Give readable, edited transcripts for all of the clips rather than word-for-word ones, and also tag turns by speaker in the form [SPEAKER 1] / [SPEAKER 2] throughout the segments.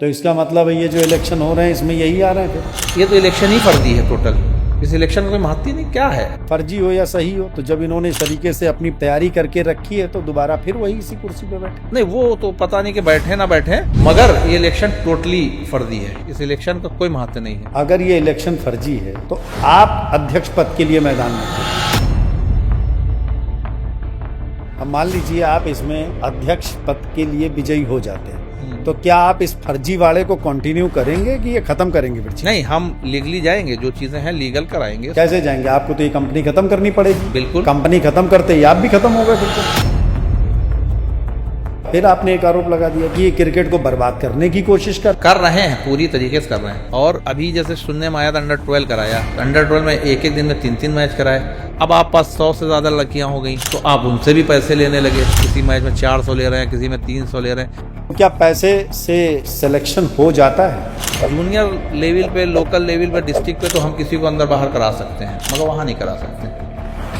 [SPEAKER 1] तो इसका मतलब है ये जो इलेक्शन हो रहे हैं इसमें यही आ रहे हैं फिर?
[SPEAKER 2] ये तो इलेक्शन ही फर्जी है टोटल। इस इलेक्शन का कोई महत्व ही नहीं, क्या है।
[SPEAKER 1] फर्जी हो या सही हो, तो जब इन्होंने इस तरीके से अपनी तैयारी करके रखी है तो दोबारा फिर वही इसी कुर्सी पे बैठे।
[SPEAKER 2] नहीं, वो तो पता नहीं कि बैठे ना बैठे, मगर ये इलेक्शन टोटली फर्जी है। इस इलेक्शन का कोई महत्व नहीं है।
[SPEAKER 1] अगर ये इलेक्शन फर्जी है तो आप अध्यक्ष पद के लिए मैदान में थे। अब मान लीजिए आप इसमें अध्यक्ष पद के लिए विजयी हो जाते हैं, तो क्या आप इस फर्जीवाड़े को कंटिन्यू करेंगे कि ये खत्म करेंगे फिर?
[SPEAKER 2] नहीं, हम लीगली जाएंगे, जो चीजें हैं लीगल कराएंगे।
[SPEAKER 1] कैसे जाएंगे? आपको तो ये कंपनी खत्म करनी पड़ेगी।
[SPEAKER 2] बिल्कुल।
[SPEAKER 1] कंपनी खत्म करते ही आप भी खत्म हो गए फिर आपने एक आरोप लगा दिया कि ये क्रिकेट को बर्बाद करने की कोशिश
[SPEAKER 2] कर रहे हैं, पूरी तरीके से कर रहे हैं। और अभी जैसे सुनने में आया था अंडर 12 कराया, अंडर 12 में एक एक दिन में 3-3 मैच कराए। अब आप पास 100 से ज्यादा लड़कियां हो गई, तो आप उनसे भी पैसे लेने लगे। किसी मैच में 400 ले रहे हैं, किसी में 300 ले रहे हैं।
[SPEAKER 1] क्या पैसे से सिलेक्शन हो जाता है?
[SPEAKER 2] जूनियर लेवल पे, लोकल लेवल पे, डिस्ट्रिक्ट पे तो हम किसी को अंदर बाहर करा सकते हैं, मगर वहाँ नहीं करा सकते।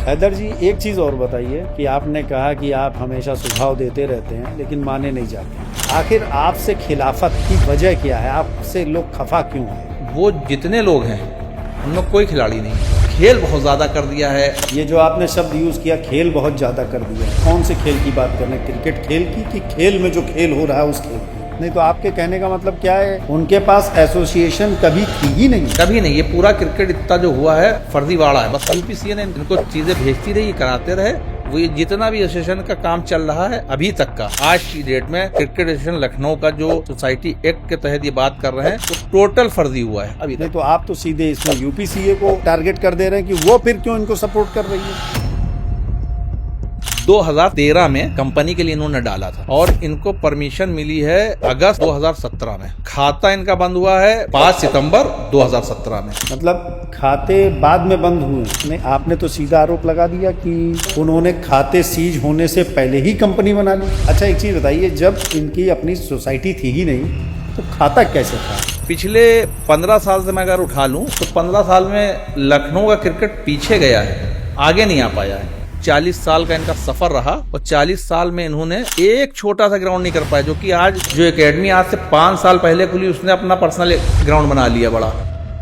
[SPEAKER 1] हैदर जी, एक चीज़ और बताइए कि आपने कहा कि आप हमेशा सुझाव देते रहते हैं लेकिन माने नहीं जाते। आखिर आपसे खिलाफत की वजह क्या है? आपसे लोग खफा क्यों हैं?
[SPEAKER 2] वो जितने लोग हैं उनमें कोई खिलाड़ी नहीं। खेल बहुत ज़्यादा कर दिया है।
[SPEAKER 1] ये जो आपने शब्द यूज़ किया, खेल बहुत ज़्यादा कर दिया है, कौन से खेल की बात कर रहे हैं? क्रिकेट खेल की कि खेल में जो खेल हो रहा है उस खेल की? नहीं तो आपके कहने का मतलब क्या है? उनके पास एसोसिएशन कभी थी ही नहीं।
[SPEAKER 2] कभी नहीं। ये पूरा क्रिकेट इतना जो हुआ है फर्जीवाड़ा है। बस यूपीसीए ने इनको चीजें भेजती रही, कराते रहे। वो ये जितना भी एसोसिएशन का काम चल रहा है अभी तक का, आज की डेट में क्रिकेट एसोसिएशन लखनऊ का जो सोसाइटी एक्ट के तहत ये बात कर रहे हैं, तो टोटल फर्जी हुआ है अभी तक।
[SPEAKER 1] नहीं तो आप तो सीधे इसमें यूपीसीए को टारगेट कर दे रहे हैं कि वो फिर क्यों इनको सपोर्ट कर रही है?
[SPEAKER 2] 2013 में कंपनी के लिए इन्होंने डाला था और इनको परमिशन मिली है अगस्त 2017 में। खाता इनका बंद हुआ है 5 सितंबर 2017 में।
[SPEAKER 1] मतलब खाते बाद में बंद हुए? नहीं, आपने तो सीधा आरोप लगा दिया कि उन्होंने खाते सीज होने से पहले ही कंपनी बना ली। अच्छा, एक चीज बताइए, जब इनकी अपनी सोसाइटी थी ही नहीं तो खाता कैसे था?
[SPEAKER 2] पिछले 15 साल से मैं अगर उठा लूं तो 15 साल में लखनऊ का क्रिकेट पीछे गया है, आगे नहीं आ पाया है। 40 साल का इनका सफर रहा और 40 साल में इन्होंने एक छोटा सा ग्राउंड नहीं कर पाया। जो कि आज जो एकेडमी आज से 5 साल पहले खुली, उसने अपना पर्सनल ग्राउंड बना लिया बड़ा।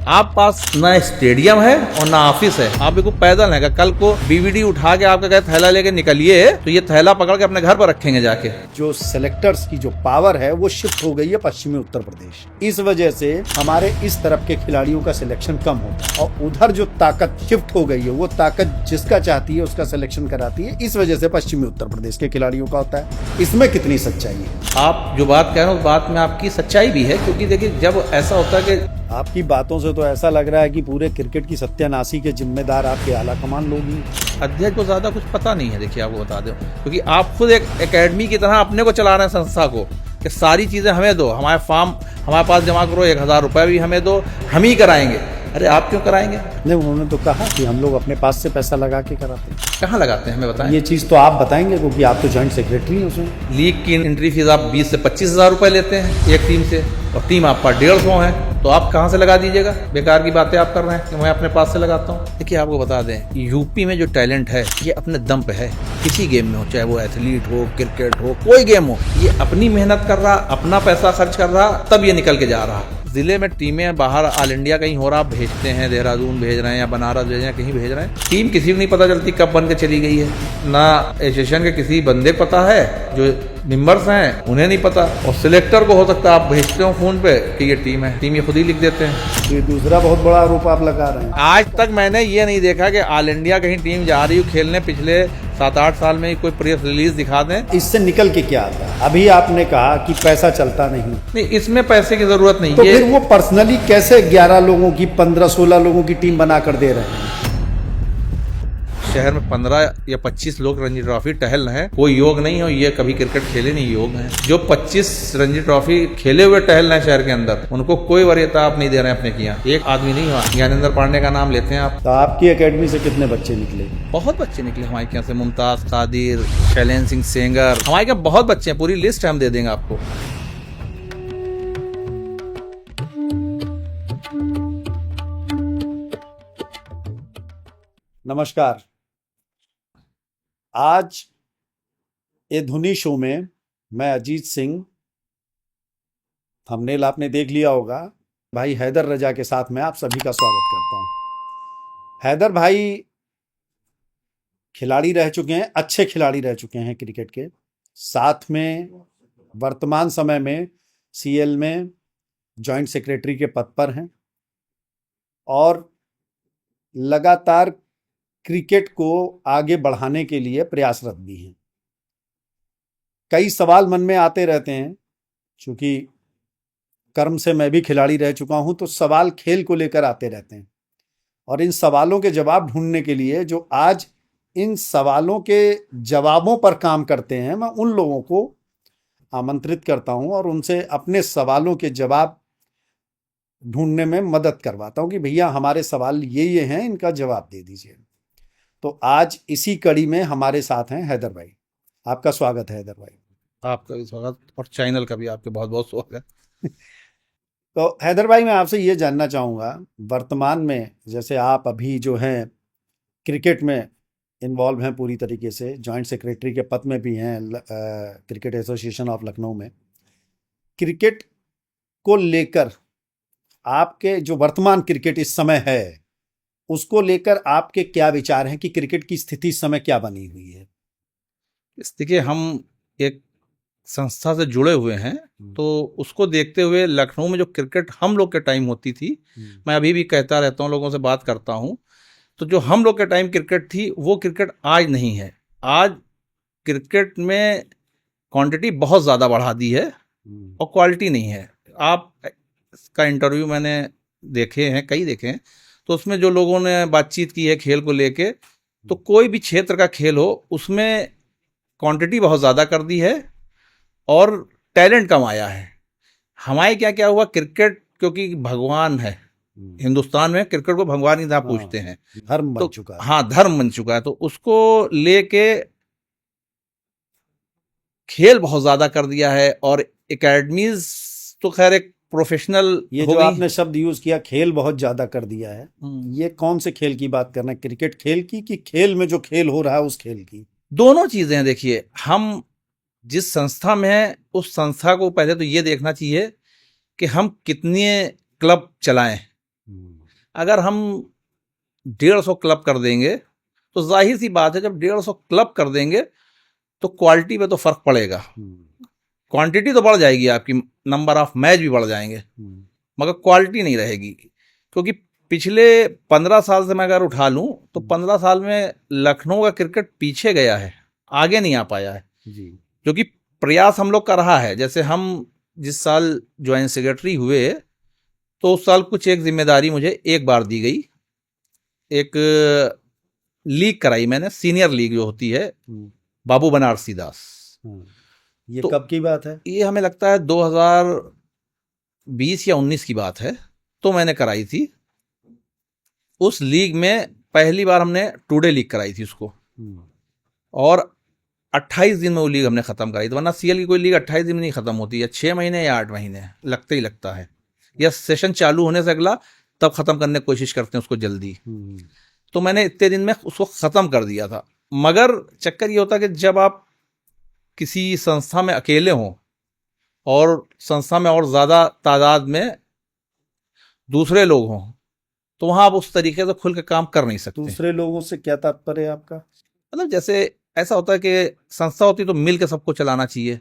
[SPEAKER 2] आप पास ना स्टेडियम है और ना ऑफिस है। आप बिल्कुल पैदल है। कल को बीवीडी उठा के आपका कहे थैला लेके निकलिए, तो ये थैला पकड़ के अपने घर पर रखेंगे जाके।
[SPEAKER 1] जो सेलेक्टर्स की जो पावर है वो शिफ्ट हो गई है पश्चिमी उत्तर प्रदेश। इस वजह से हमारे इस तरफ के खिलाड़ियों का सिलेक्शन कम होता है और उधर जो ताकत शिफ्ट हो गई है वो ताकत जिसका चाहती है उसका सिलेक्शन कराती है। इस वजह से पश्चिमी उत्तर प्रदेश के खिलाड़ियों का होता है। इसमें कितनी सच्चाई है?
[SPEAKER 2] आप जो बात कह रहे हो उस बात में आपकी सच्चाई भी है, क्योंकि देखिए जब ऐसा होता है कि
[SPEAKER 1] आपकी बातों से तो ऐसा लग रहा है कि पूरे क्रिकेट की सत्यानाशी के जिम्मेदार आपके आला कमान लोग ही।
[SPEAKER 2] अध्यक्ष को ज्यादा कुछ पता नहीं है। देखिए आपको बता दो, क्योंकि आप खुद एक एकेडमी की तरह अपने को चला रहे हैं संस्था को, कि सारी चीजें हमें दो, हमारे फॉर्म हमारे पास जमा करो, 1000 रुपए भी हमें दो, हम ही कराएंगे। अरे आप क्यों कराएंगे?
[SPEAKER 1] नहीं, उन्होंने तो कहा कि हम लोग अपने पास से पैसा लगा के कराते हैं।
[SPEAKER 2] कहाँ लगाते हैं हमें बताएं।
[SPEAKER 1] ये चीज तो आप बताएंगे क्योंकि आप तो जॉइंट सेक्रेटरी हैं उसमें।
[SPEAKER 2] लीग की एंट्री फीस आप 20 से 25 हजार रुपए लेते हैं एक टीम से, और टीम आपका 150 है, तो आप कहाँ से लगा दीजिएगा? बेकार की बातें आप कर रहे हैं कि मैं अपने पास से लगाता हूँ। देखिए आपको बता दें, यूपी में जो टैलेंट है ये अपने दम पे है। किसी गेम में हो, चाहे वो एथलीट हो, क्रिकेट हो, कोई गेम हो, ये अपनी मेहनत कर रहा, अपना पैसा खर्च कर रहा, तब ये निकल के जा रहा। जिले में टीमें बाहर ऑल इंडिया कहीं हो रहा, आप भेजते हैं, देहरादून भेज रहे हैं या बनारस भेज रहे हैं, कहीं भेज रहे हैं, टीम किसी को नहीं पता चलती कब बन के चली गई है। ना एसोसिएशन के किसी बंदे को पता है, जो मेंबर्स हैं उन्हें नहीं पता, और सिलेक्टर को हो सकता है आप भेजते हो फोन पे कि ये टीम है, टीम ये खुद ही लिख देते हैं।
[SPEAKER 1] ये दूसरा बहुत बड़ा आरोप आप लगा रहे हैं।
[SPEAKER 2] आज तक मैंने ये नहीं देखा कि ऑल इंडिया कहीं टीम जा रही हो खेलने, पिछले 7-8 साल में कोई प्रेस रिलीज दिखा दें।
[SPEAKER 1] इससे निकल के क्या आता है? अभी आपने कहा कि पैसा चलता नहीं,
[SPEAKER 2] इसमें पैसे की जरूरत नहीं।
[SPEAKER 1] तो फिर वो पर्सनली कैसे 11 लोगों की, 15-16 लोगों की टीम बना कर दे रहे हैं?
[SPEAKER 2] शहर में 15 या 25 लोग रणजी ट्रॉफी टहल रहे हैं, कोई योग नहीं है, ये कभी क्रिकेट खेले नहीं योग है। जो 25 रणजी ट्रॉफी खेले हुए टहल रहे हैं शहर के अंदर, उनको कोई वरीयता आप नहीं दे रहे हैं अपने किया। एक आदमी नहीं हुआ, ज्ञानेंद्र पांडे का नाम लेते हैं आप।
[SPEAKER 1] तो आपकी एकेडमी से कितने बच्चे निकले?
[SPEAKER 2] बहुत बच्चे निकले हमारे यहाँ से, मुमताज कादिर, शैलेन सिंह सेंगर, हमारे यहाँ बहुत बच्चे हैं, पूरी लिस्ट हम दे देंगे आपको।
[SPEAKER 1] नमस्कार। आज ये धुनी शो में मैं अजीत सिंह थंबनेल आपने देख लिया होगा। भाई हैदर रजा के साथ मैं आप सभी का स्वागत करता हूं। हैदर भाई खिलाड़ी रह चुके हैं, अच्छे खिलाड़ी रह चुके हैं क्रिकेट के, साथ में वर्तमान समय में सीएल में जॉइंट सेक्रेटरी के पद पर हैं और लगातार क्रिकेट को आगे बढ़ाने के लिए प्रयासरत भी हैं। कई सवाल मन में आते रहते हैं, क्योंकि कर्म से मैं भी खिलाड़ी रह चुका हूं, तो सवाल खेल को लेकर आते रहते हैं और इन सवालों के जवाब ढूंढने के लिए जो आज इन सवालों के जवाबों पर काम करते हैं, मैं उन लोगों को आमंत्रित करता हूं और उनसे अपने सवालों के जवाब ढूंढने में मदद करवाता हूं कि भैया हमारे सवाल ये हैं, इनका जवाब दे दीजिए। तो आज इसी कड़ी में हमारे साथ हैं हैदर भाई। आपका स्वागत है हैदर भाई।
[SPEAKER 2] आपका भी स्वागत और चैनल का भी आपके बहुत बहुत स्वागत।
[SPEAKER 1] तो हैदर भाई मैं आपसे ये जानना चाहूँगा, वर्तमान में जैसे आप अभी जो हैं क्रिकेट में इन्वॉल्व हैं पूरी तरीके से, जॉइंट सेक्रेटरी के पद में भी हैं क्रिकेट एसोसिएशन ऑफ लखनऊ में, क्रिकेट को लेकर आपके जो वर्तमान क्रिकेट इस समय है उसको लेकर आपके क्या विचार हैं कि क्रिकेट की स्थिति इस समय क्या बनी हुई है?
[SPEAKER 2] देखिए, हम एक संस्था से जुड़े हुए हैं, तो उसको देखते हुए लखनऊ में जो क्रिकेट हम लोग के टाइम होती थी, मैं अभी भी कहता रहता हूँ, लोगों से बात करता हूँ, तो जो हम लोग के टाइम क्रिकेट थी वो क्रिकेट आज नहीं है। आज क्रिकेट में क्वांटिटी बहुत ज़्यादा बढ़ा दी है और क्वालिटी नहीं है। आप का इंटरव्यू मैंने देखे हैं, कई देखे हैं, तो उसमें जो लोगों ने बातचीत की है खेल को लेके, तो कोई भी क्षेत्र का खेल हो उसमें क्वांटिटी बहुत ज़्यादा कर दी है और टैलेंट कम आया है। हमारे क्या हुआ, क्रिकेट क्योंकि भगवान है, हिंदुस्तान में क्रिकेट को भगवान ही पूछते हैं,
[SPEAKER 1] धर्म बन
[SPEAKER 2] तो
[SPEAKER 1] चुका है।
[SPEAKER 2] हाँ, धर्म बन चुका है, तो उसको लेके खेल बहुत ज्यादा कर दिया है और एकेडमीज तो खैर एक प्रोफेशनल
[SPEAKER 1] ये
[SPEAKER 2] हो
[SPEAKER 1] जो
[SPEAKER 2] गई।
[SPEAKER 1] आपने शब्द यूज किया खेल बहुत ज्यादा कर दिया है, ये कौन से खेल की बात करना है? क्रिकेट खेल की कि खेल में जो खेल हो रहा है उस खेल की?
[SPEAKER 2] दोनों चीजें हैं। देखिए, हम जिस संस्था में हैं उस संस्था को पहले तो ये देखना चाहिए कि हम कितने क्लब चलाएं। अगर हम 150 क्लब कर देंगे तो जाहिर सी बात है, जब 150 क्लब कर देंगे तो क्वालिटी पे तो फर्क पड़ेगा। क्वांटिटी तो बढ़ जाएगी आपकी, नंबर ऑफ मैच भी बढ़ जाएंगे, मगर क्वालिटी नहीं रहेगी। क्योंकि पिछले 15 साल से मैं अगर उठा लूं तो 15 साल में लखनऊ का क्रिकेट पीछे गया है, आगे नहीं आ पाया है जी। जो कि प्रयास हम लोग का रहा है। जैसे हम जिस साल ज्वाइंट सेक्रेटरी हुए तो उस साल कुछ एक जिम्मेदारी मुझे एक बार दी गई, एक लीग कराई मैंने, सीनियर लीग जो होती है, बाबू बनारसी दास।
[SPEAKER 1] ये
[SPEAKER 2] तो
[SPEAKER 1] कब की बात है?
[SPEAKER 2] ये हमें लगता है 2020 या 19 की बात है, तो मैंने कराई थी। उस लीग में पहली बार हमने टूडे लीग कराई थी उसको, और 28 दिन में वो लीग हमने खत्म कराई थी। वरना सीएल की कोई लीग 28 दिन में नहीं खत्म होती है, 6 महीने या 8 महीने लगते ही लगता है, या सेशन चालू होने से अगला तब खत्म करने की कोशिश करते हैं उसको जल्दी। तो मैंने इतने दिन में उसको खत्म कर दिया था। मगर चक्कर ये होता है कि जब आप किसी संस्था में अकेले हों और संस्था में और ज्यादा तादाद में दूसरे लोग हों, तो वहां आप उस तरीके से खुल के काम कर नहीं सकते।
[SPEAKER 1] दूसरे लोगों से क्या तात्पर्य है आपका?
[SPEAKER 2] मतलब जैसे ऐसा होता है कि संस्था होती तो मिल के सबको चलाना चाहिए,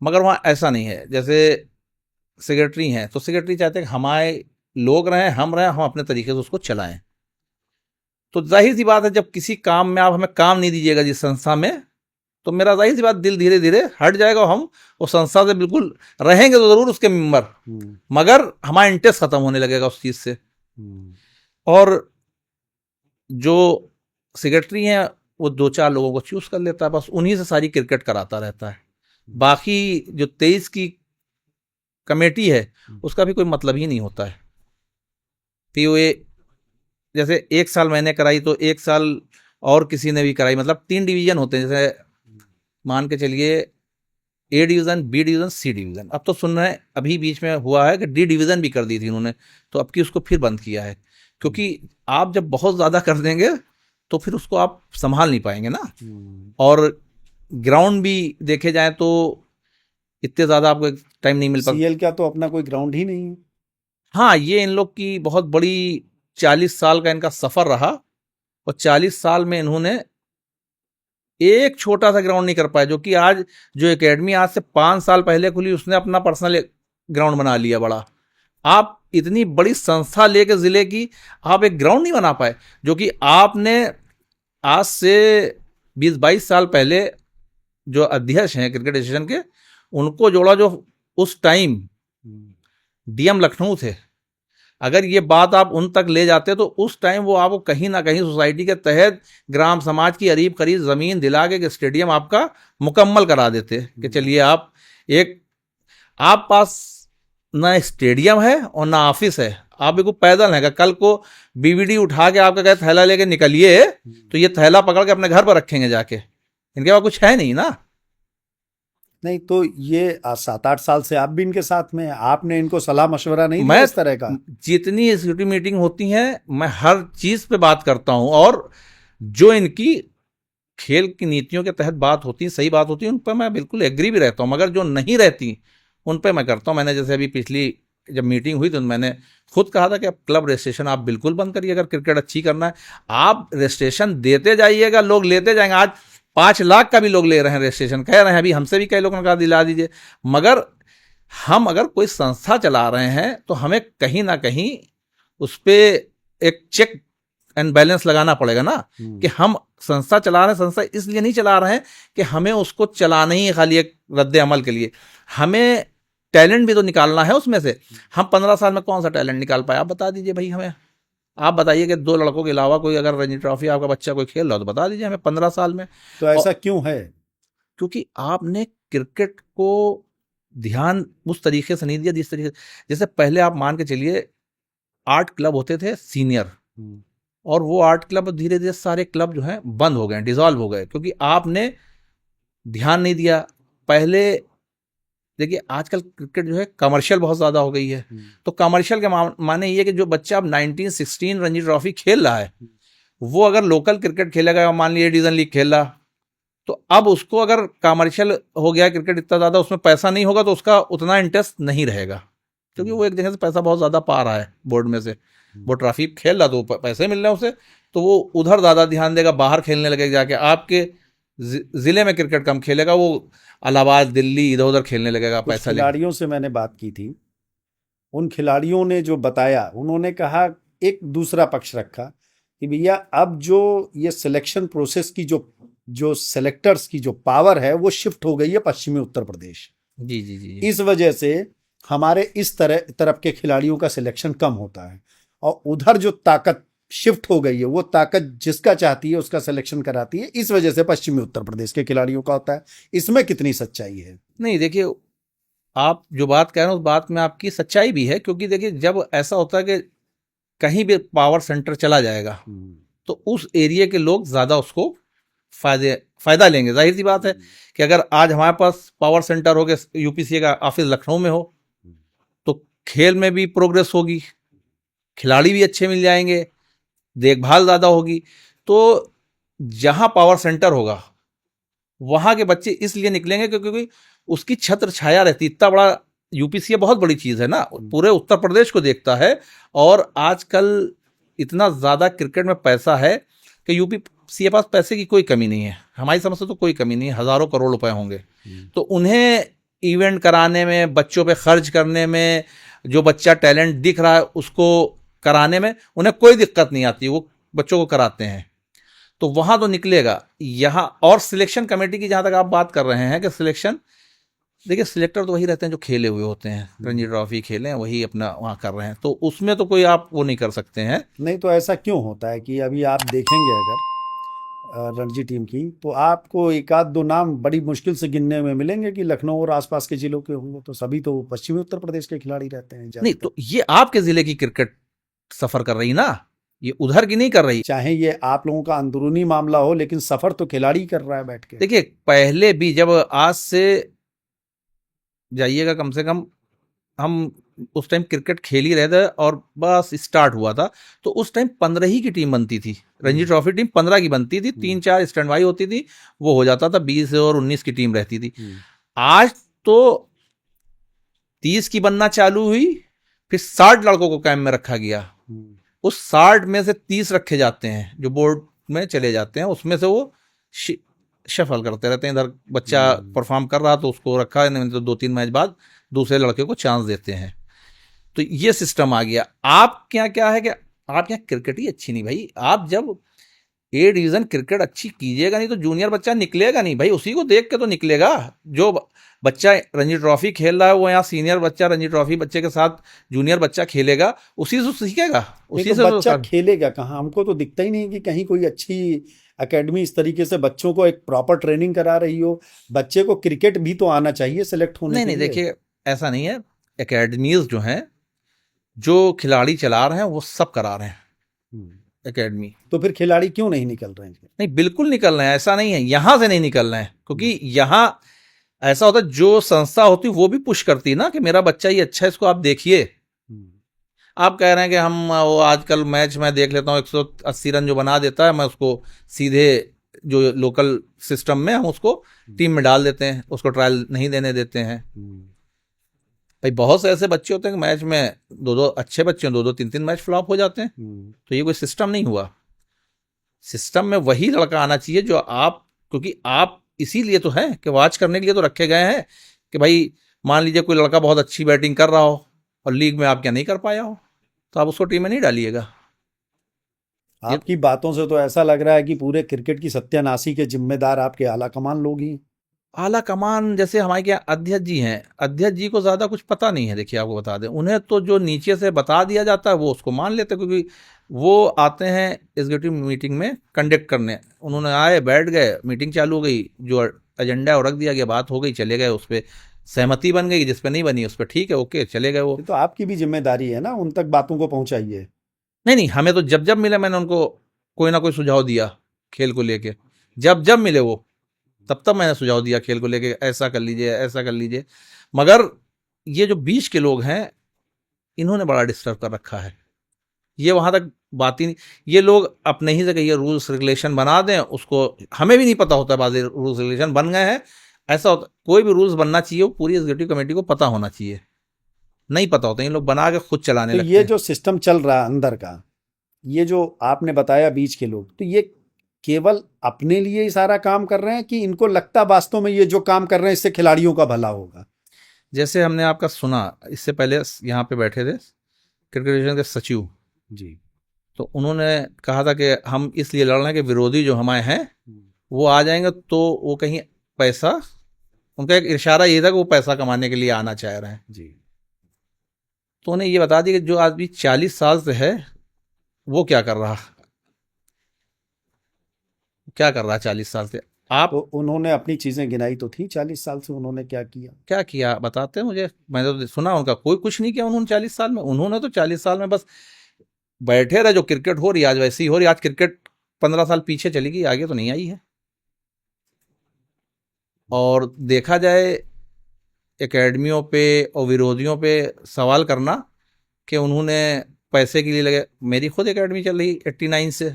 [SPEAKER 2] मगर वहां ऐसा नहीं है। जैसे सेक्रेटरी हैं तो सेक्रेटरी चाहते हैं कि हमारे लोग रहें, हम अपने तरीके से उसको चलाएं। तो जाहिर सी बात है, जब किसी काम में आप हमें काम नहीं दीजिएगा जिस संस्था में, तो मेरा जाहिर सी बात दिल धीरे धीरे हट जाएगा। हम उस संस्था से बिल्कुल रहेंगे तो जरूर उसके मेंबर, मगर हमारा इंटरेस्ट खत्म होने लगेगा उस चीज से। और जो सेक्रेटरी हैं वो 2-4 लोगों को चूज कर लेता है, बस उन्हीं से सारी क्रिकेट कराता रहता है। बाकी जो 23 की कमेटी है उसका भी कोई मतलब ही नहीं होता है। पीओए जैसे एक साल मैंने कराई तो एक साल और किसी ने भी कराई, मतलब 3 डिवीजन होते हैं। जैसे मान के चलिए A division, B division, C division. अब तो सुन रहे हैं, अभी बीच में हुआ है कि डी डिवीजन भी कर दी थी उन्होंने, तो अब की उसको फिर बंद किया है। क्योंकि आप जब बहुत ज़्यादा कर देंगे तो फिर उसको आप संभाल नहीं पाएंगे ना। और ग्राउंड भी देखे जाए तो इतने ज़्यादा आपको टाइम नहीं मिल पाता।
[SPEAKER 1] सीएल का तो अपना कोई ग्राउंड ही नहीं है।
[SPEAKER 2] हाँ, ये इन लोग की बहुत बड़ी 40 साल का इनका सफ़र रहा और 40 साल में इन्होंने एक छोटा सा ग्राउंड नहीं कर पाए, जो कि आज जो एकेडमी आज से 5 साल पहले खुली उसने अपना पर्सनल ग्राउंड बना लिया बड़ा। आप इतनी बड़ी संस्था लेके जिले की आप एक ग्राउंड नहीं बना पाए, जो कि आपने आज से 20-22 साल पहले जो अध्यक्ष हैं क्रिकेट एसोसिएशन के उनको जोड़ा, जो उस टाइम डीएम लखनऊ थे। अगर ये बात आप उन तक ले जाते तो उस टाइम वो आपको कहीं ना कहीं सोसाइटी के तहत ग्राम समाज की करीब करीब ज़मीन दिला के स्टेडियम आपका मुकम्मल करा देते कि चलिए आप पास ना स्टेडियम है और ना ऑफिस है, आप बिल्कुल पैदल हैं। कल को बीवीडी उठा के आपका कहे थैला लेके निकलिए तो ये थैला पकड़ के अपने घर पर रखेंगे जाके, इनके पास कुछ है नहीं ना।
[SPEAKER 1] नहीं तो ये 7-8 साल से आप भी इनके साथ में हैं, आपने इनको सलाह मशवरा नहीं दिया
[SPEAKER 2] मैं
[SPEAKER 1] इस तरह का?
[SPEAKER 2] जितनी एग्जीक्यूटिव मीटिंग होती है मैं हर चीज पे बात करता हूं, और जो इनकी खेल की नीतियों के तहत बात होती है, सही बात होती है, उन पर मैं बिल्कुल एग्री भी रहता हूं, मगर जो नहीं रहती उन पर मैं करता हूं। मैंने जैसे अभी पिछली जब मीटिंग हुई तो मैंने खुद कहा था कि अब क्लब रजिस्ट्रेशन आप बिल्कुल बंद करिए। अगर क्रिकेट अच्छी करना है आप रजिस्ट्रेशन देते जाइएगा, लोग लेते जाएंगे। आज 5 लाख का भी लोग ले रहे हैं रजिस्ट्रेशन, कह रहे हैं, अभी हमसे भी कई लोगों ने कहा दिला दीजिए। मगर हम अगर कोई संस्था चला रहे हैं तो हमें कहीं ना कहीं उस पर एक चेक एंड बैलेंस लगाना पड़ेगा ना, कि हम संस्था चला रहे हैं, संस्था इसलिए नहीं चला रहे हैं कि हमें उसको चलाना ही है खाली एक रद्द अमल के लिए, हमें टैलेंट भी तो निकालना है उसमें से। हम 15 साल में कौन सा टैलेंट निकाल पाए, आप बता दीजिए भाई हमें। आप बताइए कि 2 लड़कों के अलावा कोई अगर रणजी ट्रॉफी आपका बच्चा कोई खेल रहा हो तो बता दीजिए हमें 15 साल में।
[SPEAKER 1] तो ऐसा क्यों है?
[SPEAKER 2] क्योंकि आपने क्रिकेट को ध्यान उस तरीके से नहीं दिया जिस तरीके, जैसे पहले आप मान के चलिए 8 क्लब होते थे सीनियर, और वो 8 क्लब धीरे धीरे सारे क्लब जो हैं बंद हो गए, डिसॉल्व हो गए, क्योंकि आपने ध्यान नहीं दिया। पहले देखिए आजकल क्रिकेट जो है कमर्शियल बहुत ज़्यादा हो गई है, तो कमर्शियल के माने ये कि जो बच्चा अब 1916 रणजी ट्रॉफी खेल रहा है वो अगर लोकल क्रिकेट खेलेगा, मान लीजिए डिवीजन लीग खेल रहा, तो अब उसको अगर कमर्शियल हो गया क्रिकेट इतना ज़्यादा, उसमें पैसा नहीं होगा तो उसका उतना इंटरेस्ट नहीं रहेगा, क्योंकि वो एक जगह से पैसा बहुत ज़्यादा पा रहा है बोर्ड में से, वो ट्रॉफी खेल रहा तो पैसे मिल रहे हैं उसे, तो वो उधर ज़्यादा ध्यान देगा, बाहर खेलने लगेगा जाके। आपके ज़िले में क्रिकेट कम खेलेगा, वो इलाहाबाद दिल्ली इधर उधर खेलने लगेगा पैसा लेके।
[SPEAKER 1] खिलाड़ियों से मैंने बात की थी, उन खिलाड़ियों ने जो बताया, उन्होंने कहा एक दूसरा पक्ष रखा कि भैया अब जो ये सिलेक्शन प्रोसेस की जो सेलेक्टर्स की जो पावर है वो शिफ्ट हो गई है पश्चिमी उत्तर प्रदेश।
[SPEAKER 2] जी जी जी।
[SPEAKER 1] इस वजह से हमारे इस तरफ के खिलाड़ियों का सिलेक्शन कम होता है, और उधर जो ताकत शिफ्ट हो गई है वो ताकत जिसका चाहती है उसका सिलेक्शन कराती है, इस वजह से पश्चिमी उत्तर प्रदेश के खिलाड़ियों का होता है। इसमें कितनी सच्चाई है? नहीं,
[SPEAKER 2] देखिए आप जो बात कह रहे हैं उस बात में आपकी सच्चाई भी है, क्योंकि देखिए जब ऐसा होता है कि कहीं भी पावर सेंटर चला जाएगा तो उस एरिया के लोग ज़्यादा उसको फायदा लेंगे। जाहिर सी बात है कि अगर आज हमारे पास पावर सेंटर हो गया, यूपीसीए का ऑफिस लखनऊ में हो, तो खेल में भी प्रोग्रेस होगी, खिलाड़ी भी अच्छे मिल जाएंगे, देखभाल ज़्यादा होगी। तो जहाँ पावर सेंटर होगा वहाँ के बच्चे इसलिए निकलेंगे क्योंकि उसकी छत्र छाया रहती। इतना बड़ा यूपीसीए बहुत बड़ी चीज़ है ना, पूरे उत्तर प्रदेश को देखता है, और आजकल इतना ज़्यादा क्रिकेट में पैसा है कि यूपीसीए पास पैसे की कोई कमी नहीं है, हमारी समझ से तो कोई कमी नहीं है, हज़ारों करोड़ रुपए होंगे। तो उन्हें इवेंट कराने में, बच्चों पे खर्च करने में, जो बच्चा टैलेंट दिख रहा है उसको कराने में उन्हें कोई दिक्कत नहीं आती, वो बच्चों को कराते हैं, तो वहाँ तो निकलेगा। यहाँ और सिलेक्शन कमेटी की जहाँ तक आप बात कर रहे हैं कि सिलेक्शन, देखिए सिलेक्टर तो वही रहते हैं जो खेले हुए होते हैं, रणजी ट्रॉफी खेले हैं वही अपना वहाँ कर रहे हैं, तो उसमें तो कोई आप वो नहीं कर सकते हैं।
[SPEAKER 1] नहीं तो ऐसा क्यों होता है कि अभी आप देखेंगे अगर रणजी टीम की, तो आपको 1-2 नाम बड़ी मुश्किल से गिनने में मिलेंगे कि लखनऊ और आसपास के जिलों के होंगे, तो सभी तो पश्चिमी उत्तर प्रदेश के खिलाड़ी रहते हैं।
[SPEAKER 2] नहीं तो ये आपके जिले की क्रिकेट सफर कर रही ना, ये उधर की नहीं कर रही।
[SPEAKER 1] चाहे ये आप लोगों का अंदरूनी मामला हो, लेकिन सफर तो खिलाड़ी कर रहा है बैठ के।
[SPEAKER 2] देखिए पहले भी जब आज से जाइएगा कम से कम, हम उस टाइम क्रिकेट खेल ही रहे थे और बस स्टार्ट हुआ था, तो उस टाइम 15 ही की टीम बनती थी, रणजी ट्रॉफी टीम 15 की बनती थी, 3-4 स्टैंड बाई होती थी, वो हो जाता था 20 और 19 की टीम रहती थी। आज तो 30 की बनना चालू हुई, फिर 60 लड़कों को कैंप में रखा गया। उस 60 में से 30 रखे जाते हैं जो बोर्ड में चले जाते हैं, उसमें से वो शफल करते रहते हैं। इधर बच्चा परफॉर्म कर रहा तो उसको रखा, नहीं तो 2-3 मैच बाद दूसरे लड़के को चांस देते हैं। तो ये सिस्टम आ गया। आप क्या है कि आप यहाँ क्रिकेट ही अच्छी नहीं भाई। आप जब ए डिवीजन क्रिकेट अच्छी कीजिएगा नहीं तो जूनियर बच्चा निकलेगा नहीं भाई, उसी को देख के तो निकलेगा। जो बच्चा रणजी ट्रॉफी खेल रहा है वो यहाँ सीनियर बच्चा रणजी ट्रॉफी बच्चे के साथ जूनियर बच्चा खेलेगा, उसी से सीखेगा, उसी
[SPEAKER 1] तो
[SPEAKER 2] से
[SPEAKER 1] बच्चा खेलेगा कहाँ? हमको तो दिखता ही नहीं कि कहीं कोई अच्छी एकेडमी इस तरीके से बच्चों को एक प्रॉपर ट्रेनिंग करा रही हो। बच्चे को क्रिकेट भी तो आना चाहिए सिलेक्ट होने के लिए।
[SPEAKER 2] नहीं, देखिए ऐसा नहीं है। एकेडमीज जो हैं, जो खिलाड़ी चला रहे हैं वो सब करा रहे हैं एकेडमी।
[SPEAKER 1] तो फिर खिलाड़ी क्यों नहीं निकल रहे हैं?
[SPEAKER 2] नहीं, बिल्कुल निकल रहे हैं, ऐसा नहीं है। यहां से नहीं निकल रहे हैं क्योंकि यहां ऐसा होता है, जो संस्था होती है वो भी पुश करती है ना कि मेरा बच्चा ये अच्छा है, इसको आप देखिए। आप कह रहे हैं कि हम वो आजकल मैच में देख लेता हूँ 180 रन जो बना देता है, मैं उसको सीधे जो लोकल सिस्टम में हम उसको टीम में डाल देते हैं, उसको ट्रायल नहीं देने देते हैं। भाई बहुत से ऐसे बच्चे होते हैं कि मैच में 2-2 अच्छे बच्चे हैं, 2-2 3-3 मैच फ्लॉप हो जाते हैं। तो ये कोई सिस्टम नहीं हुआ। सिस्टम में वही लड़का आना चाहिए जो आप, क्योंकि आप इसीलिए तो है कि वॉच करने के लिए तो रखे गए हैं कि भाई मान लीजिए कोई लड़का बहुत अच्छी बैटिंग कर रहा हो और लीग में आप क्या नहीं कर पाया हो, तो आप उसको टीम में नहीं डालिएगा।
[SPEAKER 1] आपकी बातों से तो ऐसा लग रहा है कि पूरे क्रिकेट की सत्यानाशी के जिम्मेदार आपके आला कमान लोग ही।
[SPEAKER 2] आला कमान जैसे हमारे क्या अध्यक्ष जी हैं, अध्यक्ष जी को ज़्यादा कुछ पता नहीं है। देखिए आपको बता दें, उन्हें तो जो नीचे से बता दिया जाता है वो उसको मान लेते हैं, क्योंकि वो आते हैं एग्जीक्यूटिव मीटिंग में कंडक्ट करने। उन्होंने आए, बैठ गए, मीटिंग चालू हो गई, जो एजेंडा रख दिया गया, बात हो गई, चले गए। उस पर सहमति बन गई, जिस पे नहीं बनी उस पर ठीक है, ओके, चले गए वो।
[SPEAKER 1] तो आपकी भी जिम्मेदारी है ना, उन तक बातों को पहुंचाइए।
[SPEAKER 2] नहीं, हमें तो जब जब मिले मैंने उनको कोई ना कोई सुझाव दिया खेल को लेके। जब जब मिले वो तब मैंने सुझाव दिया खेल को लेके, ऐसा कर लीजिए, ऐसा कर लीजिए। मगर ये जो बीच के लोग हैं इन्होंने बड़ा डिस्टर्ब कर रखा है। ये वहां तक बात ही नहीं। ये लोग अपने ही जगह ये रूल्स रेगुलेशन बना दें, उसको हमें भी नहीं पता होता, बाद रूल्स रेगुलेशन बन गए हैं। ऐसा होता, कोई भी रूल्स बनना चाहिए वो पूरी एग्जीक्यूटिव कमेटी को पता होना चाहिए, नहीं पता होता, ये लोग बना के खुद चलाने लगते हैं।
[SPEAKER 1] ये जो सिस्टम चल रहा है अंदर का, ये जो आपने बताया बीच के लोग, तो ये केवल अपने लिए ही सारा काम कर रहे हैं कि इनको लगता वास्तव में ये जो काम कर रहे हैं इससे खिलाड़ियों का भला होगा?
[SPEAKER 2] जैसे हमने आपका सुना, इससे पहले यहाँ पे बैठे थे क्रिकेट फेडरेशन के सचिव
[SPEAKER 1] जी,
[SPEAKER 2] तो उन्होंने कहा था कि हम इसलिए लड़ रहे हैं कि विरोधी जो हमारे हैं वो आ जाएंगे तो वो कहीं पैसा, उनका एक इशारा ये था कि वो पैसा कमाने के लिए आना चाह रहे हैं
[SPEAKER 1] जी।
[SPEAKER 2] तो उन्हें ये बता दिया कि जो आदमी 40 साल से है वो क्या कर रहा, 40 साल से आप।
[SPEAKER 1] तो उन्होंने अपनी चीजें गिनाई तो थी, 40 साल से उन्होंने क्या
[SPEAKER 2] किया बताते हैं मुझे। मैंने तो सुना उनका कोई कुछ नहीं किया उन्होंने 40 साल में। उन्होंने तो 40 साल में बस बैठे रहे, जो क्रिकेट हो रही आज वैसी ही हो रही। आज क्रिकेट 15 साल पीछे चली गई, आगे तो नहीं आई है। और देखा जाए एकेडमियों पे और विरोधियों पे सवाल करना कि उन्होंने पैसे के लिए लगे, मेरी खुद एकेडमी चल रही 89 से,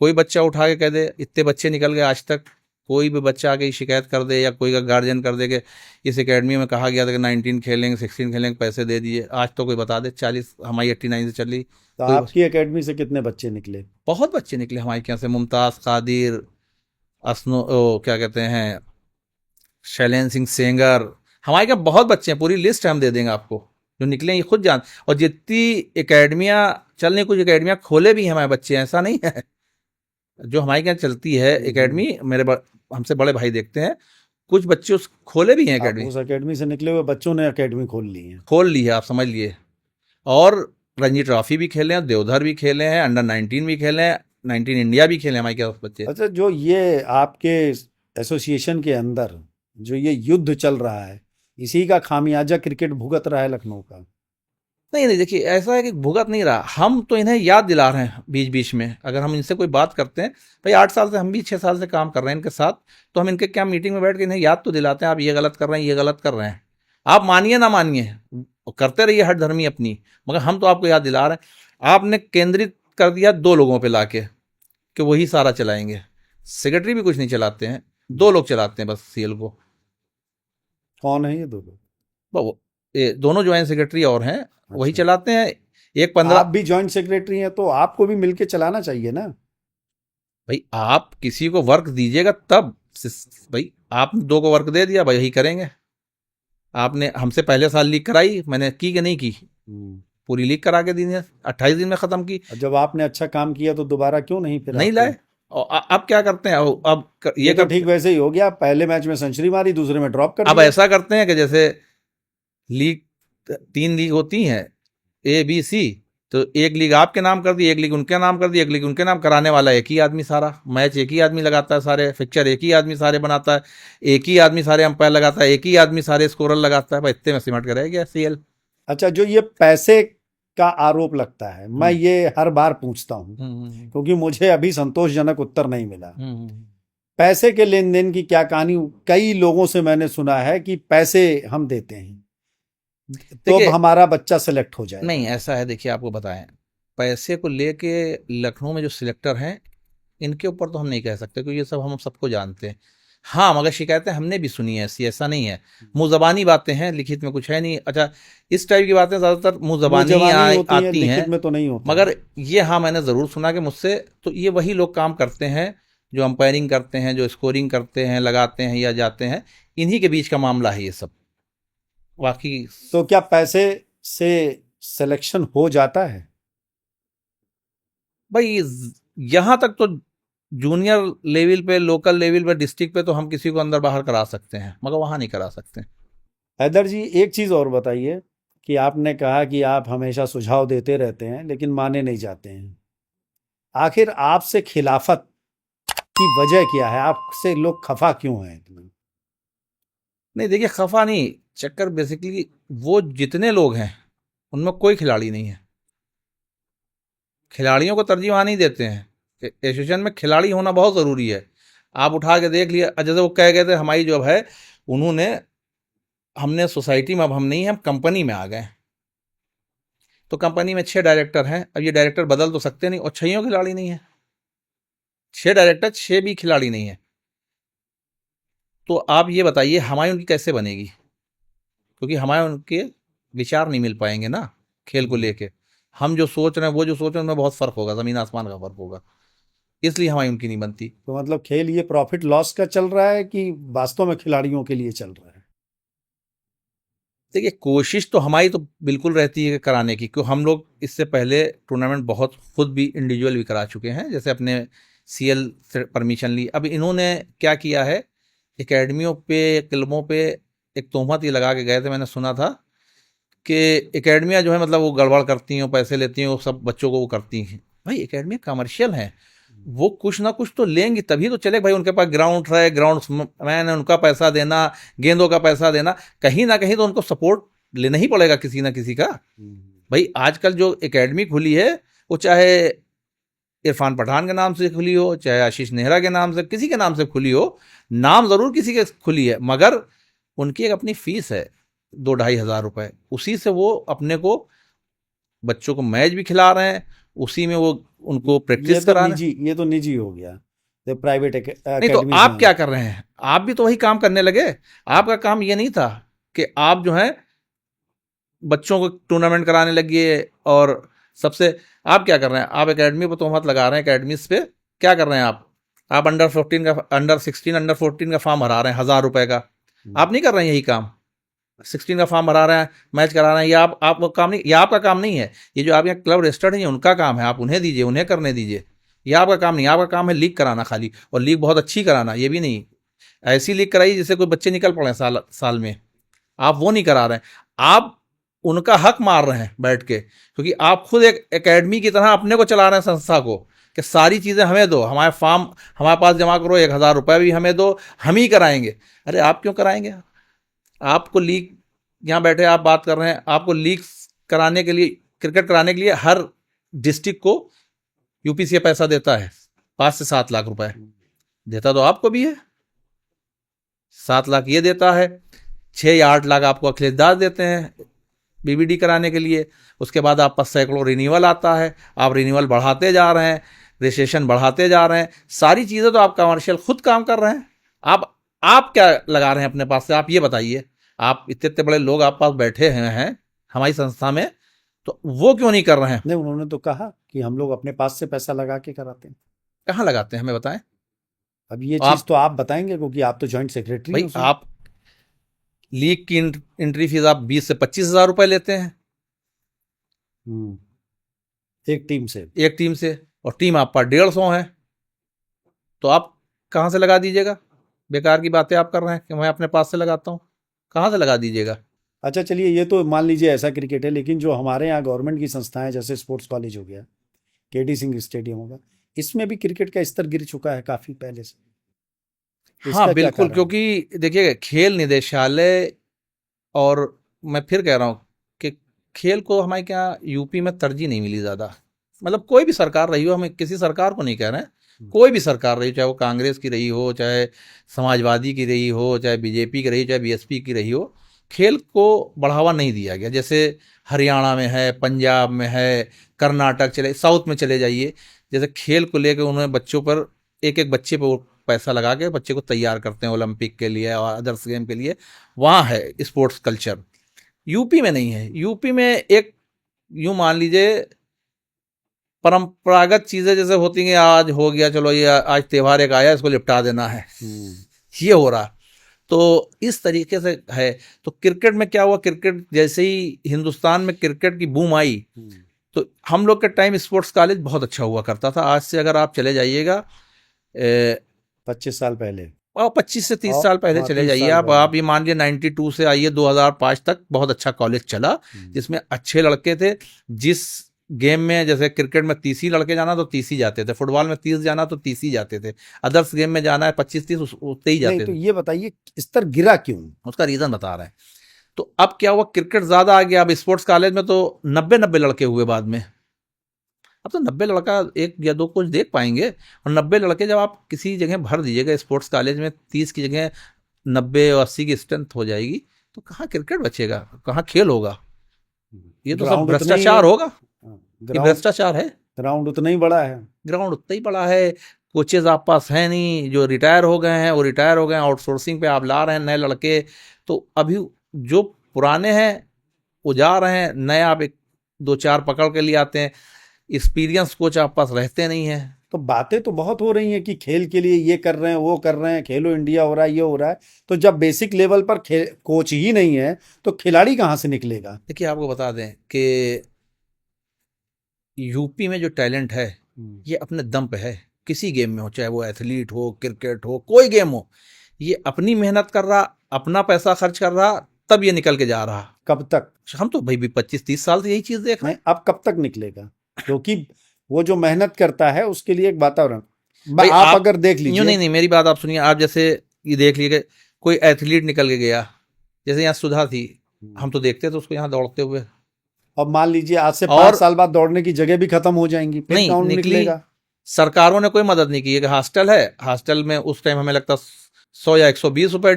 [SPEAKER 2] कोई बच्चा उठा के कह दे, इतने बच्चे निकल गए आज तक, कोई भी बच्चा आके शिकायत कर दे या कोई का गार्जियन कर दे कि इस एकेडमी में कहा गया था कि 19 खेलेंगे 16 खेलेंगे, पैसे दे दिए, आज तो कोई बता दे 40, हमारी 89 से चल रही।
[SPEAKER 1] तो आपकी एकेडमी से कितने बच्चे निकले?
[SPEAKER 2] बहुत बच्चे निकले हमारे यहाँ से, मुमताज़, कादिर, क्या कहते हैं, शैलेंद्र सिंह सेंगर, हमारे यहाँ बहुत बच्चे हैं, पूरी लिस्ट हम दे देंगे आपको जो निकले, ये खुद जान। और जितनी एकेडमियाँ चल रही, कुछ एकेडमियाँ खोले भी हैं हमारे बच्चे, ऐसा नहीं है। जो हमारे यहाँ चलती है एकेडमी, मेरे हमसे बड़े भाई देखते हैं, कुछ बच्चे उस खोले भी हैं एकेडमी।
[SPEAKER 1] उस एकेडमी से निकले हुए बच्चों ने एकेडमी खोल ली है,
[SPEAKER 2] आप समझ लिए। और रणजी ट्रॉफी भी खेले हैं, देवधर भी खेले हैं, अंडर 19 भी खेले हैं, 19 इंडिया भी खेले हमारे क्या बच्चे।
[SPEAKER 1] अच्छा, जो ये आपके एसोसिएशन के अंदर जो ये युद्ध चल रहा है, इसी का खामियाजा क्रिकेट भुगत रहा है लखनऊ का?
[SPEAKER 2] नहीं, देखिए ऐसा है कि भुगत नहीं रहा, हम तो इन्हें याद दिला रहे हैं बीच बीच में। अगर हम इनसे कोई बात करते हैं, भाई 8 साल से, हम भी 6 साल से काम कर रहे हैं इनके साथ, तो हम इनके क्या मीटिंग में बैठ के इन्हें याद तो दिलाते हैं, आप ये गलत कर रहे हैं, ये गलत कर रहे हैं, आप मानिए ना मानिए, करते रहिए हर धर्मी अपनी, मगर हम तो आपको याद दिला रहे हैं। आपने केंद्रित कर दिया 2 लोगों पे लाके कि वही सारा चलाएंगे। सेक्रेटरी भी कुछ नहीं चलाते हैं, 2 लोग चलाते हैं बस सीएल को।
[SPEAKER 1] कौन है ये 2 लोग?
[SPEAKER 2] ये दोनों ज्वाइंट सेक्रेटरी और हैं, वही
[SPEAKER 1] अच्छा।
[SPEAKER 2] चलाते हैं। एक 15
[SPEAKER 1] आप भी जॉइंट सेक्रेटरी हैं तो आपको भी मिलके चलाना चाहिए ना।
[SPEAKER 2] भाई आप किसी को वर्क दीजिएगा तब, भाई आप 2 को वर्क दे दिया, भाई यही करेंगे। आपने हमसे पहले साल लीक कराई, मैंने की कि नहीं की? पूरी लीक करा के दी है, 28 दिन में खत्म की।
[SPEAKER 1] और जब आपने अच्छा काम किया तो दोबारा क्यों नहीं फिर
[SPEAKER 2] नहीं
[SPEAKER 1] आपको?
[SPEAKER 2] लाए। और अब क्या करते हैं,
[SPEAKER 1] ये तो ठीक वैसे ही हो गया, पहले मैच में सेंचुरी मारी, दूसरे में ड्रॉप कर
[SPEAKER 2] अब
[SPEAKER 1] दिया।
[SPEAKER 2] ऐसा करते हैं कि जैसे लीग 3 लीग होती हैं, ABC, तो एक लीग आपके नाम कर दी, एक लीग उनके नाम कर दी, एक लीग उनके नाम, कराने वाला एक ही आदमी, सारा मैच एक ही आदमी लगाता है, सारे फिक्चर एक ही आदमी सारे बनाता है, एक ही आदमी सारे अंपायर लगाता है, एक ही आदमी सारे स्कोरर लगाता है। भाई इतने में सिमट कर रह गया CL।
[SPEAKER 1] अच्छा, जो ये पैसे का आरोप लगता है, मैं ये हर बार पूछता हूँ क्योंकि मुझे अभी संतोषजनक उत्तर नहीं मिला। पैसे के लेन देन की क्या कहानी? कई लोगों से मैंने सुना है कि पैसे हम देते हैं तो अब हमारा बच्चा सेलेक्ट हो जाए।
[SPEAKER 2] नहीं, ऐसा है, देखिए आपको बताएं, पैसे को लेके लखनऊ में जो सिलेक्टर हैं, इनके ऊपर तो हम नहीं कह सकते क्योंकि ये सब हम सबको जानते हैं। हाँ, मगर शिकायतें हमने भी सुनी है ऐसी, ऐसा नहीं है। मुंह जबानी बातें हैं, लिखित में कुछ है नहीं। अच्छा, इस टाइप की बातें ज्यादातर मुंह जबानी आती हैं,
[SPEAKER 1] लिखित में तो नहीं होती।
[SPEAKER 2] मगर ये हाँ मैंने जरूर सुना कि मुझसे तो ये वही लोग काम करते हैं जो अंपायरिंग करते हैं, जो स्कोरिंग करते हैं, लगाते हैं या जाते हैं, इन्हीं के बीच का मामला है ये सब। बाकी
[SPEAKER 1] तो क्या पैसे से सिलेक्शन हो जाता है?
[SPEAKER 2] भाई यहां तक तो जूनियर लेवल पे, लोकल लेवल पे, डिस्ट्रिक्ट पे तो हम किसी को अंदर बाहर करा सकते हैं, मगर वहां नहीं करा सकते।
[SPEAKER 1] हैदर जी, एक चीज और बताइए कि आपने कहा कि आप हमेशा सुझाव देते रहते हैं लेकिन माने नहीं जाते हैं। आखिर आपसे खिलाफत की वजह क्या है? आपसे लोग खफा क्यों हैं इतना?
[SPEAKER 2] नहीं देखिए, खफा नहीं, चक्कर बेसिकली वो जितने लोग हैं उनमें कोई खिलाड़ी नहीं है। खिलाड़ियों को तरजीह वहां नहीं देते हैं। एसोसिएशन में खिलाड़ी होना बहुत ज़रूरी है। आप उठा के देख लिया, जैसे वो कह गए थे हमारी जो है, उन्होंने, हमने सोसाइटी में अब हम नहीं हैं, हम कंपनी में आ गए। तो कंपनी में 6 डायरेक्टर हैं, अब ये डायरेक्टर बदल तो सकते नहीं, और 6 खिलाड़ी नहीं है। 6 डायरेक्टर, 6 भी खिलाड़ी नहीं है। तो आप ये बताइए हमारी उनकी कैसे बनेगी? क्योंकि हमारे उनके विचार नहीं मिल पाएंगे ना खेल को लेके। हम जो सोच रहे हैं, वो जो सोच रहे हैं, उनमें बहुत फर्क होगा, जमीन आसमान का फर्क होगा, इसलिए हमारी उनकी नहीं बनती।
[SPEAKER 1] तो मतलब खेल ये प्रॉफिट लॉस का चल रहा है कि वास्तव में खिलाड़ियों के लिए चल रहा है?
[SPEAKER 2] देखिए, कोशिश तो हमारी तो बिल्कुल रहती है कराने की, क्योंकि हम लोग इससे पहले टूर्नामेंट बहुत खुद भी इंडिविजुअल भी करा चुके हैं, जैसे अपने CL से परमिशन ली। अब इन्होंने क्या किया है, एकेडमियों पे, क्लबों पे एक तोहमत ये लगा के गए थे, मैंने सुना था कि एकेडमियाँ जो है मतलब वो गड़बड़ करती हैं, पैसे लेती हैं, वो सब बच्चों को वो करती हैं। भाई एकेडमी कमर्शियल हैं, वो कुछ ना कुछ तो लेंगी तभी तो चले। भाई उनके पास ग्राउंड है, ग्राउंड मैन है, उनका पैसा देना, गेंदों का पैसा देना, कहीं ना कहीं तो उनको सपोर्ट लेना ही पड़ेगा किसी ना किसी का। भाई आजकल जो एकेडमी खुली है, वो चाहे इरफान पठान के नाम से खुली हो, चाहे आशीष नेहरा के नाम से, किसी के नाम से खुली हो, नाम जरूर किसी के खुली है, मगर उनकी एक अपनी फीस है 2-2.5 हज़ार रुपए, उसी से वो अपने को बच्चों को मैच भी खिला रहे हैं, उसी में वो उनको प्रैक्टिस करा रहे हैं।
[SPEAKER 1] ये तो निजी हो गया, तो प्राइवेट
[SPEAKER 2] नहीं तो आप क्या कर रहे हैं? आप भी तो वही काम करने लगे। आपका काम ये नहीं था कि आप जो है बच्चों को टूर्नामेंट कराने लगिए, और सबसे आप क्या कर रहे हैं? आप एकेडमी पर तोहमत लगा रहे हैं, एकेडमीज पे क्या कर रहे हैं आप अंडर 14 का, अंडर 16, अंडर 14 का फॉर्म भरा रहे हैं 1,000 रुपए का। आप नहीं कर रहे हैं यही काम? 16 का फॉर्म भरा रहे हैं, मैच करा रहे हैं, या आप वो काम नहीं, या आपका काम नहीं है। ये जो आपके क्लब रजिस्टर्ड हैं, उनका काम है, आप उन्हें दीजिए, उन्हें करने दीजिए। यह आपका काम नहीं, आपका काम है लीग कराना खाली, और लीग बहुत अच्छी कराना। ये भी नहीं ऐसी लीग कराई जिससे कोई बच्चे निकल पड़े साल में, आप वो नहीं करा रहे हैं। आप उनका हक मार रहे हैं बैठ के, क्योंकि आप खुद एक एकेडमी की तरह अपने को चला रहे हैं संस्था को, कि सारी चीज़ें हमें दो, हमारे फॉर्म हमारे पास जमा करो, 1,000 रुपये भी हमें दो, हम ही कराएंगे। अरे आप क्यों कराएंगे? आपको लीग, यहाँ बैठे आप बात कर रहे हैं, आपको लीग कराने के लिए, क्रिकेट कराने के लिए हर डिस्ट्रिक्ट को UPCA पैसा देता है, 5 से 7 लाख रुपए देता तो आपको भी है। 7 लाख ये देता है, 6 या 8 लाख आपको अखिलेश दास देते हैं BBD कराने के लिए। उसके बाद आप पास सैकड़ों रिन्यूअल आता है, आप रिन्यूअल बढ़ाते जा रहे हैं, रजिस्ट्रेशन बढ़ाते जा रहे हैं, सारी चीज़ें तो आप कमर्शियल खुद काम कर रहे हैं। आप क्या लगा रहे हैं अपने पास से? आप ये बताइए, आप इतने इतने बड़े लोग आप पास बैठे हैं हमारी संस्था में, तो वो क्यों नहीं कर रहे हैं?
[SPEAKER 1] नहीं, उन्होंने तो कहा कि हम लोग अपने पास से पैसा लगा के कराते हैं।
[SPEAKER 2] कहाँ लगाते हैं हमें बताएं।
[SPEAKER 1] अब ये
[SPEAKER 2] आप
[SPEAKER 1] चीज तो आप बताएंगे क्योंकि आप तो जॉइंट सेक्रेटरी
[SPEAKER 2] भाई,
[SPEAKER 1] हैं उसमें।
[SPEAKER 2] आप लीग की एंट्री फीस आप 20 से 25 हज़ार रुपए लेते हैं
[SPEAKER 1] एक टीम से।
[SPEAKER 2] एक टीम से, और टीम आप पास 150 है, तो आप कहाँ से लगा दीजिएगा? बेकार की बातें आप कर रहे हैं कि मैं अपने पास से लगाता हूँ, कहाँ से लगा दीजिएगा?
[SPEAKER 1] अच्छा चलिए, ये तो मान लीजिए ऐसा क्रिकेट है, लेकिन जो हमारे यहाँ गवर्नमेंट की संस्थाएं जैसे स्पोर्ट्स कॉलेज हो गया, केडी सिंह स्टेडियम होगा, इसमें भी क्रिकेट का स्तर गिर चुका है काफी पहले से। इसका
[SPEAKER 2] हाँ
[SPEAKER 1] क्या
[SPEAKER 2] बिल्कुल,
[SPEAKER 1] कारण है?
[SPEAKER 2] क्योंकि देखिए खेल निदेशालय, और मैं फिर कह रहा हूँ कि खेल को हमारे क्या यूपी में तरजीह नहीं मिली ज़्यादा। मतलब कोई भी सरकार रही हो, हमें किसी सरकार को नहीं कह रहे हैं, कोई भी सरकार रही हो, चाहे वो कांग्रेस की रही हो, चाहे समाजवादी की रही हो, चाहे बीजेपी की रही हो, चाहे बीएसपी की रही हो, खेल को बढ़ावा नहीं दिया गया। जैसे हरियाणा में है, पंजाब में है, कर्नाटक चले, साउथ में चले जाइए, जैसे खेल को लेकर उन्होंने बच्चों पर, एक एक बच्चे पर वो पैसा लगा के बच्चे को तैयार करते हैं ओलंपिक के लिए और अदर्स गेम के लिए, वहाँ है स्पोर्ट्स कल्चर। यूपी में नहीं है। यूपी में एक यूं मान लीजिए परंपरागत चीजें जैसे होती हैं, आज हो गया चलो ये आज त्योहार एक आया इसको निपटा देना है, ये हो रहा। तो इस तरीके से है। तो क्रिकेट में क्या हुआ, क्रिकेट जैसे ही हिंदुस्तान में क्रिकेट की बूम आई, तो हम लोग के टाइम स्पोर्ट्स कॉलेज बहुत अच्छा हुआ करता था। आज से अगर आप चले जाइएगा
[SPEAKER 1] 25 साल पहले,
[SPEAKER 2] और 25 से 30
[SPEAKER 1] और
[SPEAKER 2] साल पहले
[SPEAKER 1] हाँ,
[SPEAKER 2] चले
[SPEAKER 1] 30
[SPEAKER 2] जाइए
[SPEAKER 1] साल
[SPEAKER 2] आप ये मान लीजिए 92 से आइए 2005 तक बहुत अच्छा कॉलेज चला, जिसमें अच्छे लड़के थे। जिस गेम में जैसे क्रिकेट में 30 ही लड़के जाना तो 30 ही जाते थे, फुटबॉल में 30 जाना तो 30 ही जाते थे, अदर्स गेम में जाना है 25-30 उतने ही
[SPEAKER 1] नहीं
[SPEAKER 2] जाते
[SPEAKER 1] तो
[SPEAKER 2] थे।
[SPEAKER 1] ये बताइए स्तर गिरा क्यों?
[SPEAKER 2] उसका रीजन बता रहे हैं। तो अब क्या हुआ, क्रिकेट ज्यादा आ गया। अब स्पोर्ट्स कॉलेज में तो 90 लड़के हुए बाद में। अब तो 90 लड़का एक या दो कोच देख पाएंगे, और 90 लड़के जब आप किसी जगह भर दीजिएगा स्पोर्ट्स कॉलेज में, 30 की जगह 90 और 80 की स्ट्रेंथ हो जाएगी, तो कहाँ क्रिकेट बचेगा, कहाँ खेल होगा? ये तो सब
[SPEAKER 1] ग्राउंड उतना ही
[SPEAKER 2] भ्रष्टाचार
[SPEAKER 1] है।
[SPEAKER 2] होगा, ये
[SPEAKER 1] ग्राउंड
[SPEAKER 2] भ्रष्टाचार है।
[SPEAKER 1] ग्राउंड उतना ही बड़ा है।
[SPEAKER 2] ग्राउंड उतना ही बड़ा है, कोचेज आप पास है नहीं, जो रिटायर हो गए हैं वो रिटायर हो गए हैं, आउटसोर्सिंग पे आप ला रहे हैं नए लड़के। तो अभी जो पुराने हैं वो जा रहे हैं, नए आप एक दो चार पकड़ के लिए आते हैं, एक्सपीरियंस कोच आप पास रहते नहीं है।
[SPEAKER 1] तो बातें तो बहुत हो रही हैं कि खेल के लिए ये कर रहे हैं, वो कर रहे हैं, खेलो इंडिया हो रहा है, ये हो रहा है। तो जब बेसिक लेवल पर कोच ही नहीं है तो खिलाड़ी कहाँ से निकलेगा?
[SPEAKER 2] देखिए आपको बता दें कि यूपी में जो टैलेंट है ये अपने दम पे है। किसी गेम में हो, चाहे वो एथलीट हो, क्रिकेट हो, कोई गेम हो, ये अपनी मेहनत कर रहा, अपना पैसा खर्च कर रहा, तब ये निकल के जा रहा।
[SPEAKER 1] कब तक?
[SPEAKER 2] हम तो भाई भी 25-30 साल से यही चीज देख रहे
[SPEAKER 1] नहीं,
[SPEAKER 2] हैं।
[SPEAKER 1] अब कब तक निकलेगा? क्योंकि वो जो मेहनत करता है उसके लिए एक वातावरण,
[SPEAKER 2] भाई
[SPEAKER 1] आप अगर देख
[SPEAKER 2] यूं
[SPEAKER 1] लीजिए।
[SPEAKER 2] नहीं, मेरी बात आप सुनिए। आप जैसे ये देख लीजिए, कोई एथलीट निकल के गया, जैसे यहाँ सुधा थी, हम तो देखते थे उसको यहाँ दौड़ते हुए।
[SPEAKER 1] अब मान लीजिए आज से
[SPEAKER 2] और
[SPEAKER 1] 5 साल बाद दौड़ने की जगह भी खत्म हो जाएंगी, फिर
[SPEAKER 2] नहीं
[SPEAKER 1] कौन
[SPEAKER 2] निकली,
[SPEAKER 1] निकलेगा?
[SPEAKER 2] सरकारों ने कोई मदद नहीं की है। कि हॉस्टल है, हॉस्टल में उस टाइम हमें लगता 100 या 120 रुपए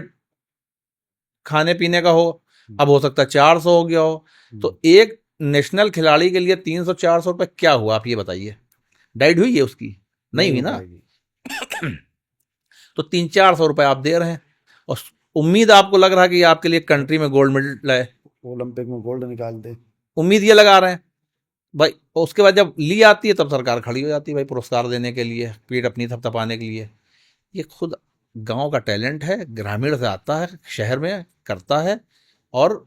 [SPEAKER 2] खाने पीने का हो, अब हो सकता है 400 हो गया हो। तो एक नेशनल खिलाड़ी के लिए 300-400 रुपए क्या हुआ, आप ये बताइए? डाइट हुई है उसकी? नहीं हुई
[SPEAKER 1] हो
[SPEAKER 2] ना।
[SPEAKER 1] पाएगी।
[SPEAKER 2] तो 300-400 रुपए आप दे रहे हैं, और उम्मीद आपको लग रहा है कि आपके लिए कंट्री में गोल्ड मेडल लाए,
[SPEAKER 1] ओलंपिक में गोल्ड निकाल दे,
[SPEAKER 2] उम्मीद ये लगा रहे हैं भाई। उसके बाद जब ली आती है तब सरकार खड़ी हो जाती है भाई पुरस्कार देने के लिए, पीठ अपनी थपथपाने के लिए। ये खुद गांव का टैलेंट है, ग्रामीण से आता है, शहर में करता है और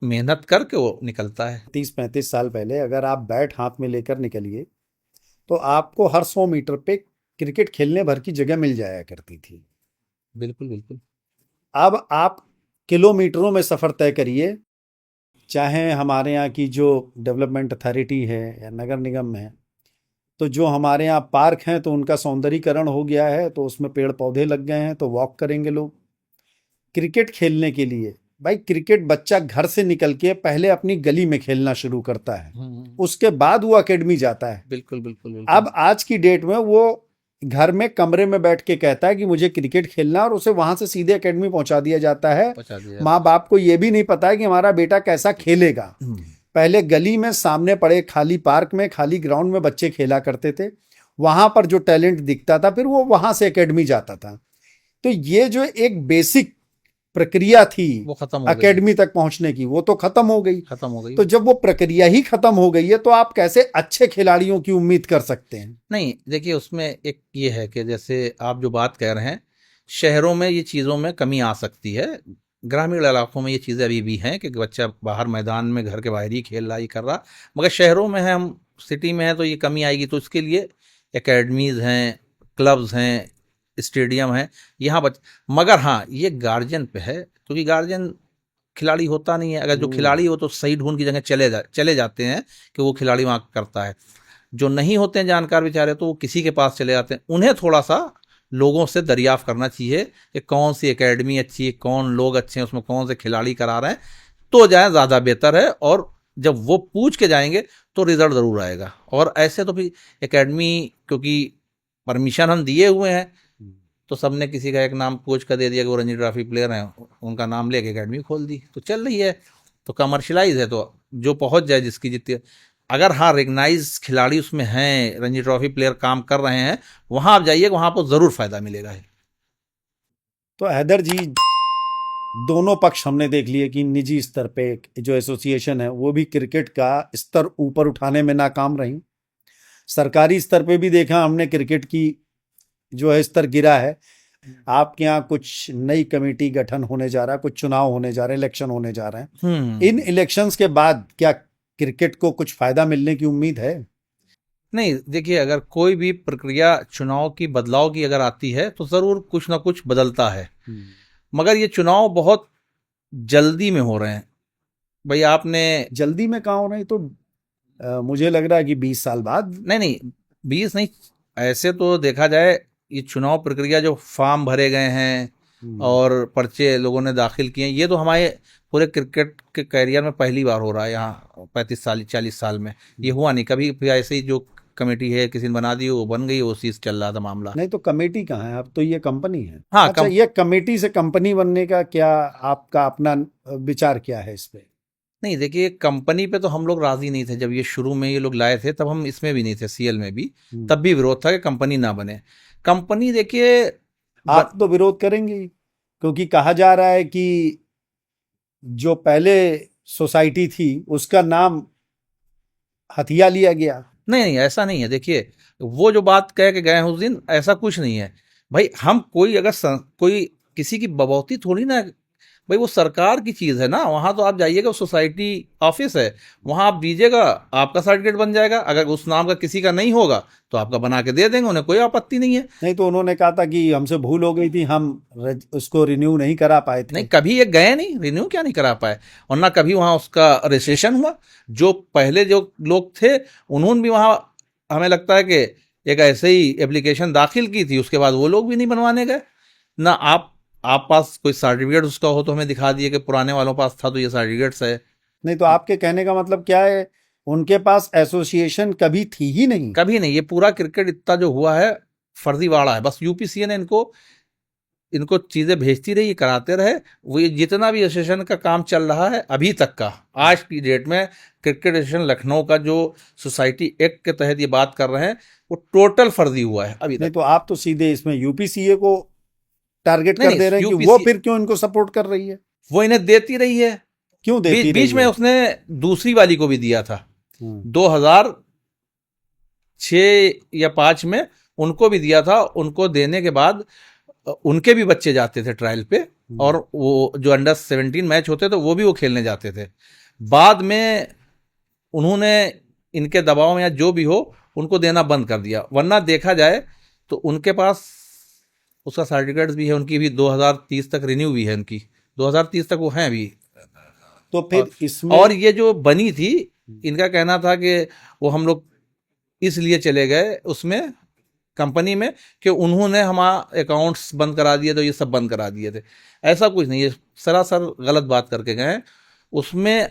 [SPEAKER 2] मेहनत करके वो निकलता है।
[SPEAKER 1] 30-35 साल पहले अगर आप बैट हाथ में लेकर निकलिए तो आपको हर 100 मीटर पे क्रिकेट खेलने भर की जगह मिल जाया करती थी।
[SPEAKER 2] बिल्कुल बिल्कुल।
[SPEAKER 1] अब आप किलोमीटरों में सफ़र तय करिए, चाहे हमारे यहाँ की जो डेवलपमेंट अथॉरिटी है या नगर निगम है, तो जो हमारे यहाँ पार्क हैं तो उनका सौंदर्यीकरण हो गया है, तो उसमें पेड़ पौधे लग गए हैं, तो वॉक करेंगे लोग। क्रिकेट खेलने के लिए भाई, क्रिकेट बच्चा घर से निकल के पहले अपनी गली में खेलना शुरू करता है, उसके बाद वो एकेडमी जाता है।
[SPEAKER 2] बिल्कुल बिल्कुल बिल्कुल।
[SPEAKER 1] अब आज की डेट में वो घर में कमरे में बैठ के कहता है कि मुझे क्रिकेट खेलना, और उसे वहां से सीधे एकेडमी पहुंचा दिया जाता है। माँ बाप को ये भी नहीं पता है कि हमारा बेटा कैसा खेलेगा। पहले गली में सामने पड़े खाली पार्क में, खाली ग्राउंड में बच्चे खेला करते थे, वहां पर जो टैलेंट दिखता था फिर वो वहां से एकेडमी जाता था। तो ये जो एक बेसिक प्रक्रिया थी
[SPEAKER 2] वो खत्म हो गई,
[SPEAKER 1] एकेडमी तक पहुंचने की, वो तो खत्म हो गई।
[SPEAKER 2] खत्म हो गई।
[SPEAKER 1] तो जब वो प्रक्रिया ही खत्म हो गई है तो आप कैसे अच्छे खिलाड़ियों की उम्मीद कर सकते हैं?
[SPEAKER 2] नहीं देखिए, उसमें एक ये है कि जैसे आप जो बात कह रहे हैं, शहरों में ये चीज़ों में कमी आ सकती है, ग्रामीण इलाकों में ये चीज़ें अभी भी हैं कि बच्चा बाहर मैदान में घर के बाहर ही खेल रहा, ही कर रहा, मगर शहरों में है, हम सिटी में है, तो ये कमी आएगी। तो इसके लिए एकेडमीज़ हैं, क्लब्स हैं, स्टेडियम हैं, यहाँ मगर हाँ, ये गार्जियन पे है, क्योंकि गार्जियन खिलाड़ी होता नहीं है। अगर जो खिलाड़ी हो तो सही ढूंढ की जगह चले जाते हैं कि वो खिलाड़ी वहाँ करता है। जो नहीं होते हैं जानकार बेचारे, तो वो किसी के पास चले जाते हैं। उन्हें थोड़ा सा लोगों से दरियाफ्त करना चाहिए कि कौन सी एकेडमी अच्छी है, कौन लोग अच्छे हैं, उसमें कौन से खिलाड़ी करा रहे हैं, तो जाए ज़्यादा बेहतर है। और जब वो पूछ के जाएंगे तो रिजल्ट ज़रूर आएगा। और ऐसे तो फिर एकेडमी, क्योंकि परमिशन हम दिए हुए हैं, तो सबने किसी का एक नाम पूछ कर दे दिया कि वो रणजी ट्रॉफी प्लेयर हैं, उनका नाम लेके एकेडमी खोल दी, तो चल रही है। तो कमर्शलाइज है, तो जो पहुंच जाए जिसकी जितनी, अगर हाँ रिकग्नाइज खिलाड़ी उसमें हैं, रणजी ट्रॉफी प्लेयर काम कर रहे हैं, वहां आप जाइए, वहां आपको जरूर फायदा मिलेगा।
[SPEAKER 1] तो हैदर जी, दोनों पक्ष हमने देख लिए कि निजी स्तर पे जो एसोसिएशन है वो भी क्रिकेट का स्तर ऊपर उठाने में नाकाम रही। सरकारी स्तर पे भी देखा हमने, क्रिकेट की जो है स्तर गिरा है। आपके यहाँ कुछ नई कमेटी गठन होने जा रहा है, कुछ चुनाव होने जा रहे हैं, इलेक्शन होने जा रहे हैं। इन इलेक्शंस के बाद क्या क्रिकेट को कुछ फायदा मिलने की उम्मीद है?
[SPEAKER 2] नहीं देखिए, अगर कोई भी प्रक्रिया चुनाव की बदलाव की अगर आती है तो जरूर कुछ ना कुछ बदलता है, मगर ये चुनाव बहुत जल्दी में हो रहे हैं। भाई आपने
[SPEAKER 1] जल्दी में कहाँ हो रहे हैं? तो मुझे लग रहा है कि 20 साल बाद।
[SPEAKER 2] नहीं 20 नहीं, ऐसे तो देखा जाए ये चुनाव प्रक्रिया जो फॉर्म भरे गए हैं और पर्चे लोगों ने दाखिल किए हैं, ये तो हमारे पूरे क्रिकेट के कैरियर में पहली बार हो रहा है। यहाँ 35 साल 40 साल में ये हुआ नहीं कभी। फिर ऐसे ही जो कमेटी है किसी ने बना दी, वो बन गई, वो चीज चल रहा था मामला।
[SPEAKER 1] नहीं तो कमेटी कहाँ है, अब तो ये कंपनी है।
[SPEAKER 2] हाँ,
[SPEAKER 1] अच्छा, ये कमेटी से कंपनी बनने का क्या आपका अपना विचार क्या है इस पे?
[SPEAKER 2] नहीं देखिए, कंपनी पे तो हम लोग राजी नहीं थे। जब ये शुरू में ये लोग लाए थे तब हम इसमें भी नहीं थे, सीएल में भी, तब भी विरोध था कि कंपनी ना बने। कंपनी देखिए,
[SPEAKER 1] आप तो विरोध करेंगे ही, क्योंकि कहा जा रहा है कि जो पहले सोसाइटी थी उसका नाम हथिया लिया गया।
[SPEAKER 2] नहीं ऐसा नहीं है। देखिए, वो जो बात कह के गए हैं उस दिन, ऐसा कुछ नहीं है। भाई हम कोई अगर कोई किसी की बबौती थोड़ी ना, भाई वो सरकार की चीज़ है ना। वहाँ तो आप जाइएगा, सोसाइटी ऑफिस है, वहाँ आप दीजिएगा, आपका सर्टिफिकेट बन जाएगा। अगर उस नाम का किसी का नहीं होगा तो आपका बना के दे देंगे, उन्हें कोई आपत्ति नहीं है।
[SPEAKER 1] नहीं तो उन्होंने कहा था कि हमसे भूल हो गई थी, हम उसको रिन्यू नहीं करा पाए थे।
[SPEAKER 2] नहीं, कभी ये गए नहीं, रिन्यू क्या नहीं करा पाए, और ना कभी वहाँ उसका रजिस्ट्रेशन हुआ। जो पहले जो लोग थे उन्होंने भी वहाँ, हमें लगता है कि एक ऐसे ही एप्लीकेशन दाखिल की थी, उसके बाद वो लोग भी नहीं बनवाने गए ना। आप पास कोई सर्टिफिकेट उसका हो तो हमें दिखा दिए कि पुराने वालों पास था तो ये सर्टिफिकेट्स है।
[SPEAKER 1] नहीं तो आपके कहने का मतलब क्या है, उनके पास एसोसिएशन कभी थी ही नहीं?
[SPEAKER 2] कभी नहीं। ये पूरा क्रिकेट इतना जो हुआ है फर्जीवाड़ा है। बस यूपीसीए ने इनको चीजें भेजती रही, कराते रहे। वो ये जितना भी एसोसिएशन का काम चल रहा है अभी तक का, आज की डेट में क्रिकेट एसोसिएशन लखनऊ का जो सोसाइटी एक्ट के तहत ये बात कर रहे हैं, वो टोटल फर्जी हुआ है अभी तक।
[SPEAKER 1] नहीं तो आप तो सीधे इसमें यूपीसीए को टारगेट कर दे रहे हैं कि वो फिर क्यों इनको सपोर्ट कर रही है?
[SPEAKER 2] वो इन्हें देती रही है।
[SPEAKER 1] क्यों देती रही
[SPEAKER 2] बीच में उसने दूसरी वाली को भी दिया था 2006 या 5 में, उनको भी दिया था। उनको देने के बाद उनके भी बच्चे जाते थे ट्रायल पे, और वो जो अंडर 17 मैच होते थे वो भी वो खेलने जाते थे। बाद में उन्होंने इनके दबाव में या जो भी हो उनको देना बंद कर दिया। वरना देखा जाए तो उनके पास उसका सर्टिफिकेट भी है, उनकी भी 2030 तक रिन्यू भी है, उनकी 2030 तक वो हैं अभी।
[SPEAKER 1] तो फिर इसमें
[SPEAKER 2] और ये जो बनी थी, इनका कहना था कि वो हम लोग इसलिए चले गए उसमें कंपनी में कि उन्होंने हमारा अकाउंट्स बंद करा दिए, तो ये सब बंद करा दिए थे। ऐसा कुछ नहीं, ये सरासर गलत बात करके गए हैं। उसमें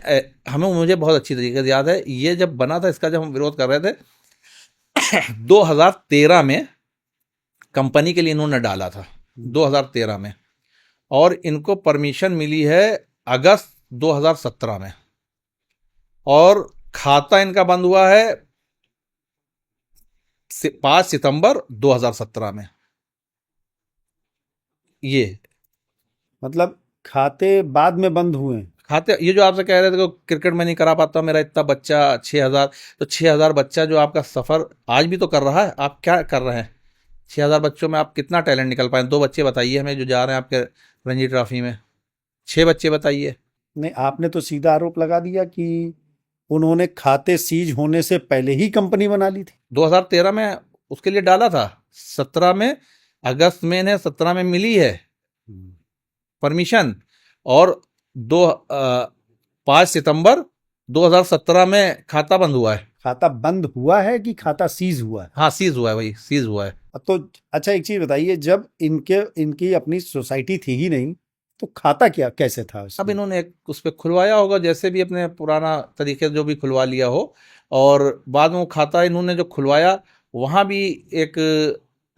[SPEAKER 2] मुझे बहुत अच्छी तरीके से याद है, ये जब बना था, इसका जब हम विरोध कर रहे थे 2013 में कंपनी के लिए इन्होंने डाला था 2013 में, और इनको परमिशन मिली है अगस्त 2017 में, और खाता इनका बंद हुआ है 5 सितंबर 2017 में। ये
[SPEAKER 1] मतलब खाते बाद में बंद हुए?
[SPEAKER 2] खाते, ये जो आपसे कह रहे थे कि क्रिकेट में नहीं करा पाता मेरा इतना बच्चा 6,000, तो 6,000 बच्चा जो आपका सफर आज भी तो कर रहा है, आप क्या कर रहे हैं? 6,000 बच्चों में आप कितना टैलेंट निकल पाए? 2 बच्चे बताइए हमें जो जा रहे हैं आपके रणजी ट्रॉफी में, 6 बच्चे बताइए।
[SPEAKER 1] नहीं, आपने तो सीधा आरोप लगा दिया कि उन्होंने खाते सीज होने से पहले ही कंपनी बना ली थी।
[SPEAKER 2] 2013 में उसके लिए डाला था, 17 में, अगस्त में इन्हें 17 में मिली है परमिशन, और 5 सितंबर 2017 में खाता बंद हुआ है।
[SPEAKER 1] खाता बंद हुआ है कि खाता सीज हुआ है?
[SPEAKER 2] हाँ, सीज हुआ है, वही सीज हुआ है।
[SPEAKER 1] तो अच्छा, एक चीज बताइए, जब इनकी अपनी सोसाइटी थी ही नहीं तो खाता क्या कैसे था उसमें?
[SPEAKER 2] अब इन्होंने उस पर खुलवाया होगा, जैसे भी अपने पुराना तरीके जो भी खुलवा लिया हो, और बाद में वो खाता इन्होंने जो खुलवाया वहाँ भी एक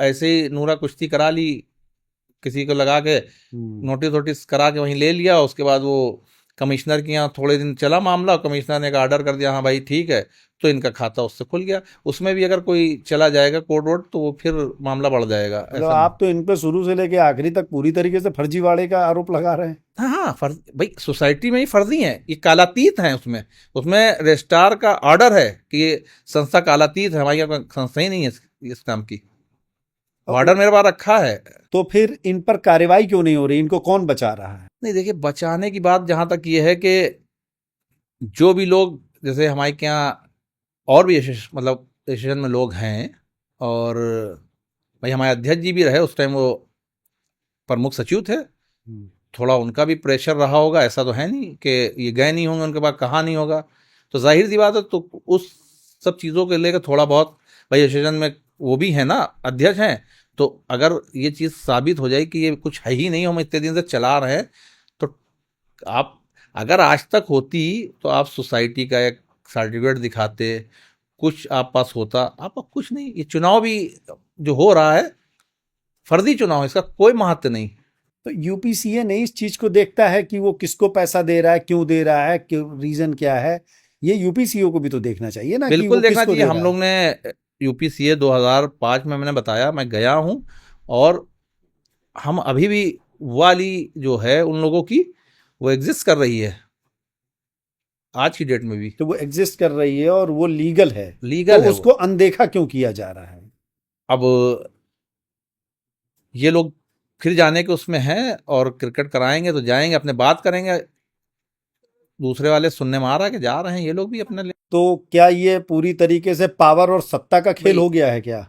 [SPEAKER 2] ऐसे ही नूरा कुश्ती करा ली, किसी को लगा के नोटिस वोटिस करा के वहीं ले लिया। उसके बाद वो कमिश्नर के यहाँ थोड़े दिन चला मामला, कमिश्नर ने एक ऑर्डर कर दिया, हाँ भाई ठीक है, तो इनका खाता उससे खुल गया। उसमें भी अगर कोई चला जाएगा कोर्ट वोट तो वो फिर मामला बढ़ जाएगा।
[SPEAKER 1] मतलब आप तो इन पे शुरू से लेके आखिरी तक पूरी तरीके से फर्जीवाड़े का आरोप लगा रहे हैं।
[SPEAKER 2] हाँ हाँ, भाई सोसाइटी में ही फर्जी हैं, ये कालातीत हैं। उसमें रजिस्ट्रार का ऑर्डर है कि ये संस्था कालातीत है, हमारी कोई संस्था ही नहीं है इस नाम की, ऑर्डर मेरे पास रखा है।
[SPEAKER 1] तो फिर इन पर कार्रवाई क्यों नहीं हो रही? इनको कौन बचा रहा है?
[SPEAKER 2] नहीं, देखिए, बचाने की बात जहां तक ये है कि जो भी लोग, जैसे हमारे के यहाँ और भी मतलब एसोसिएशन में लोग हैं, और भाई हमारे अध्यक्ष जी भी रहे उस टाइम, वो प्रमुख सचिव थे, थोड़ा उनका भी प्रेशर रहा होगा, ऐसा तो है नहीं कि ये गए नहीं होंगे, उनके पास कहा नहीं होगा, तो जाहिर सी बात है। तो उस सब चीज़ों के लेकर थोड़ा बहुत, भाई एसोसिएशन में वो भी है ना, अध्यक्ष हैं, तो अगर ये चीज़ साबित हो जाए कि ये कुछ है ही नहीं, हम इतने दिन से चला रहे हैं, तो आप अगर आज तक होती तो आप सोसाइटी का एक सर्टिफिकेट दिखाते, कुछ आप पास होता। आप कुछ नहीं, ये चुनाव भी जो हो रहा है फर्जी चुनाव, इसका कोई महत्व नहीं।
[SPEAKER 1] तो यूपीसीए नहीं इस चीज को देखता है कि वो किसको पैसा दे रहा है, क्यों दे रहा है, क्यों, रीजन क्या है? ये यूपीसीए को भी तो देखना चाहिए ना।
[SPEAKER 2] बिल्कुल देखना चाहिए। हम लोग ने यूपीसीए 2005 में, मैंने बताया, मैं गया हूं, और हम अभी भी वाली जो है उन लोगों की वो एग्जिस्ट कर रही है आज की डेट में भी।
[SPEAKER 1] तो वो एग्जिस्ट कर रही है और वो लीगल है,
[SPEAKER 2] लीगल
[SPEAKER 1] तो
[SPEAKER 2] है
[SPEAKER 1] उसको अनदेखा क्यों किया जा रहा है?
[SPEAKER 2] अब ये लोग फिर जाने के उसमें हैं, और क्रिकेट कराएंगे तो जाएंगे, अपने बात करेंगे, दूसरे वाले सुनने में आ रहा है कि जा रहे हैं ये लोग भी अपने लिए।
[SPEAKER 1] तो क्या ये पूरी तरीके से पावर और सत्ता का खेल हो गया है क्या?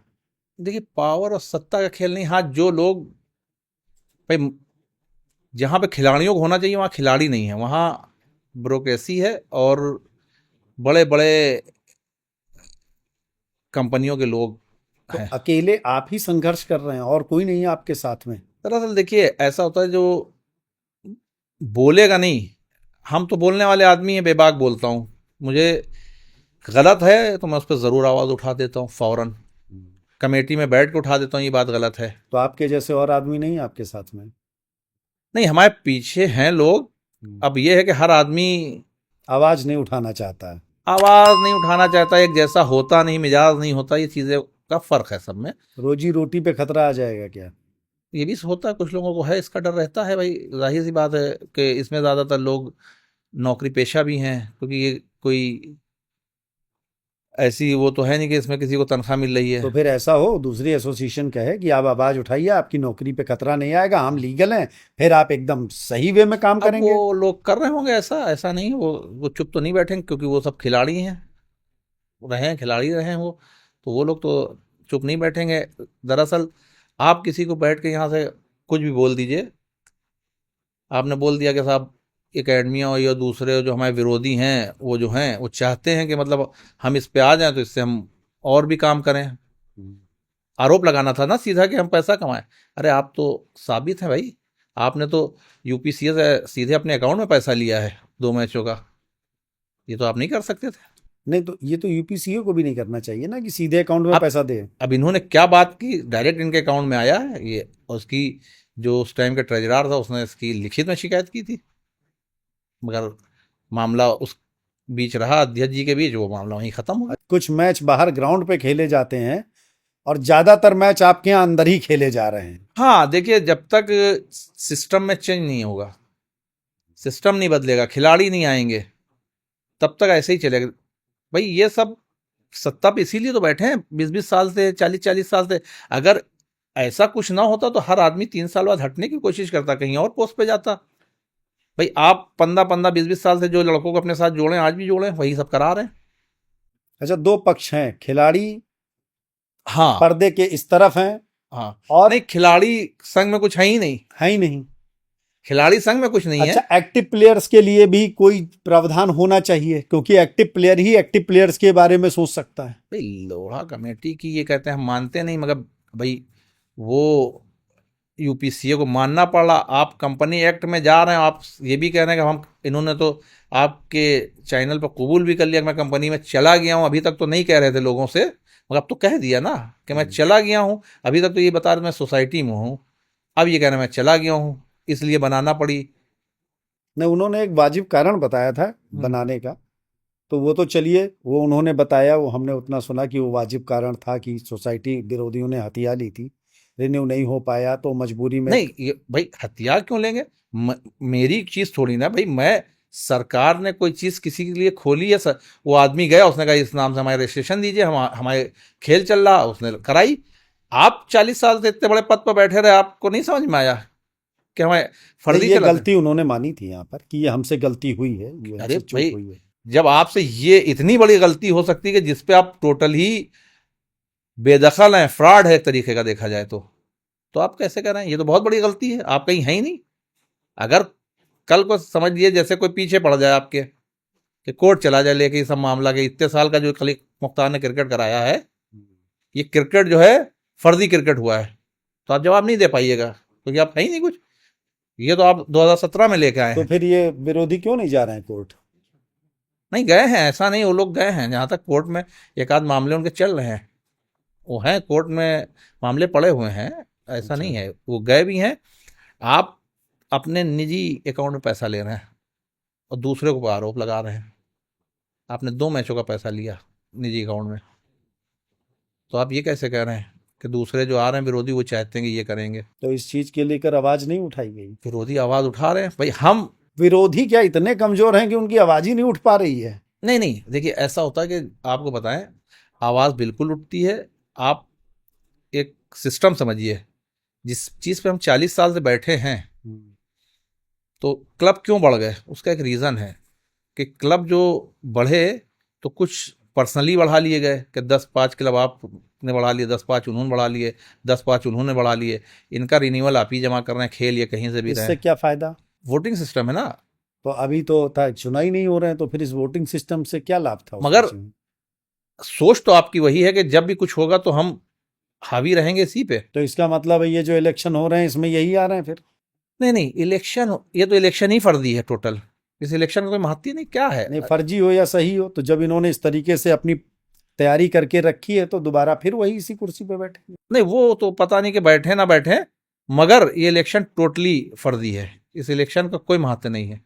[SPEAKER 2] देखिए, पावर और सत्ता का खेल नहीं। हाँ, जो लोग, भाई जहाँ पे खिलाड़ियों को होना चाहिए वहाँ खिलाड़ी नहीं है, वहाँ ब्यूरोक्रेसी है और बड़े बड़े कंपनियों के लोग
[SPEAKER 1] तो
[SPEAKER 2] हैं।
[SPEAKER 1] अकेले आप ही संघर्ष कर रहे हैं और कोई नहीं है आपके साथ में?
[SPEAKER 2] दरअसल देखिए, ऐसा होता है, जो बोलेगा नहीं, हम तो बोलने वाले आदमी हैं, बेबाक बोलता हूँ, मुझे गलत है तो मैं उस पर ज़रूर आवाज़ उठा देता हूँ, फ़ौरन कमेटी में बैठ के उठा देता हूँ, ये बात गलत है।
[SPEAKER 1] तो आपके जैसे और आदमी नहीं आपके साथ में?
[SPEAKER 2] नहीं, हमारे पीछे हैं लोग। अब ये है कि हर आदमी
[SPEAKER 1] आवाज नहीं उठाना चाहता है,
[SPEAKER 2] आवाज़ नहीं उठाना चाहता, एक जैसा होता नहीं, मिजाज नहीं होता, ये चीज़ें का फ़र्क है सब में।
[SPEAKER 1] रोजी रोटी पे खतरा आ जाएगा क्या?
[SPEAKER 2] ये भी होता है, कुछ लोगों को है, इसका डर रहता है। भाई जाहिर सी बात है कि इसमें ज़्यादातर लोग नौकरी पेशा भी हैं, क्योंकि ये कोई ऐसी वो तो है नहीं कि इसमें किसी को तनख्वाह मिल रही है।
[SPEAKER 1] तो फिर ऐसा हो, दूसरी एसोसिएशन कहे कि आप आवाज उठाइए, आपकी नौकरी पे खतरा नहीं आएगा, हम लीगल हैं, फिर आप एकदम सही वे में काम
[SPEAKER 2] अब
[SPEAKER 1] करेंगे।
[SPEAKER 2] वो लोग कर रहे होंगे ऐसा नहीं, वो चुप तो नहीं बैठेंगे, क्योंकि वो सब खिलाड़ी हैं, खिलाड़ी रहे हैं वो, तो वो लोग तो चुप नहीं बैठेंगे। दरअसल आप किसी को बैठ के यहाँ से कुछ भी बोल दीजिए, आपने बोल दिया कि साहब एकेडमियाँ या दूसरे जो हमारे विरोधी हैं, वो जो हैं वो चाहते हैं कि मतलब हम इस पे आ जाएं, तो इससे हम और भी काम करें। आरोप लगाना था ना सीधा कि हम पैसा कमाएं। अरे आप तो साबित हैं भाई, आपने तो यूपीसीए से सीधे अपने अकाउंट में पैसा लिया है 2 मैचों का, ये तो आप नहीं कर सकते थे।
[SPEAKER 1] नहीं, तो ये तो यूपीसीए को भी नहीं करना चाहिए ना कि सीधे अकाउंट में पैसा दे।
[SPEAKER 2] अब इन्होंने क्या बात की, डायरेक्ट इनके अकाउंट में आया है ये, और उसकी जो उस टाइम का ट्रेजरार था उसने इसकी लिखित में शिकायत की थी, मगर मामला उस बीच रहा, अध्यक्ष जी के बीच, वो मामला वहीं खत्म हो गया।
[SPEAKER 1] कुछ मैच बाहर ग्राउंड पे खेले जाते हैं और ज्यादातर मैच आपके यहाँ अंदर ही खेले जा रहे हैं।
[SPEAKER 2] हाँ देखिए, जब तक सिस्टम में चेंज नहीं होगा, सिस्टम नहीं बदलेगा, खिलाड़ी नहीं आएंगे, तब तक ऐसे ही चलेगा। भाई ये सब सत्ता पे इसीलिए तो बैठे हैं 20-20 साल से, 40-40 साल से। अगर ऐसा कुछ ना होता तो हर आदमी 3 साल बाद हटने की कोशिश करता, कहीं और पोस्ट पे जाता। भाई आप 15-15, 20-20 साल से जो लड़कों को अपने साथ जोड़े, आज भी जोड़े, वही सब करा रहे हैं।
[SPEAKER 1] अच्छा, दो पक्ष हैं, खिलाड़ी
[SPEAKER 2] हाँ
[SPEAKER 1] पर्दे के इस तरफ हैं
[SPEAKER 2] हाँ,
[SPEAKER 1] और
[SPEAKER 2] नहीं खिलाड़ी संघ में कुछ है ही नहीं,
[SPEAKER 1] है ही नहीं।
[SPEAKER 2] खिलाड़ी संघ में कुछ नहीं है।
[SPEAKER 1] अच्छा, एक्टिव प्लेयर्स के लिए भी कोई प्रावधान होना चाहिए, क्योंकि एक्टिव प्लेयर ही एक्टिव प्लेयर्स के बारे में सोच सकता है।
[SPEAKER 2] भाई लोढ़ा कमेटी की ये कहते हैं हम मानते नहीं, मगर भाई वो यूपीसीए को मानना पड़ा। आप कंपनी एक्ट में जा रहे हैं, आप ये भी कह रहे हैं कि हम, इन्होंने तो आपके चैनल पर कबूल भी कर लिया कि मैं कंपनी में चला गया हूं। अभी तक तो नहीं कह रहे थे लोगों से, मगर अब तो कह दिया ना कि मैं चला गया हूं। अभी तक तो ये बता रहे मैं सोसाइटी में हूं, अब ये कह रहे मैं चला गया हूं, इसलिए बनाना पड़ी।
[SPEAKER 1] नहीं, उन्होंने एक वाजिब कारण बताया था बनाने का, तो वो तो चलिए, वो उन्होंने बताया, वो हमने उतना सुना कि वो वाजिब कारण था कि सोसाइटी विरोधियों ने हथिया ली थी, रिन्यू नहीं हो पाया तो मजबूरी में।
[SPEAKER 2] नहीं ये भाई हथियार क्यों लेंगे? मेरी चीज थोड़ी ना भाई, मैं, सरकार ने कोई चीज किसी के लिए खोली है सर, वो आदमी गया, उसने कहा इस नाम से हमारे रजिस्ट्रेशन दीजिए, हम हमारे खेल चल रहा, उसने कराई। आप 40 साल से इतने बड़े पद पर बैठे रहे, आपको नहीं समझ में आया कि हमें फर्जी
[SPEAKER 1] ये
[SPEAKER 2] चला?
[SPEAKER 1] गलती उन्होंने मानी थी यहाँ पर कि ये हमसे गलती हुई है, ये
[SPEAKER 2] अरे
[SPEAKER 1] हमसे चूक
[SPEAKER 2] भाई,
[SPEAKER 1] हुई है।
[SPEAKER 2] जब आपसे ये इतनी बड़ी गलती हो सकती है कि जिसपे आप टोटल ही बेदखल हैं, फ्रॉड है एक तरीके का देखा जाए तो आप कैसे कह रहे हैं? ये तो बहुत बड़ी गलती है, आप कहीं है ही नहीं। अगर कल को समझ लिए जैसे कोई पीछे पड़ जाए आपके, कि कोर्ट चला जाए लेके ये सब मामला, के इतने साल का जो खलीक मुख्तार ने क्रिकेट कराया है, ये क्रिकेट जो है फर्जी क्रिकेट हुआ है, तो आप जवाब नहीं दे पाइएगा, क्योंकि आप है ही नहीं कुछ। ये तो आप 2017 में लेके आए
[SPEAKER 1] तो
[SPEAKER 2] हैं।
[SPEAKER 1] फिर ये विरोधी क्यों नहीं जा रहे हैं कोर्ट?
[SPEAKER 2] नहीं गए हैं, ऐसा नहीं, वो लोग गए हैं, जहां तक कोर्ट में एक आध मामले उनके चल रहे हैं, वो हैं कोर्ट में मामले पड़े हुए हैं, ऐसा नहीं है, वो गए भी हैं। आप अपने निजी अकाउंट में पैसा ले रहे हैं और दूसरे को आरोप लगा रहे हैं। आपने 2 मैचों का पैसा लिया निजी अकाउंट में, तो आप ये कैसे कह रहे हैं कि दूसरे जो आ रहे हैं विरोधी, वो चाहते हैं कि ये करेंगे?
[SPEAKER 1] तो इस चीज के लेकर आवाज नहीं उठाई गई?
[SPEAKER 2] विरोधी आवाज उठा रहे हैं भाई। हम
[SPEAKER 1] विरोधी क्या इतने कमजोर हैं कि उनकी आवाज ही नहीं उठ पा रही है?
[SPEAKER 2] नहीं, देखिए ऐसा होता है कि आपको बताएं, आवाज बिल्कुल उठती है। आप एक सिस्टम समझिए, जिस चीज पे हम 40 साल से बैठे हैं, तो क्लब क्यों बढ़ गए, उसका एक रीज़न है कि क्लब जो बढ़े तो कुछ पर्सनली बढ़ा लिए गए कि 10-5 क्लब आपने बढ़ा लिए, 10-5 उन्होंने बढ़ा लिए, 10-5 उन्होंने बढ़ा लिए, इनका रिन्यूअल आप ही जमा कर रहे हैं, खेल ये कहीं से भी
[SPEAKER 1] इससे
[SPEAKER 2] रहे।
[SPEAKER 1] क्या फायदा?
[SPEAKER 2] वोटिंग सिस्टम है ना।
[SPEAKER 1] तो अभी तो था, चुनाव ही नहीं हो रहे हैं, तो फिर इस वोटिंग सिस्टम से क्या लाभ था?
[SPEAKER 2] मगर सोच तो आपकी वही है कि जब भी कुछ होगा तो हम हावी रहेंगे इसी पे।
[SPEAKER 1] तो इसका मतलब है ये जो इलेक्शन हो रहे हैं इसमें यही आ रहे हैं फिर?
[SPEAKER 2] नहीं, इलेक्शन, ये तो इलेक्शन ही फर्जी है टोटल, इस इलेक्शन का कोई महत्व नहीं, क्या है?
[SPEAKER 1] नहीं, फर्जी हो या सही हो, तो जब इन्होंने इस तरीके से अपनी तैयारी करके रखी है तो दोबारा फिर वही इसी कुर्सी पे बैठे।
[SPEAKER 2] नहीं वो तो पता नहीं कि बैठे ना बैठे, मगर ये इलेक्शन टोटली फर्जी है, इस इलेक्शन का कोई महत्व नहीं है।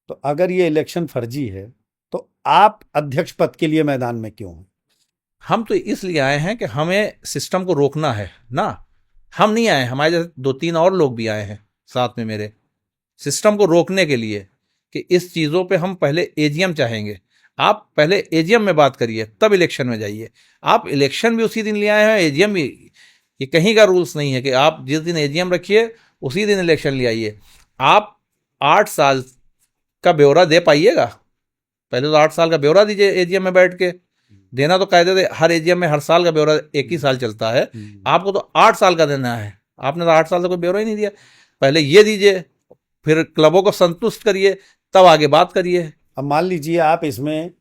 [SPEAKER 1] तो अगर ये इलेक्शन फर्जी है तो आप अध्यक्ष पद के लिए मैदान में क्यों हैं?
[SPEAKER 2] हम तो इसलिए आए हैं कि हमें सिस्टम को रोकना है ना। हम नहीं आए, हमारे जैसे 2-3 और लोग भी आए हैं साथ में मेरे, सिस्टम को रोकने के लिए, कि इस चीज़ों पे हम पहले एजीएम चाहेंगे। आप पहले एजीएम में बात करिए, तब इलेक्शन में जाइए। आप इलेक्शन भी उसी दिन ले आए हैं, एजीएम भी, ये कहीं का रूल्स नहीं है कि आप जिस दिन एजीएम रखिए उसी दिन इलेक्शन ले आइए। आप 8 साल का ब्यौरा दे पाइएगा? पहले तो 8 साल का ब्यौरा दीजिए एजीएम में बैठ के। देना तो कायदे से हर एजीएम में हर साल का ब्यौरा एक ही साल चलता है, आपको तो 8 साल का देना है, आपने तो 8 साल से कोई ब्यौरा ही नहीं दिया। पहले ये दीजिए, फिर क्लबों को संतुष्ट करिए, तब आगे बात करिए।
[SPEAKER 1] अब मान लीजिए आप इसमें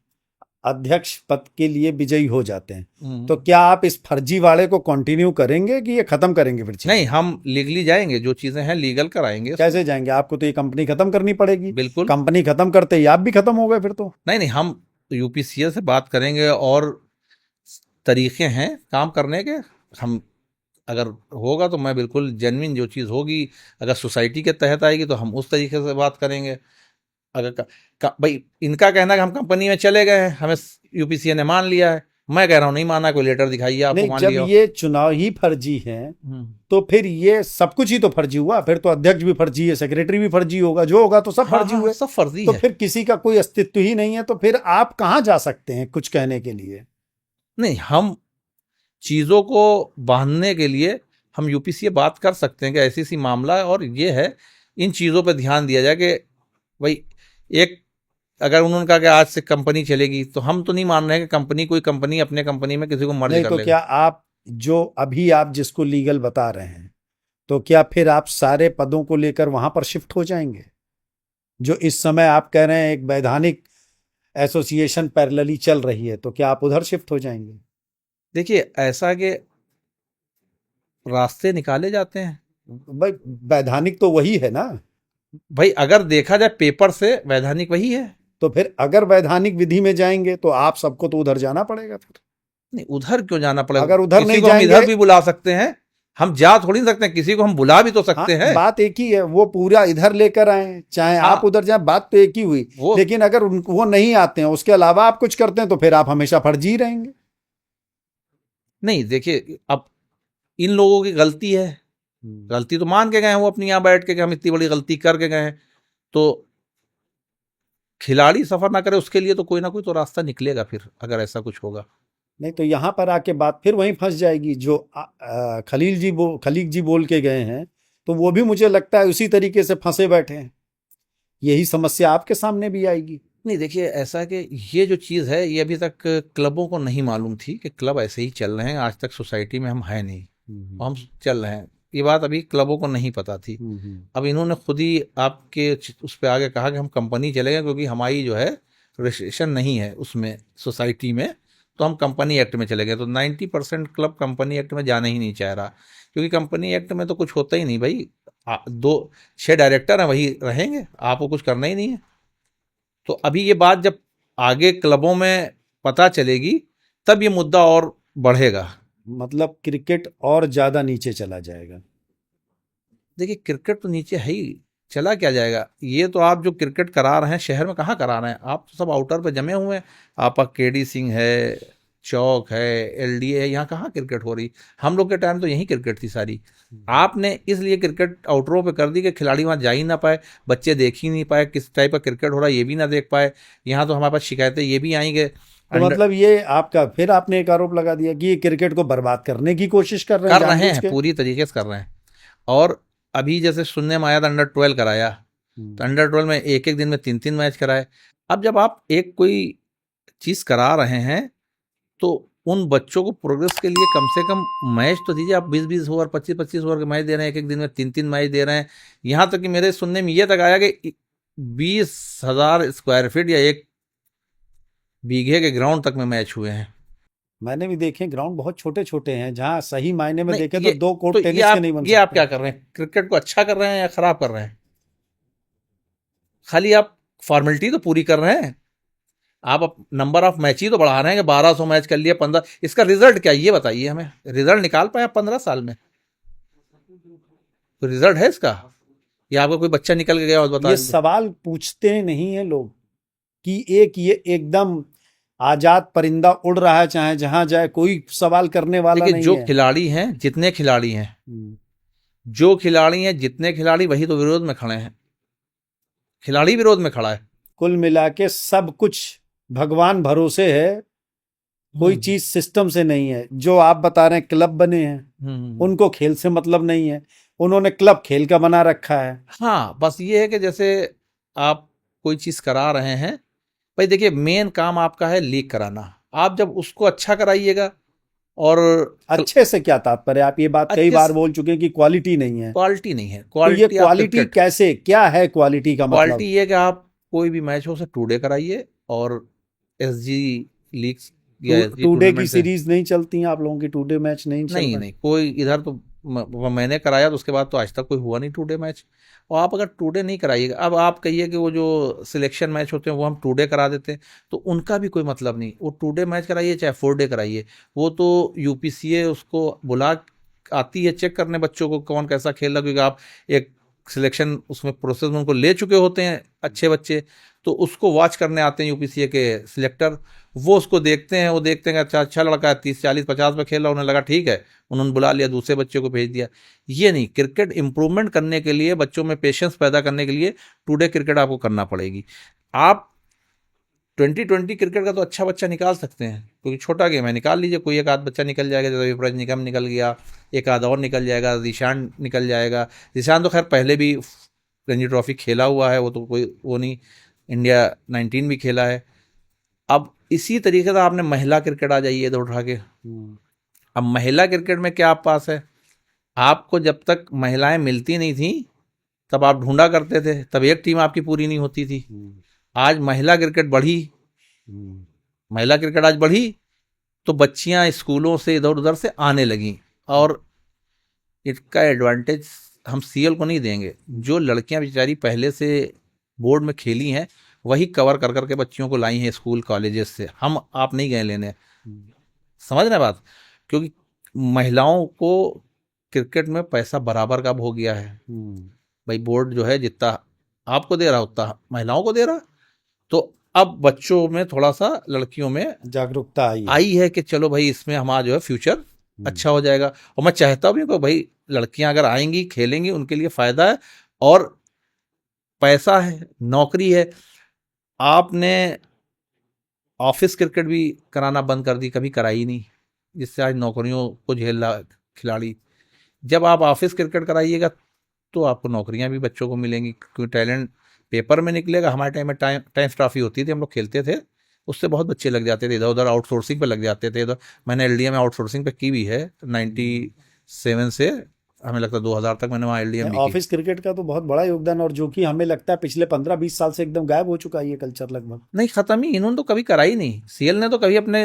[SPEAKER 1] अध्यक्ष पद के लिए विजयी हो जाते हैं, तो क्या आप इस फर्जीवाड़े को कंटिन्यू करेंगे कि ये खत्म करेंगे फिर?
[SPEAKER 2] नहीं, हम लीगली जाएंगे, जो चीजें हैं लीगल कराएंगे।
[SPEAKER 1] कैसे जाएंगे? आपको तो ये कंपनी खत्म करनी पड़ेगी।
[SPEAKER 2] बिल्कुल।
[SPEAKER 1] कंपनी खत्म करते ही आप भी खत्म हो गए फिर तो।
[SPEAKER 2] नहीं, हम यूपीसीए से बात करेंगे, और तरीके हैं काम करने के। हम अगर होगा तो मैं बिल्कुल जेन्युइन, जो चीज़ होगी अगर सोसाइटी के तहत आएगी तो हम उस तरीके से बात करेंगे। अगर भाई इनका कहना है कि हम कंपनी में चले गए हैं, हमें यूपीसीए ने मान लिया है, मैं कह रहा हूँ नहीं माना, कोई लेटर दिखाइए आपको,
[SPEAKER 1] नहीं,
[SPEAKER 2] मान
[SPEAKER 1] जब
[SPEAKER 2] लिया।
[SPEAKER 1] ये चुनाव ही फर्जी है तो फिर ये सब कुछ ही तो फर्जी हुआ। फिर तो अध्यक्ष भी फर्जी है, सेक्रेटरी भी फर्जी होगा, जो होगा तो सब
[SPEAKER 2] हाँ,
[SPEAKER 1] फर्जी
[SPEAKER 2] हाँ,
[SPEAKER 1] हुए।
[SPEAKER 2] सब फर्जी
[SPEAKER 1] तो
[SPEAKER 2] है।
[SPEAKER 1] फिर किसी का कोई अस्तित्व ही नहीं है, तो फिर आप कहाँ जा सकते हैं कुछ कहने के लिए?
[SPEAKER 2] नहीं, हम चीजों को बांधने के लिए हम यूपी से ये बात कर सकते हैं कि ऐसी सी मामला है और ये है, इन चीजों पे ध्यान दिया जाए कि भाई, एक अगर उन्होंने कहा कि आज से कंपनी चलेगी, तो हम तो नहीं मान रहे हैं कि कोई कंपनी अपने कंपनी में किसी को मर्ज
[SPEAKER 1] नहीं
[SPEAKER 2] कर
[SPEAKER 1] तो
[SPEAKER 2] लेगा।
[SPEAKER 1] क्या आप जो अभी आप जिसको लीगल बता रहे हैं, तो क्या फिर आप सारे पदों को लेकर वहां पर शिफ्ट हो जाएंगे? जो इस समय आप कह रहे हैं एक वैधानिक एसोसिएशन पैरेलली चल रही है, तो क्या आप उधर शिफ्ट हो जाएंगे?
[SPEAKER 2] देखिए, ऐसा कि रास्ते निकाले जाते हैं
[SPEAKER 1] भाई, वैधानिक तो वही है ना।
[SPEAKER 2] भाई, अगर देखा जाए पेपर से वैधानिक वही है।
[SPEAKER 1] तो फिर अगर वैधानिक विधि में जाएंगे तो आप सबको तो उधर जाना पड़ेगा फिर।
[SPEAKER 2] नहीं, उधर क्यों जाना पड़ेगा?
[SPEAKER 1] अगर उधर
[SPEAKER 2] किसी
[SPEAKER 1] नहीं
[SPEAKER 2] को हम इधर
[SPEAKER 1] जाएंगे,
[SPEAKER 2] भी बुला सकते हैं, हम जा थोड़ी नहीं सकते हैं, किसी को हम बुला भी तो सकते
[SPEAKER 1] हाँ,
[SPEAKER 2] हैं।
[SPEAKER 1] बात एक ही है, वो पूरा इधर लेकर आए चाहे
[SPEAKER 2] हाँ,
[SPEAKER 1] आप उधर जाए, बात तो एक ही हुई।
[SPEAKER 2] वो
[SPEAKER 1] लेकिन अगर वो नहीं आते हैं, उसके अलावा आप कुछ करते हैं, तो फिर आप हमेशा फर्जी ही रहेंगे।
[SPEAKER 2] नहीं, देखिए, अब इन लोगों की गलती है, गलती तो मान के गए हैं वो अपनी, यहाँ बैठ के कि हम इतनी बड़ी गलती करके गए हैं, तो खिलाड़ी सफर ना करे उसके लिए तो कोई ना कोई तो रास्ता निकलेगा फिर, अगर ऐसा कुछ होगा।
[SPEAKER 1] नहीं तो यहाँ पर आके बात फिर वहीं फंस जाएगी जो खलीक जी बोल के गए हैं, तो वो भी मुझे लगता है उसी तरीके से फंसे बैठे हैं। यही समस्या आपके सामने भी आएगी।
[SPEAKER 2] नहीं, देखिए, ऐसा कि ये जो चीज़ है, ये अभी तक क्लबों को नहीं मालूम थी कि क्लब ऐसे ही चल रहे हैं, आज तक सोसाइटी में हम है नहीं, हम चल रहे हैं, ये बात अभी क्लबों को नहीं पता थी। अब इन्होंने खुद ही आपके उस पर आगे कहा कि हम कंपनी चलेंगे, क्योंकि हमारी जो है रजिस्ट्रेशन नहीं है उसमें सोसाइटी में, तो हम कंपनी एक्ट में चले गए। तो 90% क्लब कंपनी एक्ट में जाना ही नहीं चाह रहा, क्योंकि कंपनी एक्ट में तो कुछ होता ही नहीं भाई। 6 डायरेक्टर हैं, वही रहेंगे, आपको कुछ करना ही नहीं है। तो अभी ये बात जब आगे क्लबों में पता चलेगी, तब ये मुद्दा और बढ़ेगा।
[SPEAKER 1] मतलब क्रिकेट और ज्यादा नीचे चला जाएगा।
[SPEAKER 2] देखिए, क्रिकेट तो नीचे है ही, चला क्या जाएगा? ये तो आप जो क्रिकेट करा रहे हैं शहर में, कहाँ करा रहे हैं? आप तो सब आउटर पे जमे हुए हैं। आपका केडी सिंह है, चौक है, एलडीए है, यहाँ कहाँ क्रिकेट हो रही? हम लोग के टाइम तो यही क्रिकेट थी सारी। आपने इसलिए क्रिकेट आउटरों पे कर दी कि खिलाड़ी वहाँ जा ही ना पाए, बच्चे देख ही नहीं पाए किस टाइप का क्रिकेट हो रहा है, ये भी ना देख पाए। यहाँ तो हमारे पास शिकायतें ये भी आई कि
[SPEAKER 1] तो मतलब ये आपका फिर आपने एक आरोप लगा दिया कि ये क्रिकेट को बर्बाद करने की कोशिश कर रहे
[SPEAKER 2] हैं, पूरी तरीके से कर रहे हैं। और अभी जैसे सुनने में आया था अंडर-12 कराया, तो अंडर-12 में एक दिन में 3 मैच कराए। अब जब आप एक कोई चीज़ करा रहे हैं, तो उन बच्चों को प्रोग्रेस के लिए कम से कम मैच तो दीजिए। आप 20-20 ओवर, 25-25 ओवर के मैच दे रहे हैं, एक दिन में 3 मैच दे रहे हैं। यहाँ तक कि मेरे सुनने में ये तक आया कि 20,000 स्क्वायर फीट या 1 बीघे के ग्राउंड तक में मैच हुए हैं।
[SPEAKER 1] मैंने भी देखे, ग्राउंड बहुत छोटे छोटे हैं, जहां सही मायने में देखे
[SPEAKER 2] तो
[SPEAKER 1] 2 कोर्ट टेनिस के नहीं बन सकते।
[SPEAKER 2] ये आप क्या कर रहे हैं? क्रिकेट को अच्छा कर रहे हैं या खराब कर रहे हैं? खाली आप फॉर्मेलिटी तो पूरी कर रहे हैं, आप नंबर ऑफ मैच ही तो बढ़ा रहे हैं कि 1200 मैच कर लिए, 15। इसका रिजल्ट क्या, ये बताइए हमें। रिजल्ट निकाल पाए आप 15 साल में? तो रिजल्ट है इसका, या आपका कोई बच्चा निकल के गया और बता?
[SPEAKER 1] ये सवाल पूछते नहीं है लोग कि ये एकदम आजाद परिंदा उड़ रहा है, चाहे जहां जाए, कोई सवाल करने वाला नहीं है।
[SPEAKER 2] जो खिलाड़ी हैं, जितने खिलाड़ी हैं, जो खिलाड़ी हैं, जितने खिलाड़ी, वही तो विरोध में खड़े हैं। खिलाड़ी विरोध में खड़ा है।
[SPEAKER 1] कुल मिला के सब कुछ भगवान भरोसे है, कोई चीज सिस्टम से नहीं है। जो आप बता रहे हैं क्लब बने हैं, उनको खेल से मतलब नहीं है, उन्होंने क्लब खेल का बना रखा है।
[SPEAKER 2] हाँ, बस ये है कि जैसे आप कोई चीज करा रहे हैं, भाई देखिए, मेन काम आपका है लीग कराना। आप जब उसको अच्छा कराइएगा, और
[SPEAKER 1] अच्छे से क्या तात्पर्य? आप ये बात कई बार बोल चुके हैं कि क्वालिटी नहीं है।
[SPEAKER 2] क्वालिटी नहीं है।
[SPEAKER 1] तो ये क्वालिटी कैसे, क्या है क्वालिटी का मतलब?
[SPEAKER 2] क्वालिटी ये कि आप कोई भी मैच हो उसे 2 डे कराइए, और एसजी लीग या
[SPEAKER 1] 2 डे की सीरीज नहीं चलती हैं आप लोगों की? 2 डे मैच नहीं चल रहा?
[SPEAKER 2] नहीं, कोई इधर तो मैंने कराया, तो उसके बाद तो आज तक कोई हुआ नहीं 2 डे मैच। और आप अगर 2 डे नहीं कराइएगा, अब आप कहिए कि वो जो सिलेक्शन मैच होते हैं वो हम 2 डे करा देते हैं, तो उनका भी कोई मतलब नहीं। वो 2 डे मैच कराइए चाहे 4 डे कराइए, वो तो यूपीसीए उसको बुला आती है चेक करने बच्चों को कौन कैसा खेल रहा है। क्योंकि आप एक सिलेक्शन उसमें प्रोसेस में उनको ले चुके होते हैं अच्छे बच्चे, तो उसको वॉच करने आते हैं यूपीसीए के सिलेक्टर। वो उसको देखते हैं, वो देखते हैं अच्छा अच्छा लड़का है 30 40 50 पे खेल रहा, उन्हें लगा ठीक है, उन्होंने बुला लिया, दूसरे बच्चे को भेज दिया। ये नहीं, क्रिकेट इंप्रूवमेंट करने के लिए, बच्चों में पेशेंस पैदा करने के लिए टुडे क्रिकेट आपको करना पड़ेगी। आप 2020 क्रिकेट का तो अच्छा बच्चा निकाल सकते हैं, क्योंकि छोटा गेम है, निकाल लीजिए, कोई एक आध बच्चा निकल जाएगा, जैसे विपराज निगम निकल गया, एक आध और निकल जाएगा, ईशान निकल जाएगा। ईशान तो खैर पहले भी रणजी ट्रॉफी खेला हुआ है, वो तो कोई वो नहीं, इंडिया 19 भी खेला है। अब इसी तरीके से आपने महिला क्रिकेट आ जाइए इधर उठा के। अब महिला क्रिकेट में क्या आप पास है, आपको जब तक महिलाएं मिलती नहीं थी तब आप ढूंढा करते थे, तब एक टीम आपकी पूरी नहीं होती थी। आज महिला क्रिकेट बढ़ी, महिला क्रिकेट आज बढ़ी, तो बच्चियां स्कूलों से इधर उधर से आने लगी, और इसका एडवांटेज हम सीएल को नहीं देंगे। जो लड़कियां बेचारी पहले से बोर्ड में खेली हैं वही कवर कर करके बच्चियों को लाई हैं स्कूल कॉलेजेस से, हम आप नहीं गए लेने। समझ रहे बात, क्योंकि महिलाओं को क्रिकेट में पैसा बराबर का हो गया है भाई, बोर्ड जो है जितना आपको दे रहा उतना महिलाओं को दे रहा, तो अब बच्चों में थोड़ा सा, लड़कियों में
[SPEAKER 1] जागरूकता
[SPEAKER 2] आई है कि चलो भाई इसमें हमारा जो है फ्यूचर अच्छा हो जाएगा। और मैं चाहता भी हूँ कि भाई लड़कियां अगर आएंगी खेलेंगी उनके लिए फायदा है, और पैसा है, नौकरी है। आपने ऑफिस क्रिकेट भी कराना बंद कर दी, कभी कराई नहीं, जिससे आज नौकरियों को झेल रहा खिलाड़ी। जब आप ऑफिस क्रिकेट कराइएगा तो आपको नौकरियां भी बच्चों को मिलेंगी, क्योंकि टैलेंट पेपर में निकलेगा। हमारे टाइम में टाइम्स ट्रॉफी होती थी, हम लोग खेलते थे, उससे बहुत बच्चे लग जाते थे, इधर उधर आउटसोर्सिंग पे लग जाते थे। इधर मैंने एलडीए में आउटसोर्सिंग पे की भी है 97 से, हमें लगता है 2000 तक मैंने वहाँ एलडीए में
[SPEAKER 1] ऑफिस क्रिकेट का तो बहुत बड़ा योगदान, और जो कि हमें लगता है पिछले 15-20 साल से एकदम गायब हो चुका है ये कल्चर लगभग।
[SPEAKER 2] नहीं, खत्म ही, इन्होंने तो कभी कराई नहीं, सीएल ने तो कभी अपने,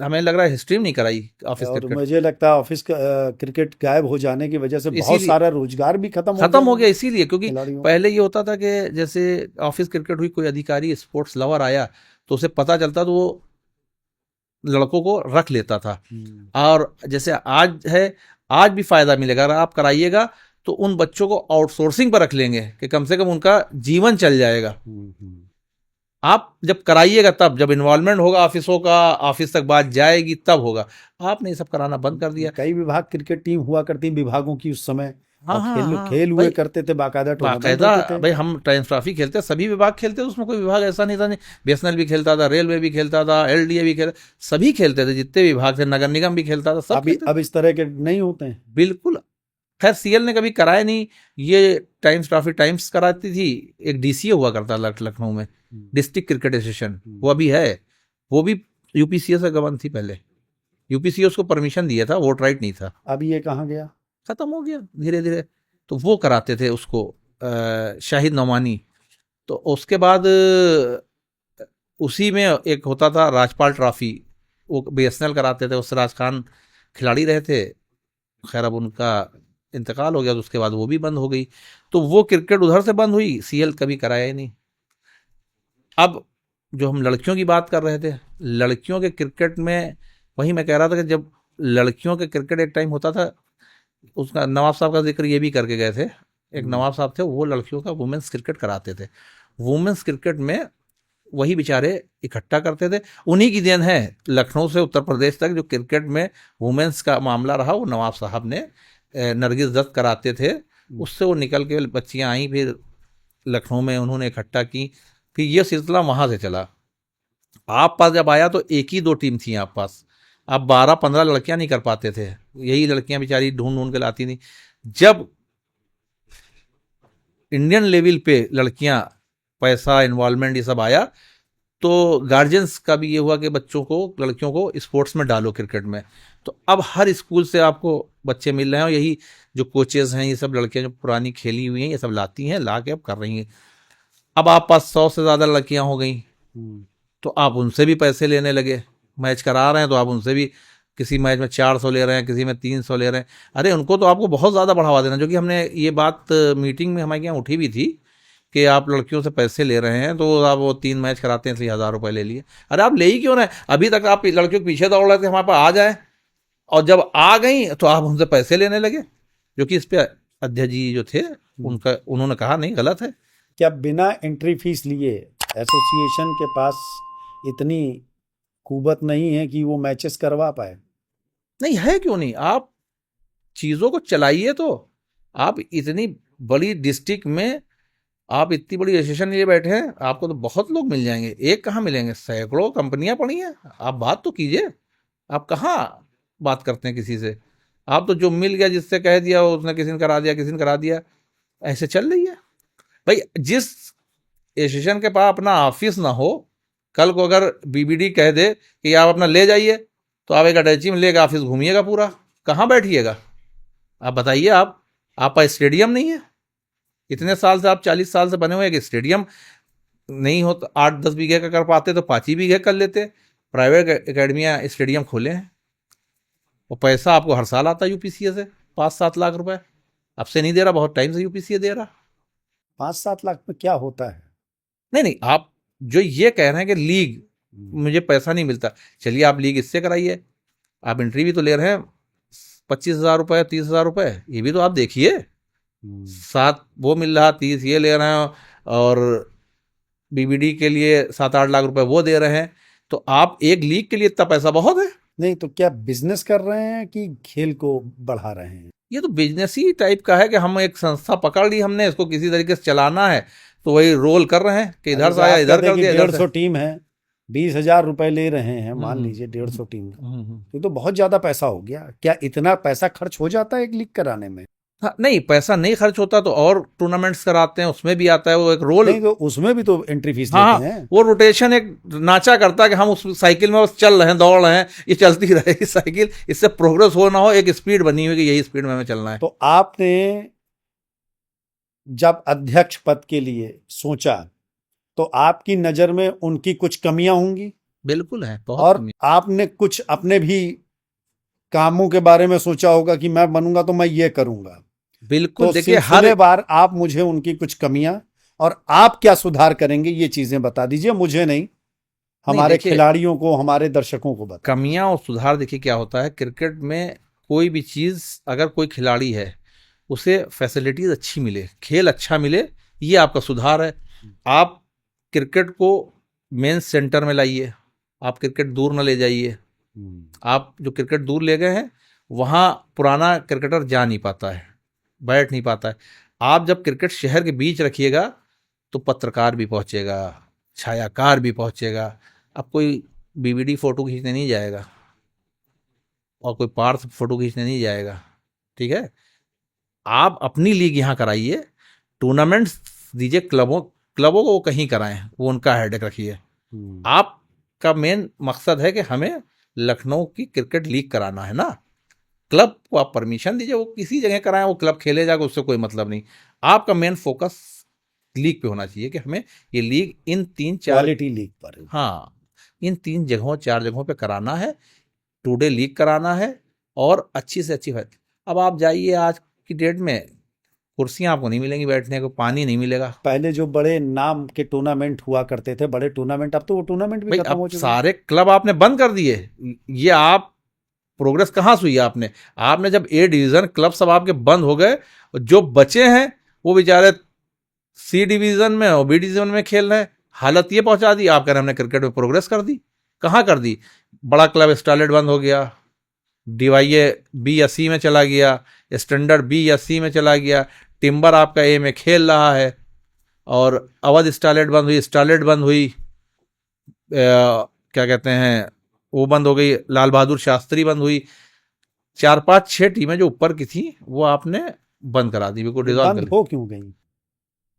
[SPEAKER 2] हमें लग रहा है हिस्ट्री में नहीं कराई ऑफिस
[SPEAKER 1] और
[SPEAKER 2] क्रिकेट।
[SPEAKER 1] मुझे लगता है ऑफिस क्रिकेट गायब हो जाने की वजह से बहुत सारा रोजगार भी खत्म
[SPEAKER 2] हो गया, इसीलिए, क्योंकि
[SPEAKER 1] खिलाड़ियों।
[SPEAKER 2] पहले ये होता था कि जैसे ऑफिस क्रिकेट हुई, कोई अधिकारी स्पोर्ट्स लवर आया तो उसे पता चलता तो वो लड़कों को रख लेता था। और जैसे आज है, आज भी फायदा मिलेगा, अगर आप कराइएगा तो उन बच्चों को आउटसोर्सिंग पर रख लेंगे कि कम से कम उनका जीवन चल जाएगा। आप जब कराइएगा, तब जब इन्वॉल्वमेंट होगा ऑफिसों का, ऑफिस तक बात जाएगी, तब होगा। आपने ये सब कराना बंद कर दिया।
[SPEAKER 1] कई विभाग क्रिकेट टीम हुआ करती विभागों की उस समय,
[SPEAKER 2] हाँ,
[SPEAKER 1] खेल हुए करते थे बाकायदा
[SPEAKER 2] भाई, हम टाइम्स ट्रॉफी खेलते, सभी विभाग खेलते थे, उसमें कोई विभाग ऐसा नहीं था, बीएसएनएल भी खेलता था, रेलवे भी खेलता था, एलडीए भी खेलता, सभी खेलते थे, जितने विभाग थे, नगर निगम भी खेलता था, सब।
[SPEAKER 1] अब इस तरह के नहीं होते हैं
[SPEAKER 2] बिल्कुल। खैर सीएल ने कभी कराया नहीं, ये टाइम्स ट्रॉफी टाइम्स कराती थी। एक डीसीए हुआ करता लखनऊ में, डिस्ट्रिक्ट क्रिकेट एसोसिएशन, वो अभी है, वो भी यूपीसीए से गवर्न थी पहले, यूपीसीए उसको परमिशन दिया था, वोट राइट नहीं था।
[SPEAKER 1] अब ये कहाँ गया,
[SPEAKER 2] खत्म हो गया धीरे धीरे। तो वो कराते थे उसको शाहिद नौमानी। तो उसके बाद उसी में एक होता था राजपाल ट्रॉफी, वो बीएसएनएल कराते थे, उससे राज खान खिलाड़ी रहे थे। खैर अब उनका इंतकाल हो गया, तो उसके बाद वो भी बंद हो गई। तो वो क्रिकेट उधर से बंद हुई, सीएल कभी कराया ही नहीं। अब जो हम लड़कियों की बात कर रहे थे, लड़कियों के क्रिकेट में वही मैं कह रहा था कि जब लड़कियों के क्रिकेट एक टाइम होता था, उसका नवाब साहब का जिक्र ये भी करके गए थे, एक नवाब साहब थे, वो लड़कियों का वुमेन्स क्रिकेट कराते थे। वुमेन्स क्रिकेट में वही बेचारे इकट्ठा करते थे, उन्हीं की देन है लखनऊ से उत्तर प्रदेश तक जो क्रिकेट में वुमेन्स का मामला रहा, वो नवाब साहब ने नरगिस दत्त कराते थे, उससे वो निकल के बच्चियां आई, फिर लखनऊ में उन्होंने इकट्ठा की, फिर ये सिलसिला वहाँ से चला। आप पास जब आया तो एक ही 2 टीम थी आप पास, आप 12-15 लड़कियां नहीं कर पाते थे, यही लड़कियां बेचारी ढूंढ ढूंढ के लाती थी। जब इंडियन लेवल पे लड़कियां, पैसा, इन्वॉल्वमेंट, ये सब आया, तो गार्जियंस का भी ये हुआ कि बच्चों को, लड़कियों को स्पोर्ट्स में डालो क्रिकेट में। तो अब हर स्कूल से आपको बच्चे मिल रहे हैं, और यही जो कोचेज हैं, ये सब लड़कियां जो पुरानी खेली हुई हैं, ये सब लाती हैं, ला के अब कर रही हैं। अब आप पास 100 से ज़्यादा लड़कियां हो गई, तो आप उनसे भी पैसे लेने लगे। मैच करा रहे हैं तो आप उनसे भी, किसी मैच में 400 ले रहे हैं, किसी में 300 ले रहे हैं। अरे उनको तो आपको बहुत ज़्यादा बढ़ावा देना, जो कि हमने ये बात मीटिंग में हमारे यहाँ उठी भी थी कि आप लड़कियों से पैसे ले रहे हैं, तो आप वो 3 मैच कराते हैं, 1000 रुपये ले लिए। अरे आप ले ही क्यों रहे हैं? अभी तक आप लड़कियों के पीछे दौड़ रहे थे हमारे पास आ जाए, और जब आ गई तो आप उनसे पैसे लेने लगे, जो कि इस पर अध्यक्ष जी जो थे उन्होंने कहा नहीं, गलत है।
[SPEAKER 1] क्या बिना एंट्री फीस लिए एसोसिएशन के पास इतनी कुवत नहीं है कि वो मैचेस करवा पाए?
[SPEAKER 2] नहीं है, क्यों नहीं, आप चीजों को चलाइए। तो आप इतनी बड़ी डिस्ट्रिक्ट में आप इतनी बड़ी एसोसिएशन लिए बैठे हैं, आपको तो बहुत लोग मिल जाएंगे, एक कहाँ मिलेंगे, सैकड़ों कंपनियां पड़ी हैं। आप बात तो कीजिए, आप कहाँ बात करते हैं किसी से? आप तो जो मिल गया, जिससे कह दिया उसने, किसी ने करा दिया, किसी ने करा दिया, ऐसे चल रही है भाई। जिस एसोसिएशन के पास अपना ऑफिस ना हो, कल को अगर बीबीडी कह दे कि आप अपना ले जाइए, तो आप एक अटैची में लेकर ऑफिस घूमिएगा पूरा, कहाँ बैठिएगा? आप बताइए। आपका स्टेडियम नहीं है, इतने साल से आप 40 साल से बने हुए हैं कि स्टेडियम नहीं हो तो 8-10 बीघे का कर पाते तो 5 ही बीघे कर लेते। प्राइवेट एकेडमियाँ स्टेडियम खोले हैं, और पैसा आपको हर साल आता है यूपीसीए से 5-7 लाख रुपए। अब से नहीं दे रहा, बहुत टाइम से यूपीसीए दे रहा।
[SPEAKER 1] 5-7 लाख में क्या होता है?
[SPEAKER 2] नहीं, आप जो ये कह रहे हैं कि लीग मुझे पैसा नहीं मिलता, चलिए आप लीग इससे कराइए। आप एंट्री भी तो ले रहे हैं 25,000 रुपए, 30,000 रुपए, ये भी तो आप देखिए। 7 वो मिल रहा, 30 ये ले रहे हैं, और बीबीडी के लिए 7-8 लाख रुपए वो दे रहे हैं। तो आप एक लीग के लिए इतना पैसा बहुत है।
[SPEAKER 1] नहीं तो क्या बिजनेस कर रहे हैं कि खेल को बढ़ा रहे हैं?
[SPEAKER 2] ये तो बिजनेस ही टाइप का है कि हम एक संस्था पकड़ ली हमने, इसको किसी तरीके से चलाना है, तो वही रोल कर रहे हैं कि इधर से आया इधर कर दिया।
[SPEAKER 1] 150 टीम है, 20,000 रुपए ले रहे हैं, मान लीजिए 150 टीम, ये तो बहुत ज्यादा पैसा हो गया। क्या इतना पैसा खर्च हो जाता है एक लीग कराने में?
[SPEAKER 2] हाँ, नहीं पैसा नहीं खर्च होता तो और टूर्नामेंट्स कराते हैं, उसमें भी आता है वो एक रोल।
[SPEAKER 1] नहीं तो उसमें भी तो एंट्री फीस
[SPEAKER 2] हाँ,
[SPEAKER 1] लेते हैं।
[SPEAKER 2] वो रोटेशन एक नाचा करता है कि हम उस साइकिल में बस चल रहे हैं, दौड़ रहे हैं, ये चलती रहेगी साइकिल, इससे प्रोग्रेस हो ना हो, एक स्पीड बनी हुई कि यही स्पीड में हमें चलना है।
[SPEAKER 1] तो आपने जब अध्यक्ष पद के लिए सोचा तो आपकी नजर में उनकी कुछ कमियां होंगी?
[SPEAKER 2] बिल्कुल है, बहुत
[SPEAKER 1] और
[SPEAKER 2] कमी।
[SPEAKER 1] आपने कुछ अपने भी कामों के बारे में सोचा होगा कि मैं बनूंगा तो मैं ये करूंगा।
[SPEAKER 2] बिल्कुल,
[SPEAKER 1] तो
[SPEAKER 2] देखिए
[SPEAKER 1] हर बार आप मुझे उनकी कुछ कमियां और आप क्या सुधार करेंगे ये चीजें बता दीजिए, मुझे नहीं, हमारे खिलाड़ियों को, हमारे दर्शकों को बता।
[SPEAKER 2] कमियां और सुधार देखिए क्या होता है क्रिकेट में, कोई भी चीज, अगर कोई खिलाड़ी है उसे फैसिलिटीज अच्छी मिले, खेल अच्छा मिले, ये आपका सुधार है। आप क्रिकेट को मेन सेंटर में लाइए, आप क्रिकेट दूर न ले जाइए। आप जो क्रिकेट दूर ले गए हैं वहाँ पुराना क्रिकेटर जा नहीं पाता है, बैठ नहीं पाता है। आप जब क्रिकेट शहर के बीच रखिएगा तो पत्रकार भी पहुँचेगा, छायाकार भी पहुँचेगा। अब कोई बीबीडी फोटो खींचने नहीं जाएगा और कोई पार्थ फोटो खींचने नहीं जाएगा, ठीक है। आप अपनी लीग यहाँ कराइए, टूर्नामेंट्स दीजिए क्लबों को, वो कहीं कराएं, वो उनका हेडेक रखिए। आपका मेन मकसद है कि हमें लखनऊ की क्रिकेट लीग कराना है ना, क्लब को आप परमिशन दीजिए, वो किसी जगह कराएं, वो क्लब खेले जाएगा, उससे कोई मतलब नहीं। आपका मेन फोकस लीग पे होना चाहिए कि हमें ये लीग इन 3-4
[SPEAKER 1] क्वालिटी लीग पर,
[SPEAKER 2] हाँ, इन 3-4 जगहों पे कराना है, 2 डे लीग कराना है, और अच्छी से अच्छी है। अब आप जाइए, आज की डेट में कुर्सियां आपको नहीं मिलेंगी बैठने को, पानी नहीं मिलेगा।
[SPEAKER 1] पहले जो बड़े नाम के टूर्नामेंट हुआ करते थे, बड़े टूर्नामेंट, अब तो वो टूर्नामेंट भी खत्म हो चुके हैं।
[SPEAKER 2] सारे क्लब आपने बंद कर दिए। ये आप प्रोग्रेस कहाँ से हुई? आपने जब ए डिवीजन क्लब सब आपके बंद हो गए, जो बचे हैं वो बेचारे सी डिवीजन में और बी डिवीजन में खेल रहे हैं। हालत ये पहुंचा दी, आप कह रहे हैं हमने क्रिकेट में प्रोग्रेस कर दी। कहाँ कर दी? बड़ा क्लब स्टारलेट बंद हो गया, डीवाईए बी या सी में चला गया, स्टैंडर्ड बी या सी में चला गया, टिम्बर आपका ए में खेल रहा है, और अवध स्टारलेट बंद हुई, स्टारलेट बंद हुई, क्या कहते हैं वो बंद हो गई, लाल बहादुर शास्त्री बंद हुई। 4-5-6 टीमें जो ऊपर की थी वो आपने बंद करा दी, बिल्कुल डिसॉल्व कर।
[SPEAKER 1] हो क्यों गई?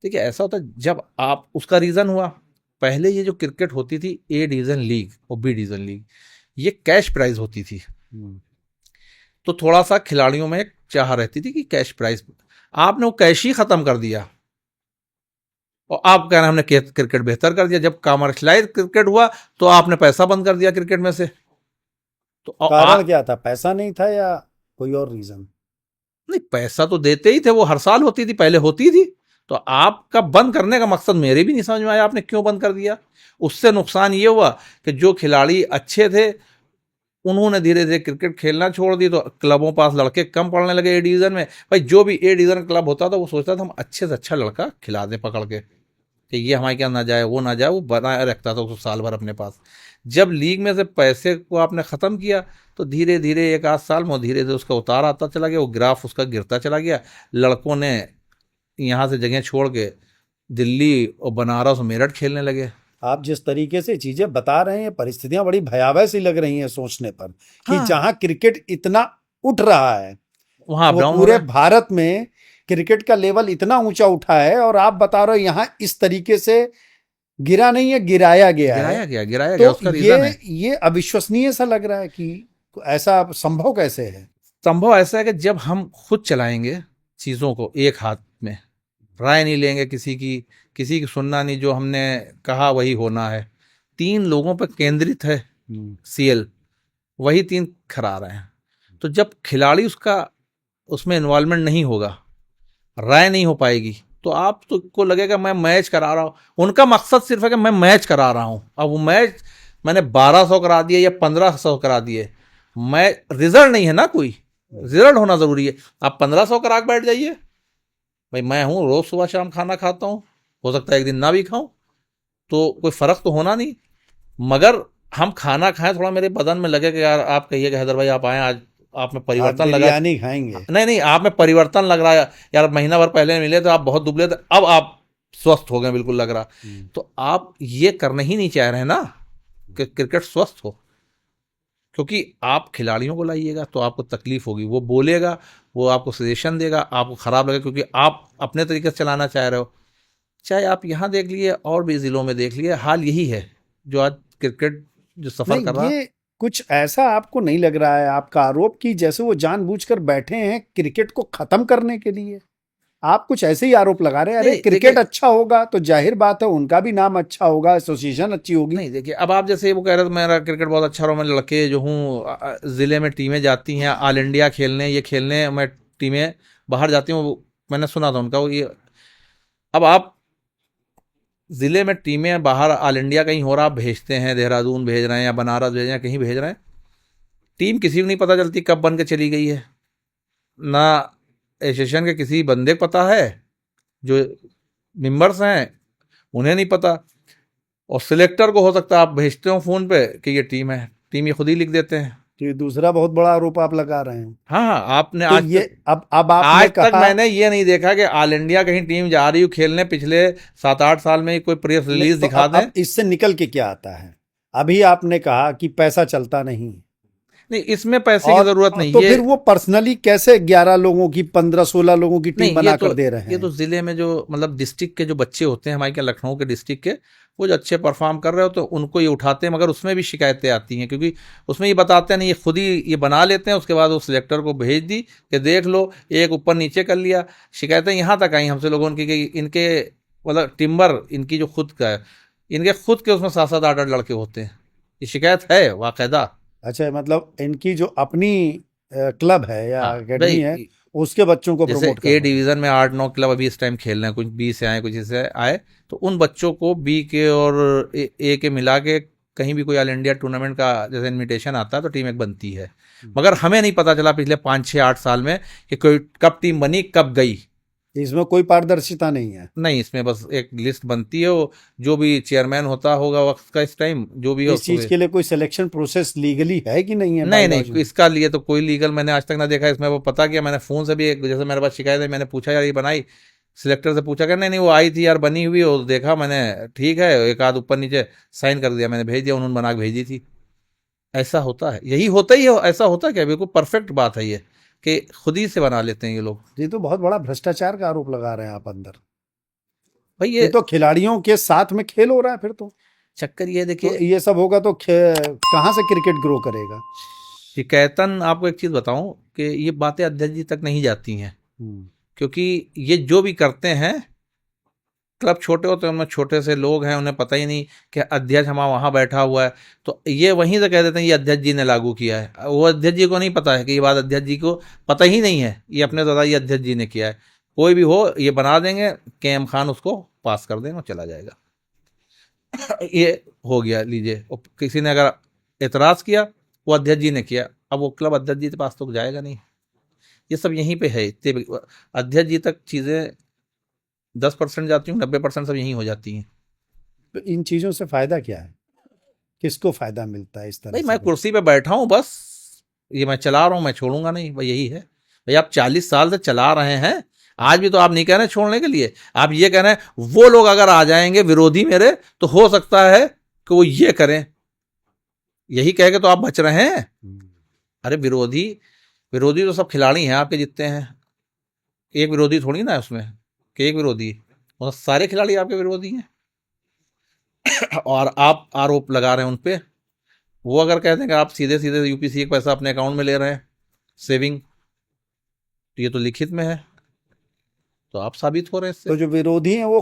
[SPEAKER 2] देखिए ऐसा होता है जब आप, उसका रीजन हुआ, पहले ये जो क्रिकेट होती थी ए डिवीजन लीग और बी डिवीजन लीग, ये कैश प्राइज होती थी, तो थोड़ा सा खिलाड़ियों में एक चाह रहती थी कि कैश प्राइज। आपने वो कैश ही खत्म कर दिया, और आप कह रहे हैं हमने क्रिकेट बेहतर कर दिया। जब कमर्शलाइज क्रिकेट हुआ तो आपने पैसा बंद कर दिया क्रिकेट में से। तो
[SPEAKER 1] कारण क्या था? पैसा नहीं था या कोई और रीजन?
[SPEAKER 2] नहीं, पैसा तो देते ही थे, वो हर साल होती थी, पहले होती थी। तो आपका बंद करने का मकसद मेरे भी नहीं समझ में आया, आपने क्यों बंद कर दिया। उससे नुकसान ये हुआ कि जो खिलाड़ी अच्छे थे उन्होंने धीरे धीरे क्रिकेट खेलना छोड़ दी, तो क्लबों पास लड़के कम पढ़ने लगे ए डिवीज़न में। भाई जो भी ए डिवीज़न क्लब होता था वो सोचता था हम अच्छे से अच्छा लड़का खिला दें पकड़ के, कि ये हमारे क्या ना जाए वो ना जाए, वो बनाए रखता था उसको साल भर अपने पास। जब लीग में से पैसे को आपने ख़त्म किया तो धीरे धीरे 1 आध साल में धीरे धीरे उसका उतार आता चला गया, वो ग्राफ उसका गिरता चला गया। लड़कों ने यहाँ से जगह छोड़ के दिल्ली और बनारस और मेरठ खेलने लगे।
[SPEAKER 1] आप जिस तरीके से चीजें बता रहे हैं, परिस्थितियां बड़ी भयावह सी लग रही हैं सोचने पर, कि
[SPEAKER 2] हाँ।
[SPEAKER 1] जहां क्रिकेट इतना उठ रहा है,
[SPEAKER 2] वहाँ
[SPEAKER 1] वो
[SPEAKER 2] डाउन हो
[SPEAKER 1] पूरे
[SPEAKER 2] रहा है।
[SPEAKER 1] भारत में क्रिकेट का लेवल इतना ऊंचा उठा है, और आप बता रहे हो यहाँ इस तरीके से गिरा नहीं है, गिराया गया है।
[SPEAKER 2] गिराया गया, उसका
[SPEAKER 1] तो
[SPEAKER 2] रीजन है।
[SPEAKER 1] ये अविश्वसनीय सा लग रहा है कि ऐसा संभव कैसे है।
[SPEAKER 2] संभव ऐसा है कि जब हम खुद चलाएंगे चीज़ों को एक हाथ में, राय नहीं लेंगे किसी की सुनना नहीं, जो हमने कहा वही होना है, 3 लोगों पर केंद्रित है सीएल, वही 3 खरा रहे हैं। तो जब खिलाड़ी उसमें इन्वॉल्वमेंट नहीं होगा, राय नहीं हो पाएगी, तो आप तो को लगेगा मैं मैच करा रहा हूँ। उनका मकसद सिर्फ है कि मैं मैच करा रहा हूँ। अब वो मैच मैंने 1200 करा दिए या 1500 करा दिए, मैं रिजल्ट नहीं है ना, कोई रिजल्ट होना जरूरी है। आप 1500 करा के बैठ जाइए, भाई मैं हूँ रोज सुबह शाम खाना खाता हूँ, हो सकता है एक दिन ना भी खाऊं, तो कोई फर्क तो होना नहीं। मगर हम खाना खाएं, थोड़ा मेरे बदन में लगे कि यार आप कहिए कि हैदर भाई आप आए, आज आप में परिवर्तन लगा,
[SPEAKER 1] बिरयानी खाएंगे,
[SPEAKER 2] नहीं आप में परिवर्तन लग रहा है यार, महीना भर पहले मिले तो आप बहुत दुबले थे, अब आप स्वस्थ हो गए बिल्कुल लग रहा। तो आप ये करना ही नहीं चाह रहे ना कि क्रिकेट स्वस्थ हो, क्योंकि आप खिलाड़ियों को लाइएगा तो आपको तकलीफ होगी, वो बोलेगा, वो आपको सजेशन देगा, आपको खराब लगेगा, क्योंकि आप अपने तरीके से चलाना चाह रहे हो। चाहे आप यहाँ देख लिए और भी जिलों में देख लिए, हाल यही है जो आज क्रिकेट जो सफर कर रहा है।
[SPEAKER 1] ये कुछ ऐसा आपको नहीं लग रहा है, आपका आरोप की जैसे वो जानबूझकर बैठे हैं क्रिकेट को खत्म करने के लिए? आप कुछ ऐसे ही आरोप लगा रहे हैं। अरे क्रिकेट अच्छा होगा तो जाहिर बात है उनका भी नाम अच्छा होगा, एसोसिएशन अच्छी होगी।
[SPEAKER 2] नहीं देखिए, अब आप जैसे वो कह रहे थे मेरा क्रिकेट बहुत अच्छा रहा, मैं लड़के जो हूँ जिले में टीमें जाती हैं ऑल इंडिया खेलने, ये खेलने, मैं टीमें बाहर जाती हूँ, मैंने सुना था उनका ये। अब आप जिले में टीमें बाहर ऑल इंडिया कहीं हो रहा, आप भेजते हैं, देहरादून भेज रहे हैं या बनारस भेज रहे हैं, कहीं भेज रहे हैं, टीम किसी को नहीं पता चलती कब बन के चली गई है, ना एसोसिएशन के किसी बंदे को पता है, जो मेंबर्स हैं उन्हें नहीं पता, और सिलेक्टर को हो सकता है आप भेजते हो फ़ोन पे कि ये टीम है, टीम ये खुद ही लिख देते हैं।
[SPEAKER 1] तो ये दूसरा बहुत बड़ा आरोप आप लगा रहे हैं।
[SPEAKER 2] हाँ आपने
[SPEAKER 1] तो
[SPEAKER 2] आज
[SPEAKER 1] ये अब आपने
[SPEAKER 2] आज
[SPEAKER 1] कहा,
[SPEAKER 2] तक मैंने ये नहीं देखा कि ऑल इंडिया कहीं टीम जा रही हो खेलने, पिछले 7-8 साल में कोई प्रेस रिलीज
[SPEAKER 1] तो
[SPEAKER 2] दिखा दें।
[SPEAKER 1] अब इससे निकल के क्या आता है? अभी आपने कहा कि पैसा चलता नहीं,
[SPEAKER 2] नहीं इसमें पैसे की जरूरत नहीं।
[SPEAKER 1] तो फिर वो पर्सनली कैसे 11 लोगों की 15-16 लोगों की टीम बनाकर दे रहे हैं?
[SPEAKER 2] ये तो जिले में जो मतलब डिस्ट्रिक्ट के जो बच्चे होते हैं हमारे क्या लखनऊ के डिस्ट्रिक्ट के, वो जो अच्छे परफॉर्म कर रहे हो तो उनको ये उठाते हैं, मगर उसमें भी शिकायतें आती हैं, क्योंकि उसमें ये बताते हैं नहीं, ये खुद ही ये बना लेते हैं, उसके बाद वो सिलेक्टर को भेज दी कि देख लो, एक ऊपर नीचे कर लिया। शिकायतें यहाँ तक आई हमसे लोगों की कि इनके मतलब टिम्बर इनकी जो खुद का है, इनके खुद के उसमें 7-7 8-8 लड़के होते हैं, ये शिकायत है वाकायदा।
[SPEAKER 1] अच्छा, मतलब इनकी जो अपनी क्लब है या अकेडमी है उसके बच्चों को
[SPEAKER 2] जैसे
[SPEAKER 1] प्रमोट
[SPEAKER 2] ए डिवीजन में 8-9 क्लब अभी इस टाइम खेल रहे हैं, कुछ बी से आए कुछ इससे आए, तो उन बच्चों को बी के और ए के मिला के कहीं भी कोई ऑल इंडिया टूर्नामेंट का जैसे इनविटेशन आता है तो टीम एक बनती है। मगर हमें नहीं पता चला पिछले 5-6-8 साल में कि कोई कब टीम बनी कब गई,
[SPEAKER 1] इसमें कोई पारदर्शिता नहीं है।
[SPEAKER 2] नहीं इसमें बस एक लिस्ट बनती है, वो जो भी चेयरमैन होता होगा वक्त का इस टाइम जो भी हो,
[SPEAKER 1] इस चीज के लिए कोई सिलेक्शन प्रोसेस लीगली है कि नहीं है?
[SPEAKER 2] नहीं इसका लिए तो कोई लीगल मैंने आज तक ना देखा। इसमें वो पता किया मैंने फ़ोन से भी, जैसे मेरे पास शिकायत है, मैंने पूछा यार ये बनाई, सिलेक्टर से पूछा कर, नहीं वो आई थी यार बनी हुई, और देखा मैंने ठीक है, एक आध ऊपर नीचे साइन कर दिया, मैंने भेज दिया, उन्होंने बना के भेजी थी। ऐसा होता है, यही होता ही है, ऐसा होता क्या, बिल्कुल परफेक्ट बात है ये कि खुद ही से बना लेते हैं ये लोग।
[SPEAKER 1] ये तो बहुत बड़ा भ्रष्टाचार का आरोप लगा रहे हैं आप अंदर।
[SPEAKER 2] भाई
[SPEAKER 1] ये तो खिलाड़ियों के साथ में खेल हो रहा है, फिर तो
[SPEAKER 2] चक्कर ये देखिए,
[SPEAKER 1] तो ये सब होगा तो कहाँ से क्रिकेट ग्रो करेगा?
[SPEAKER 2] शिकायतन आपको एक चीज़ बताऊं कि ये बातें अध्यक्ष जी तक नहीं जाती हैं, क्योंकि ये जो भी करते हैं, क्लब छोटे होते हैं, उनमें छोटे से लोग हैं, उन्हें पता ही नहीं कि अध्यक्ष हमारा वहाँ बैठा हुआ है, तो ये वहीं से कह देते हैं ये अध्यक्ष जी ने लागू किया है। वो अध्यक्ष जी को नहीं पता है कि ये बात अध्यक्ष जी को पता ही नहीं है, ये अपने दादा ये अध्यक्ष जी ने किया है। कोई भी हो ये बना देंगे, KM खान उसको पास कर देंगे और चला जाएगा। ये हो गया, लीजिए, किसी ने अगर एतराज़ किया वो अध्यक्ष जी ने किया, अब वो क्लब अध्यक्ष जी के पास तो जाएगा नहीं। ये सब यहीं पे है, इतने अध्यक्ष जी तक चीज़ें 10% जाती हूँ, 90% सब यहीं हो जाती हैं।
[SPEAKER 1] तो इन चीजों से फायदा क्या है, किसको फायदा मिलता है इस तरह
[SPEAKER 2] भाई
[SPEAKER 1] से?
[SPEAKER 2] मैं कुर्सी पे बैठा हूँ बस, ये मैं चला रहा हूँ, मैं छोड़ूंगा नहीं, भाई यही है। भाई आप 40 साल से चला रहे हैं, आज भी तो आप नहीं कह रहे छोड़ने के लिए, आप ये कह रहे हैं वो लोग अगर आ जाएंगे विरोधी मेरे तो हो सकता है कि वो ये करें, यही कह के तो आप बच रहे हैं। अरे विरोधी विरोधी तो सब खिलाड़ी हैं आपके जितने हैं, एक विरोधी थोड़ी ना है उसमें कि एक विरोधी, वो सारे खिलाड़ी आपके विरोधी हैं। और आप आरोप लगा रहे हैं उन पे, वो अगर कहते हैं कि आप सीधे सीधे यूपीसी का पैसा अपने अकाउंट में ले रहे हैं सेविंग, तो ये तो लिखित में है, तो आप साबित हो रहे हैं इससे।
[SPEAKER 1] तो जो विरोधी हैं वो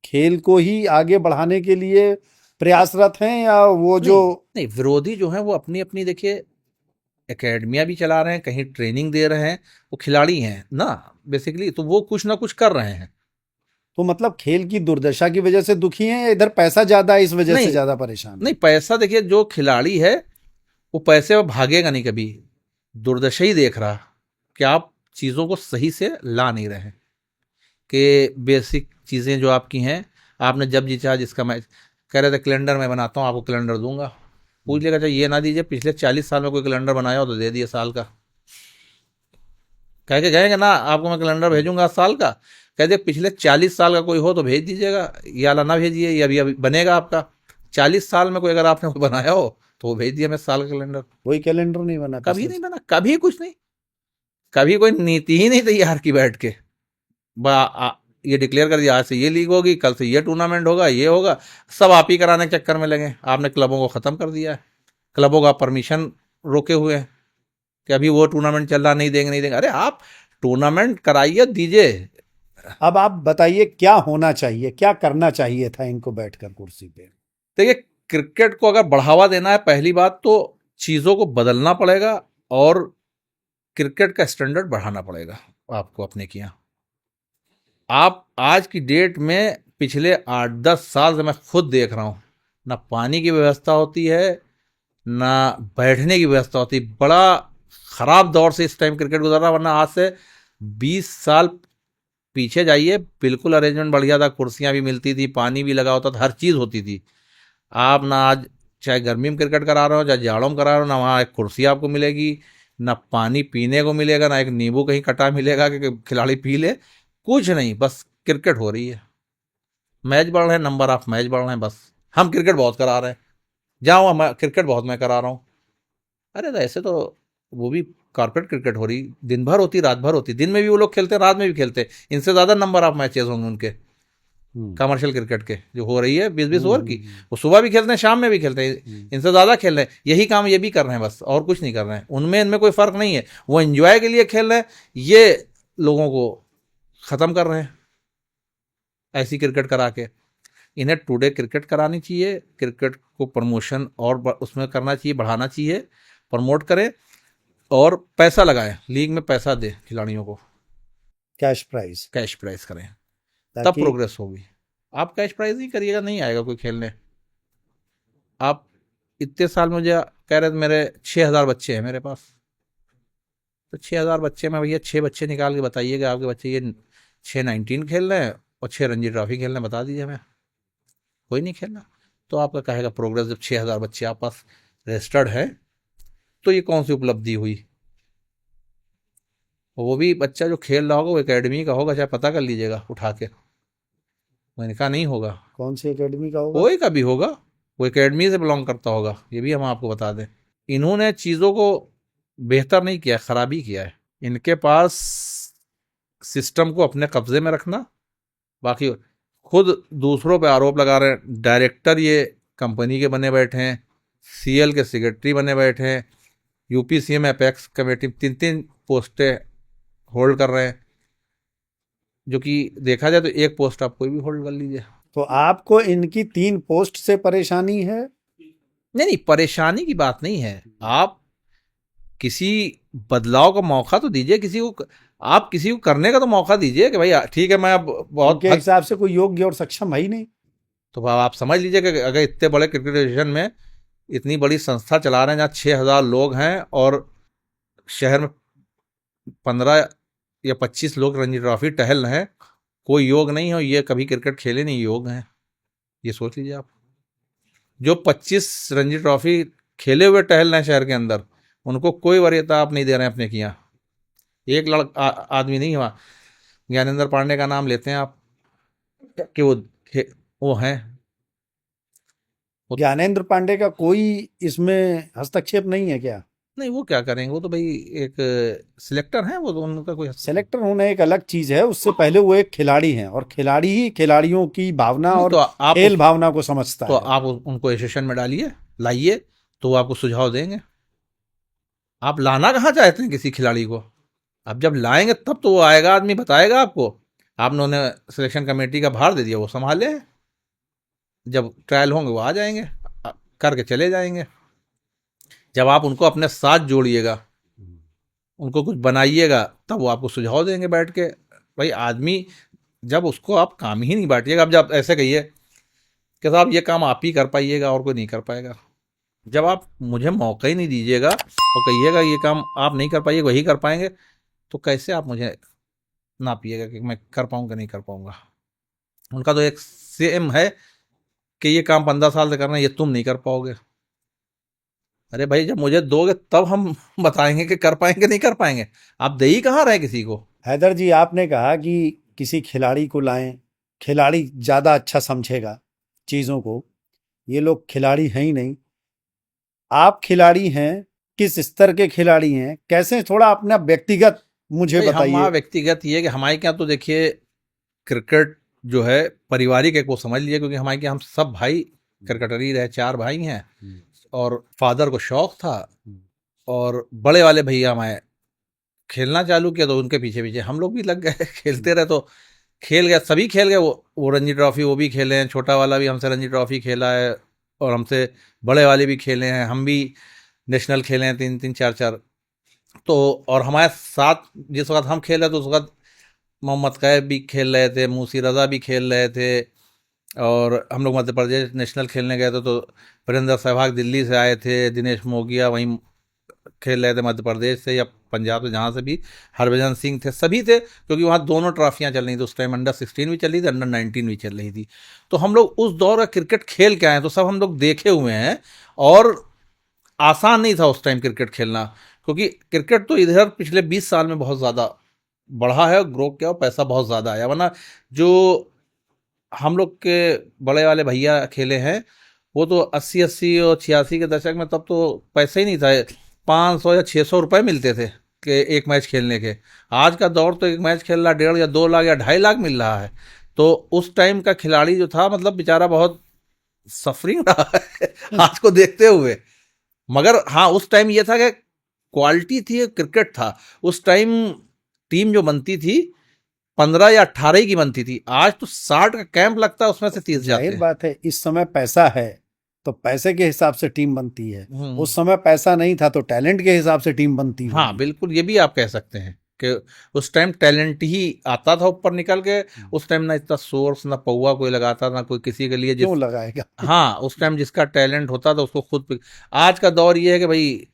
[SPEAKER 1] खेल को ही आगे बढ़ाने के लिए प्रयासरत हैं, या वो जो
[SPEAKER 2] नहीं, विरोधी जो है वो अपनी अपनी देखिए एकेडमियां भी चला रहे हैं, कहीं ट्रेनिंग दे रहे हैं, वो खिलाड़ी हैं ना बेसिकली, तो वो कुछ ना कुछ कर रहे हैं।
[SPEAKER 1] तो मतलब खेल की दुर्दशा की वजह से दुखी हैं, या इधर पैसा ज्यादा है इस वजह से
[SPEAKER 2] नहीं,
[SPEAKER 1] ज्यादा परेशान हैं?
[SPEAKER 2] नहीं पैसा देखिए, जो खिलाड़ी है वो पैसे में भागेगा नहीं कभी, दुर्दशा ही देख रहा कि आप चीज़ों को सही से ला नहीं रहे, कि बेसिक चीज़ें जो आपकी हैं, आपने जब जी चाह जिसका मैच कह रहे थे कैलेंडर मैं बनाता हूँ आपको कैलेंडर दूंगा, पूछ लेगा चाहिए ये ना दीजिए पिछले 40 साल में कोई कैलेंडर बनाया हो तो दे दिए साल का, कह के गएंगे ना आपको मैं कैलेंडर भेजूंगा साल का, कह दे पिछले 40 साल का कोई हो तो भेज दीजिएगा, या ना भेजिए, ये अभी बनेगा आपका 40 साल में कोई अगर आपने कोई बनाया हो तो वो भेज दिया मैं साल का कैलेंडर।
[SPEAKER 1] कोई कैलेंडर नहीं बना,
[SPEAKER 2] कभी नहीं बना, कभी कुछ नहीं, कभी कोई नीति ही नहीं तैयार की बैठ के, ये डिक्लेयर कर दिया आज से ये लीग होगी, कल से ये टूर्नामेंट होगा, ये होगा, सब आप ही कराने के चक्कर में लगे। आपने क्लबों को ख़त्म कर दिया है, क्लबों का परमिशन रोके हुए हैं कि अभी वो टूर्नामेंट चल रहा, नहीं देंगे नहीं देंगे। अरे आप टूर्नामेंट कराइए, दीजिए।
[SPEAKER 1] अब आप बताइए क्या होना चाहिए, क्या करना चाहिए था इनको बैठकर कुर्सी पे?
[SPEAKER 2] देखिए क्रिकेट को अगर बढ़ावा देना है, पहली बात तो चीज़ों को बदलना पड़ेगा और क्रिकेट का स्टैंडर्ड बढ़ाना पड़ेगा आपको अपने के यहाँ। आप आज की डेट में पिछले 8-10 साल से मैं खुद देख रहा हूँ, ना पानी की व्यवस्था होती है, ना बैठने की व्यवस्था होती। बड़ा ख़राब दौर से इस टाइम क्रिकेट गुजर रहा, वरना आज से 20 साल पीछे जाइए, बिल्कुल अरेंजमेंट बढ़िया था, कुर्सियाँ भी मिलती थी, पानी भी लगा होता था, हर चीज़ होती थी। आप ना आज चाहे गर्मी में क्रिकेट करा रहे हो चाहे जाड़ों में करा रहे हो, ना वहाँ एक कुर्सी आपको मिलेगी, ना पानी पीने को मिलेगा, ना एक नींबू कहीं कटा मिलेगा कि खिलाड़ी पी ले, कुछ नहीं, बस क्रिकेट हो रही है, मैच बढ़ रहे हैं, नंबर ऑफ मैच बढ़ रहे हैं, बस हम क्रिकेट बहुत करा रहे हैं, जाओ हम क्रिकेट बहुत मैं करा रहा हूँ। अरे तो ऐसे तो वो भी कॉर्पोरेट क्रिकेट हो रही, दिन भर होती, रात भर होती, दिन में भी वो लोग खेलते हैं, रात में भी खेलते हैं, इनसे ज़्यादा नंबर ऑफ मैचेस होंगे उनके कमर्शियल क्रिकेट के जो हो रही है 20-20 ओवर की, वो सुबह भी खेलते हैं शाम में भी खेलते हैं, इनसे ज़्यादा खेल रहे हैं, यही काम ये भी कर रहे हैं, बस और कुछ नहीं कर रहे हैं, उनमें इनमें कोई फ़र्क नहीं है, वो एंजॉय के लिए खेल रहे हैं, ये लोगों को ख़त्म कर रहे हैं ऐसी क्रिकेट करा के। इन्हें टुडे क्रिकेट करानी चाहिए, क्रिकेट को प्रमोशन और उसमें करना चाहिए, बढ़ाना चाहिए, प्रमोट करें और पैसा लगाएं, लीग में पैसा दे खिलाड़ियों को,
[SPEAKER 1] कैश प्राइस
[SPEAKER 2] करें, तब प्रोग्रेस होगी। आप कैश प्राइस नहीं करिएगा, नहीं आएगा कोई खेलने। आप इतने साल मुझे कह रहे थे मेरे 6000 बच्चे हैं मेरे पास, तो 6000 बच्चे में भैया 6 बच्चे निकाल के बताइएगा आपके बच्चे ये 6-19 खेल रहे हैं और 6 रणजी ट्रॉफी खेल रहे हैं, बता दीजिए हमें, कोई नहीं खेलना। तो आपका कहेगा प्रोग्रेस, जब 6000 बच्चे आप पास रजिस्टर्ड है तो ये कौन सी उपलब्धि हुई। वो भी बच्चा जो खेल रहा होगा वो एकेडमी का होगा, चाहे पता कर लीजिएगा उठा के, मैंने कहा नहीं होगा।
[SPEAKER 1] कौन सी एकेडमी का होगा?
[SPEAKER 2] कोई का भी होगा, वो एकेडमी से बिलोंग करता होगा, ये भी हम आपको बता दें। इन्होंने चीज़ों को बेहतर नहीं किया, खराबी किया है। इनके पास सिस्टम को अपने कब्जे में रखना, बाकी खुद दूसरों पे आरोप लगा रहे हैं। डायरेक्टर ये कंपनी के बने बैठे हैं, सीएल के सेक्रेटरी बने बैठे हैं, यूपीसीएम एपेक्स कमेटी 3-3 पोस्टें होल्ड कर रहे हैं, जो कि देखा जाए तो एक पोस्ट आप कोई भी होल्ड कर लीजिए।
[SPEAKER 1] तो आपको इनकी 3 पोस्ट से परेशानी है?
[SPEAKER 2] नहीं, परेशानी की बात नहीं है, आप किसी बदलाव का मौका तो दीजिए, किसी को आप किसी को करने का तो मौका दीजिए कि भाई ठीक है मैं अब बहुत
[SPEAKER 1] के हिसाब से कोई योग्य और सक्षम है ही नहीं।
[SPEAKER 2] तो आप समझ लीजिए कि अगर इतने बड़े क्रिकेट एसोसिएशन में इतनी बड़ी संस्था चला रहे हैं जहाँ 6,000 लोग हैं और शहर में 15 या 25 लोग रणजी ट्रॉफी टहल रहे हैं, कोई योग नहीं हो, ये कभी क्रिकेट खेले नहीं, योग हैं। ये सोच लीजिए आप, जो 25 रणजी ट्रॉफी खेले हुए टहल रहे हैं शहर के अंदर, उनको कोई वरीयता आप नहीं दे रहे हैं अपने की। यहाँ एक आदमी नहीं हुआ, ज्ञानेंद्र पांडे का नाम लेते हैं आप कि वो हैं।
[SPEAKER 1] ज्ञानेंद्र पांडे का कोई इसमें हस्तक्षेप नहीं है क्या?
[SPEAKER 2] नहीं, वो क्या करेंगे, वो तो भाई एक सिलेक्टर हैं, वो तो उनका कोई
[SPEAKER 1] सेलेक्टर होना एक अलग चीज है, उससे पहले वो एक खिलाड़ी हैं और खिलाड़ी ही खिलाड़ियों की भावना और
[SPEAKER 2] तो आप
[SPEAKER 1] खेल भावना को समझता
[SPEAKER 2] तो
[SPEAKER 1] है।
[SPEAKER 2] आप उनको एसोसिएशन में डालिए, लाइए, तो वो आपको सुझाव देंगे। आप लाना कहाँ चाहते हैं किसी खिलाड़ी को? आप जब लाएंगे तब तो वो आएगा, आदमी बताएगा आपको। आपने उन्हें सिलेक्शन कमेटी का भार दे दिया, वो संभाले, जब ट्रायल होंगे वो आ जाएंगे, करके चले जाएंगे। जब आप उनको अपने साथ जोड़िएगा, उनको कुछ बनाइएगा, तब वो आपको सुझाव देंगे बैठ के। भाई आदमी जब उसको आप काम ही नहीं बांटिएगा, अब जब ऐसे कहिए कि साहब ये काम आप ही कर पाइएगा और कोई नहीं कर पाएगा, जब आप मुझे मौका ही नहीं दीजिएगा और कहिएगा ये काम आप नहीं कर पाइएगा, वही कर पाएंगे, तो कैसे आप मुझे नापिएगा कि मैं कर पाऊंगा नहीं कर पाऊंगा? उनका तो एक सेम है कि ये काम 15 साल से करना है, ये तुम नहीं कर पाओगे। अरे भाई जब मुझे दोगे तब हम बताएंगे कि कर पाएंगे नहीं कर पाएंगे, आप दे ही कहाँ रहे किसी को।
[SPEAKER 1] हैदर जी, आपने कहा कि किसी खिलाड़ी को लाएं, खिलाड़ी ज़्यादा अच्छा समझेगा चीज़ों को। ये लोग खिलाड़ी हैं ही नहीं। आप खिलाड़ी हैं, किस स्तर के खिलाड़ी हैं, कैसे, थोड़ा अपना व्यक्तिगत मुझे
[SPEAKER 2] हमारा
[SPEAKER 1] बताइए।
[SPEAKER 2] व्यक्तिगत ये कि हमारे क्या, तो देखिए क्रिकेट जो है पारिवारिक एक वो समझ लीजिए, क्योंकि हमारे क्या हम सब भाई क्रिकेटर ही रहे, 4 भाई हैं और फादर को शौक था और बड़े वाले भैया हमारे खेलना चालू किया तो उनके पीछे पीछे हम लोग भी लग गए खेलते रहे, तो खेल गए, सभी खेल गए। वो रणजी ट्रॉफी वो भी खेले हैं, छोटा वाला भी हमसे रणजी ट्रॉफी खेला है और हमसे बड़े वाले भी खेले हैं, हम भी नेशनल खेले हैं 3-3 4-4। तो और हमारे साथ जिस वक्त हम खेल रहे थे उस वक्त मोहम्मद कैफ भी खेल रहे थे, मूसी रज़ा भी खेल रहे थे, और हम लोग मध्य प्रदेश नेशनल खेलने गए थे तो वीरेंद्र सहवाग दिल्ली से आए थे, दिनेश मोगिया वहीं खेल रहे थे मध्य प्रदेश से या पंजाब से, जहाँ से भी हरभजन सिंह थे, सभी थे, क्योंकि वहाँ दोनों ट्रॉफियाँ चल रही थी उस टाइम, अंडर-16 भी चल रही थी, अंडर-19 भी चल रही थी। तो हम लोग उस दौर का क्रिकेट खेल के आए, तो सब हम लोग देखे हुए हैं। और आसान नहीं था उस टाइम क्रिकेट खेलना, क्योंकि क्रिकेट तो इधर पिछले 20 साल में बहुत ज़्यादा बढ़ा है, ग्रो किया और पैसा बहुत ज़्यादा आया, वरना जो हम लोग के बड़े वाले भैया खेले हैं वो तो 80 और 86 के दशक में, तब तो पैसे ही नहीं था, 500 या 600 रुपए मिलते थे कि एक मैच खेलने के। आज का दौर तो एक मैच खेल रहा 1.5 या 2 लाख या 2.5 लाख मिल रहा है। तो उस टाइम का खिलाड़ी जो था, मतलब बेचारा बहुत सफरिंग रहा है आज को देखते हुए। मगर हाँ, उस टाइम ये था कि क्वालिटी थी, क्रिकेट था। उस टाइम टीम जो बनती थी 15 या 18 की बनती थी, आज तो 60 का कैंप लगता है, उसमें से 30 जाते
[SPEAKER 1] जाहिर
[SPEAKER 2] हैं।
[SPEAKER 1] बात है, इस समय पैसा है तो पैसे के हिसाब से टीम बनती है। उस समय पैसा नहीं था तो टैलेंट के हिसाब से टीम बनती है।
[SPEAKER 2] हाँ बिल्कुल, ये भी आप कह सकते हैं कि उस टाइम टैलेंट ही आता था ऊपर निकल के। उस टाइम ना इतना सोर्स, ना पौवा कोई लगाता, ना कोई किसी के लिए
[SPEAKER 1] क्यों लगाएगा।
[SPEAKER 2] हाँ, उस टाइम जिसका टैलेंट होता था उसको खुद। आज का दौर ये है कि भाई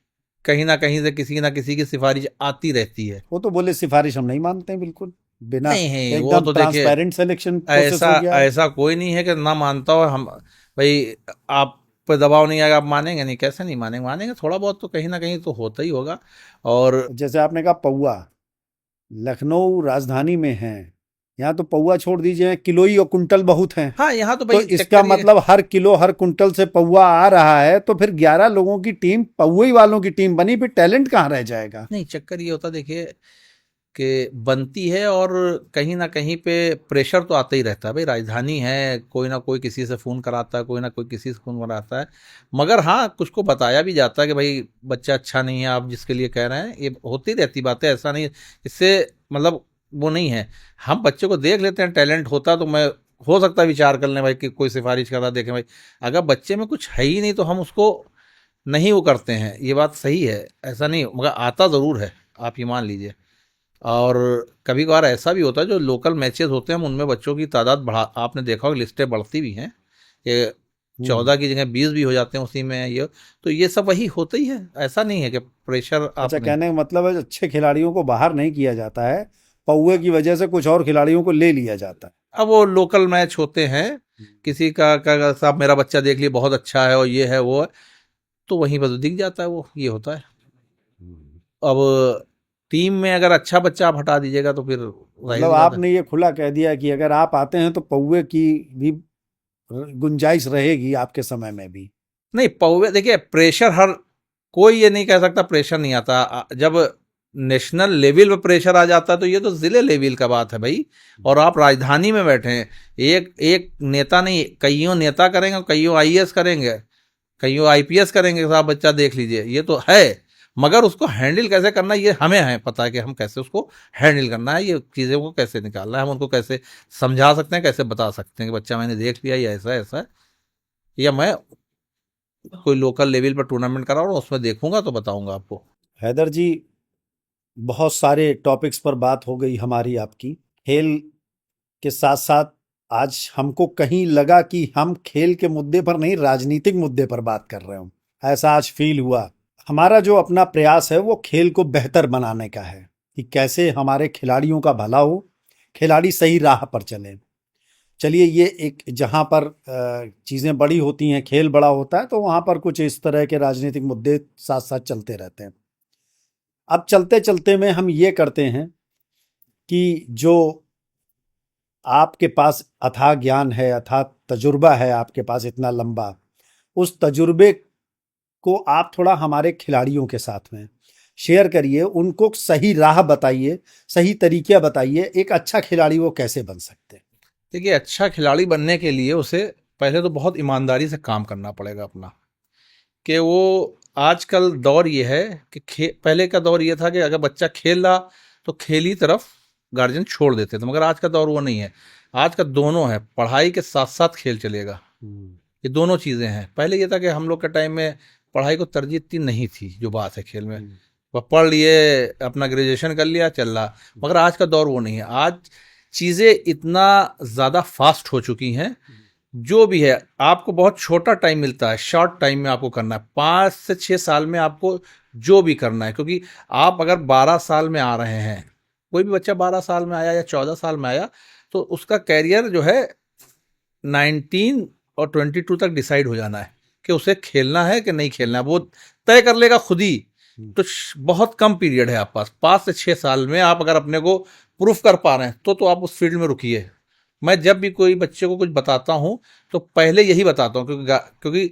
[SPEAKER 2] कहीं ना कहीं से किसी ना किसी की सिफारिश आती रहती है।
[SPEAKER 1] वो तो बोले सिफारिश हम नहीं मानते हैं, बिल्कुल बिना,
[SPEAKER 2] नहीं, वो
[SPEAKER 1] एकदम
[SPEAKER 2] तो देखिए
[SPEAKER 1] ट्रांसपेरेंट सिलेक्शन प्रोसेस
[SPEAKER 2] ऐसा
[SPEAKER 1] हो गया है।
[SPEAKER 2] ऐसा कोई नहीं है कि ना मानता हो। हम भाई आप पे दबाव नहीं आएगा, आप मानेंगे नहीं, कैसे नहीं मानेंगे? मानेंगे, थोड़ा बहुत तो कहीं ना कहीं तो होता ही होगा। और
[SPEAKER 1] जैसे आपने कहा पौवा, लखनऊ राजधानी में है, यहाँ तो पौवा छोड़ दीजिए, किलोई और कुंटल बहुत हैं।
[SPEAKER 2] हाँ, यहाँ तो
[SPEAKER 1] तो
[SPEAKER 2] भाई
[SPEAKER 1] इसका मतलब हर किलो हर कुंटल से पौवा आ रहा है, तो फिर 11 लोगों की टीम, पौवे वालों की टीम बनी, फिर टैलेंट कहाँ रह जाएगा।
[SPEAKER 2] नहीं, चक्कर ये होता देखिए कि बनती है और कहीं ना कहीं पे प्रेशर तो आता ही रहता है। भाई राजधानी है, कोई ना कोई किसी से फ़ोन कराता है, कोई ना कोई किसी से फ़ोन कराता है। मगर हाँ, कुछ को बताया भी जाता है कि भाई बच्चा अच्छा नहीं है, आप जिसके लिए कह रहे हैं। ये होती रहती बातें, ऐसा नहीं, इससे मतलब वो नहीं है। हम बच्चे को देख लेते हैं, टैलेंट होता तो मैं हो सकता है विचार कर लें भाई कि कोई सिफारिश करता, देखें भाई अगर बच्चे में कुछ है ही नहीं तो हम उसको नहीं वो करते हैं। ये बात सही है, ऐसा नहीं, मगर आता ज़रूर है, आप ये मान लीजिए। और कभी कभार ऐसा भी होता है जो लोकल मैचेस होते हैं, हम उनमें बच्चों की तादाद बढ़ा, आपने देखा होगा लिस्टें बढ़ती भी हैं कि 14 की जगह 20 भी हो जाते हैं उसी में। ये तो ये सब वही होता ही है, ऐसा नहीं है कि प्रेशर
[SPEAKER 1] अच्छा,
[SPEAKER 2] आपने।
[SPEAKER 1] कहने का मतलब है अच्छे खिलाड़ियों को बाहर नहीं किया जाता है, पौवे की वजह से कुछ और खिलाड़ियों को ले लिया जाता है।
[SPEAKER 2] अब वो लोकल मैच होते हैं, किसी का साहब मेरा बच्चा देख लिए बहुत अच्छा है और ये है वो है, तो वहीं पर तो दिख जाता है वो, ये होता है। अब टीम में अगर अच्छा बच्चा आप हटा दीजिएगा तो फिर जाहिर
[SPEAKER 1] मतलब
[SPEAKER 2] सी बात है।
[SPEAKER 1] आपने ये खुला कह दिया कि अगर आप आते हैं तो पौवे की भी गुंजाइश रहेगी आपके समय में भी।
[SPEAKER 2] नहीं पौवे देखिए, प्रेशर हर कोई ये नहीं कह सकता प्रेशर नहीं आता। जब नेशनल लेवल पे प्रेशर आ जाता है तो ये तो जिले लेवल का बात है भाई। और आप राजधानी में बैठे हैं, एक एक नेता नहीं, कईयों नेता करेंगे, कईयों आईएएस करेंगे, कईयों आईपीएस करेंगे, साहब बच्चा देख लीजिए, ये तो है। मगर उसको हैंडल कैसे करना है ये हमें है पता है, कि हम कैसे उसको हैंडल करना है, ये चीज़ों को कैसे निकालना है, हम उनको कैसे समझा सकते हैं, कैसे बता सकते हैं कि बच्चा मैंने देख लिया ये ऐसा ऐसा है, या मैं कोई लोकल लेवल पर टूर्नामेंट करा और उसमें देखूंगा तो बताऊंगा आपको।
[SPEAKER 1] हैदर जी, बहुत सारे टॉपिक्स पर बात हो गई हमारी आपकी, खेल के साथ साथ आज हमको कहीं लगा कि हम खेल के मुद्दे पर नहीं राजनीतिक मुद्दे पर बात कर रहे हो, ऐसा आज फील हुआ। हमारा जो अपना प्रयास है वो खेल को बेहतर बनाने का है कि कैसे हमारे खिलाड़ियों का भला हो, खिलाड़ी सही राह पर चले। चलिए, ये एक जहाँ पर चीज़ें बड़ी होती हैं, खेल बड़ा होता है, तो वहाँ पर कुछ इस तरह के राजनीतिक मुद्दे साथ साथ चलते रहते हैं। अब चलते चलते में हम ये करते हैं कि जो आपके पास अथाह ज्ञान है, अथाह तजुर्बा है आपके पास इतना लंबा, उस तजुर्बे को आप थोड़ा हमारे खिलाड़ियों के साथ में शेयर करिए, उनको सही राह बताइए, सही तरीके बताइए, एक अच्छा खिलाड़ी वो कैसे बन सकते हैं।
[SPEAKER 2] देखिए, अच्छा खिलाड़ी बनने के लिए उसे पहले तो बहुत ईमानदारी से काम करना पड़ेगा अपना, कि वो आजकल दौर ये है कि पहले का दौर ये था कि अगर बच्चा खेल रहा तो खेल ही तरफ गार्जियन छोड़ देते थे, मगर आज का दौर वो नहीं है। आज का दोनों है, पढ़ाई के साथ साथ खेल चलेगा, ये दोनों चीज़ें हैं। पहले ये था कि हम लोग के टाइम में पढ़ाई को तरजीह इतनी नहीं थी, जो बात है खेल में, वह पढ़ लिए अपना ग्रेजुएशन कर लिया चल रहा। मगर आज का दौर वो नहीं है, आज चीज़ें इतना ज़्यादा फास्ट हो चुकी हैं, जो भी है आपको बहुत छोटा टाइम मिलता है, शॉर्ट टाइम में आपको करना है, 5 से 6 साल में आपको जो भी करना है। क्योंकि आप अगर 12 साल में आ रहे हैं, कोई भी बच्चा 12 साल में आया या 14 साल में आया, तो उसका कैरियर जो है 19 और 22 तक डिसाइड हो जाना है कि उसे खेलना है कि नहीं खेलना है, वो तय कर लेगा खुद ही। तो बहुत कम पीरियड है आप पास, 5 से 6 साल में आप अगर अपने को प्रूफ कर पा रहे हैं तो आप उस फील्ड में रुकिए। मैं जब भी कोई बच्चे को कुछ बताता हूँ तो पहले यही बताता हूँ, क्योंकि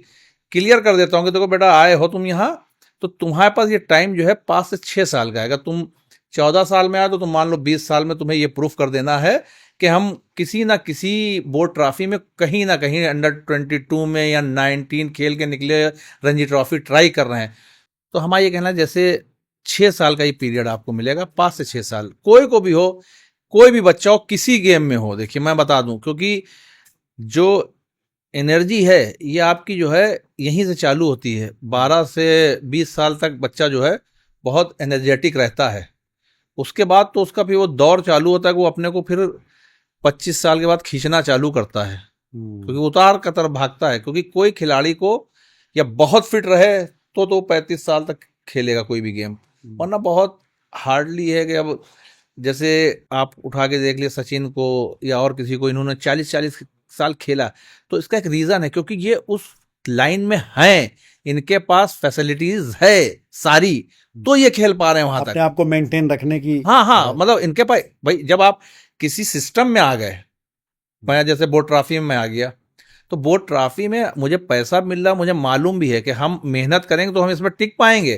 [SPEAKER 2] क्लियर कर देता हूँ कि देखो बेटा, आए हो तुम यहाँ, तो तुम्हारे पास ये टाइम जो है 5 से 6 साल का है। अगर तुम 14 साल में आए तो तुम मान लो 20 साल में तुम्हें ये प्रूफ कर देना है कि हम किसी ना किसी बोर्ड ट्रॉफी में कहीं ना कहीं अंडर-22 में या 19 खेल के निकले, रणजी ट्रॉफी ट्राई कर रहे हैं। तो हमारा ये कहना है जैसे 6 साल का ही पीरियड आपको मिलेगा, 5 से 6 साल, कोई को भी हो, कोई भी बच्चा हो, किसी गेम में हो। देखिए मैं बता दूं, क्योंकि जो एनर्जी है ये आपकी जो है यहीं से चालू होती है। 12 से 20 साल तक बच्चा जो है बहुत एनर्जेटिक रहता है, उसके बाद तो उसका फिर वो दौर चालू होता है कि वो अपने को फिर 25 साल के बाद खींचना चालू करता है, क्योंकि उतार का तरफ भागता है। क्योंकि कोई खिलाड़ी को या बहुत फिट रहे तो 35 साल तक खेलेगा कोई भी गेम, वरना बहुत हार्डली है कि अब जैसे आप उठा के देख लिए सचिन को या और किसी को, इन्होंने 40-40 साल खेला, तो इसका एक रीज़न है, क्योंकि ये उस लाइन में हैं, इनके पास फैसिलिटीज है सारी, तो ये खेल पा रहे हैं वहां
[SPEAKER 1] अपने
[SPEAKER 2] तक,
[SPEAKER 1] आप को मेंटेन रखने की।
[SPEAKER 2] हाँ, मतलब इनके पास भाई, जब आप किसी सिस्टम में आ गए, मैं जैसे बोर्ड ट्रॉफी में आ गया, तो बोर्ड ट्रॉफी में मुझे पैसा मिल रहा, मुझे मालूम भी है कि हम मेहनत करेंगे तो हम इसमें टिक पाएंगे।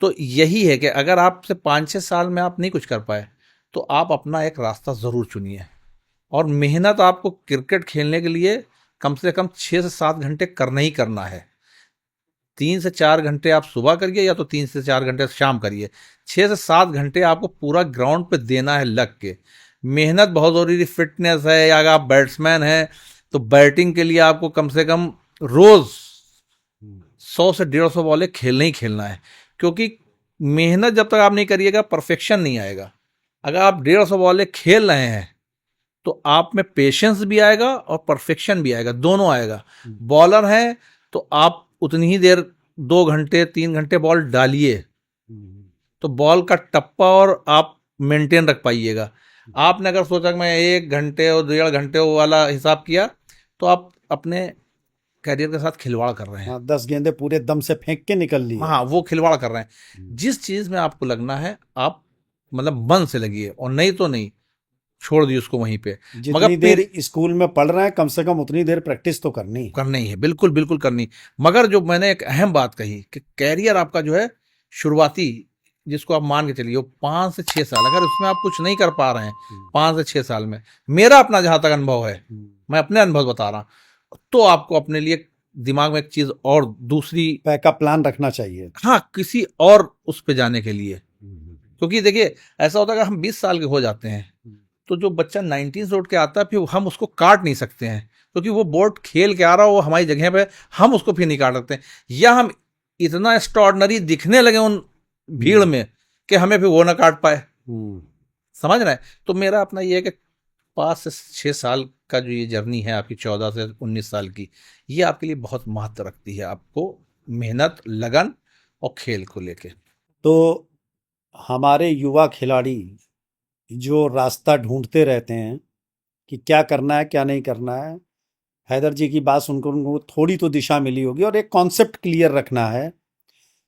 [SPEAKER 2] तो यही है कि अगर आपसे 5-6 साल में आप नहीं कुछ कर पाए तो आप अपना एक रास्ता ज़रूर चुनिए, और मेहनत आपको क्रिकेट खेलने के लिए कम से कम 6 से 7 घंटे करना ही करना है। 3 से 4 घंटे आप सुबह करिए या तो 3 से 4 घंटे शाम करिए, 6 से 7 घंटे आपको पूरा ग्राउंड पे देना है लग के। मेहनत बहुत ज़रूरी, फिटनेस है, या अगर आप बैट्समैन हैं तो बैटिंग के लिए आपको कम से कम रोज़ 100 से 150 बॉलें खेलना ही खेलना है, क्योंकि मेहनत जब तक आप नहीं करिएगा परफेक्शन नहीं आएगा। अगर आप 150 बॉलें खेल रहे हैं तो आप में पेशेंस भी आएगा और परफेक्शन भी आएगा, दोनों आएगा। बॉलर है तो आप उतनी ही देर 2 घंटे 3 घंटे बॉल डालिए तो बॉल का टप्पा और आप मेंटेन रख पाइएगा। आपने अगर सोचा कि मैं 1 घंटे और 1.5 घंटे वाला हिसाब किया तो आप अपने कैरियर के साथ खिलवाड़ कर रहे हैं।
[SPEAKER 1] हाँ, 10 गेंदे पूरे दम से फेंक के निकल लिए।
[SPEAKER 2] हाँ, वो खिलवाड़ कर रहे हैं। जिस चीज में आपको लगना है आप मतलब मन से लगिए, और नहीं तो नहीं, छोड़ दिए उसको वहीं पे।
[SPEAKER 1] जितनी देर स्कूल में पढ़ रहे हैं कम से कम उतनी देर प्रैक्टिस तो करनी
[SPEAKER 2] है, बिल्कुल बिल्कुल करनी। मगर जो मैंने एक अहम बात कही कि कैरियर आपका जो है शुरुआती, जिसको आप मान के चलिए 5 से 6 साल, अगर उसमें आप कुछ नहीं कर पा रहे हैं 5 से 6 साल में, मेरा अपना जहां तक अनुभव है, मैं अपने अनुभव बता रहा हूं, तो आपको अपने लिए दिमाग में एक चीज और दूसरी
[SPEAKER 1] बैकअप प्लान रखना चाहिए।
[SPEAKER 2] हाँ, किसी और उस पे जाने के लिए। क्योंकि देखिए ऐसा होता है कि हम 20 साल के हो जाते हैं तो जो बच्चा 19 से उठ के आता है फिर हम उसको काट नहीं सकते हैं, क्योंकि वो बोर्ड खेल के आ रहा हो, वो हमारी जगह पे, हम उसको फिर नहीं काट सकते। या हम इतना एक्स्ट्रॉर्डनरी दिखने लगे उन भीड़ में कि हमें फिर वो ना काट पाए। समझ रहे हैं? तो मेरा अपना ये है कि 5 से 6 साल का जो ये जर्नी है आपकी 14 से 19 साल की, ये आपके लिए बहुत महत्व रखती है, आपको मेहनत, लगन और खेल को लेके।
[SPEAKER 1] तो हमारे युवा खिलाड़ी जो रास्ता ढूंढते रहते हैं कि क्या करना है क्या नहीं करना है, हैदर जी की बात सुनकर उनको थोड़ी तो दिशा मिली होगी। और एक कॉन्सेप्ट क्लियर रखना है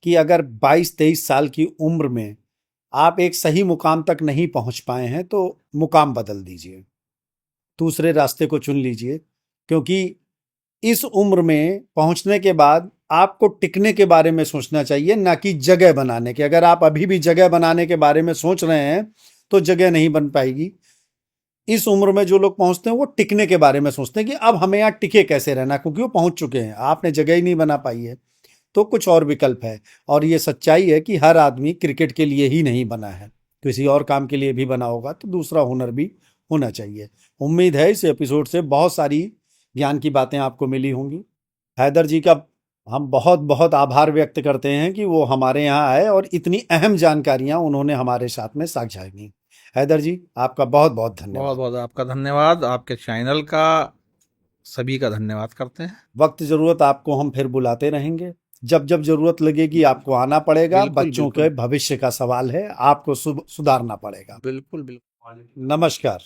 [SPEAKER 1] कि अगर 22-23 साल की उम्र में आप एक सही मुकाम तक नहीं पहुंच पाए हैं तो मुकाम बदल दीजिए, दूसरे रास्ते को चुन लीजिए। क्योंकि इस उम्र में पहुंचने के बाद आपको टिकने के बारे में सोचना चाहिए, ना कि जगह बनाने के। अगर आप अभी भी जगह बनाने के बारे में सोच रहे हैं तो जगह नहीं बन पाएगी। इस उम्र में जो लोग पहुंचते हैं वो टिकने के बारे में सोचते हैं कि अब हमें यहाँ टिके कैसे रहना, क्योंकि वो पहुंच चुके हैं। आपने जगह ही नहीं बना पाई है तो कुछ और विकल्प है। और ये सच्चाई है कि हर आदमी क्रिकेट के लिए ही नहीं बना है, किसी और काम के लिए भी बना होगा तो दूसरा हुनर भी होना चाहिए। उम्मीद है इस एपिसोड से बहुत सारी ज्ञान की बातें आपको मिली होंगी। हैदर जी का हम बहुत बहुत आभार व्यक्त करते हैं कि वो हमारे यहाँ आए और इतनी अहम जानकारियाँ उन्होंने हमारे साथ में साझा की। हैदर जी आपका बहुत बहुत धन्यवाद।
[SPEAKER 2] बहुत बहुत आपका धन्यवाद, आपके चैनल का सभी का धन्यवाद करते हैं।
[SPEAKER 1] वक्त जरूरत आपको हम फिर बुलाते रहेंगे, जब जब जरूरत लगेगी आपको आना पड़ेगा। बच्चों के भविष्य का सवाल है, आपको सुधारना पड़ेगा।
[SPEAKER 2] बिल्कुल बिल्कुल।
[SPEAKER 1] नमस्कार।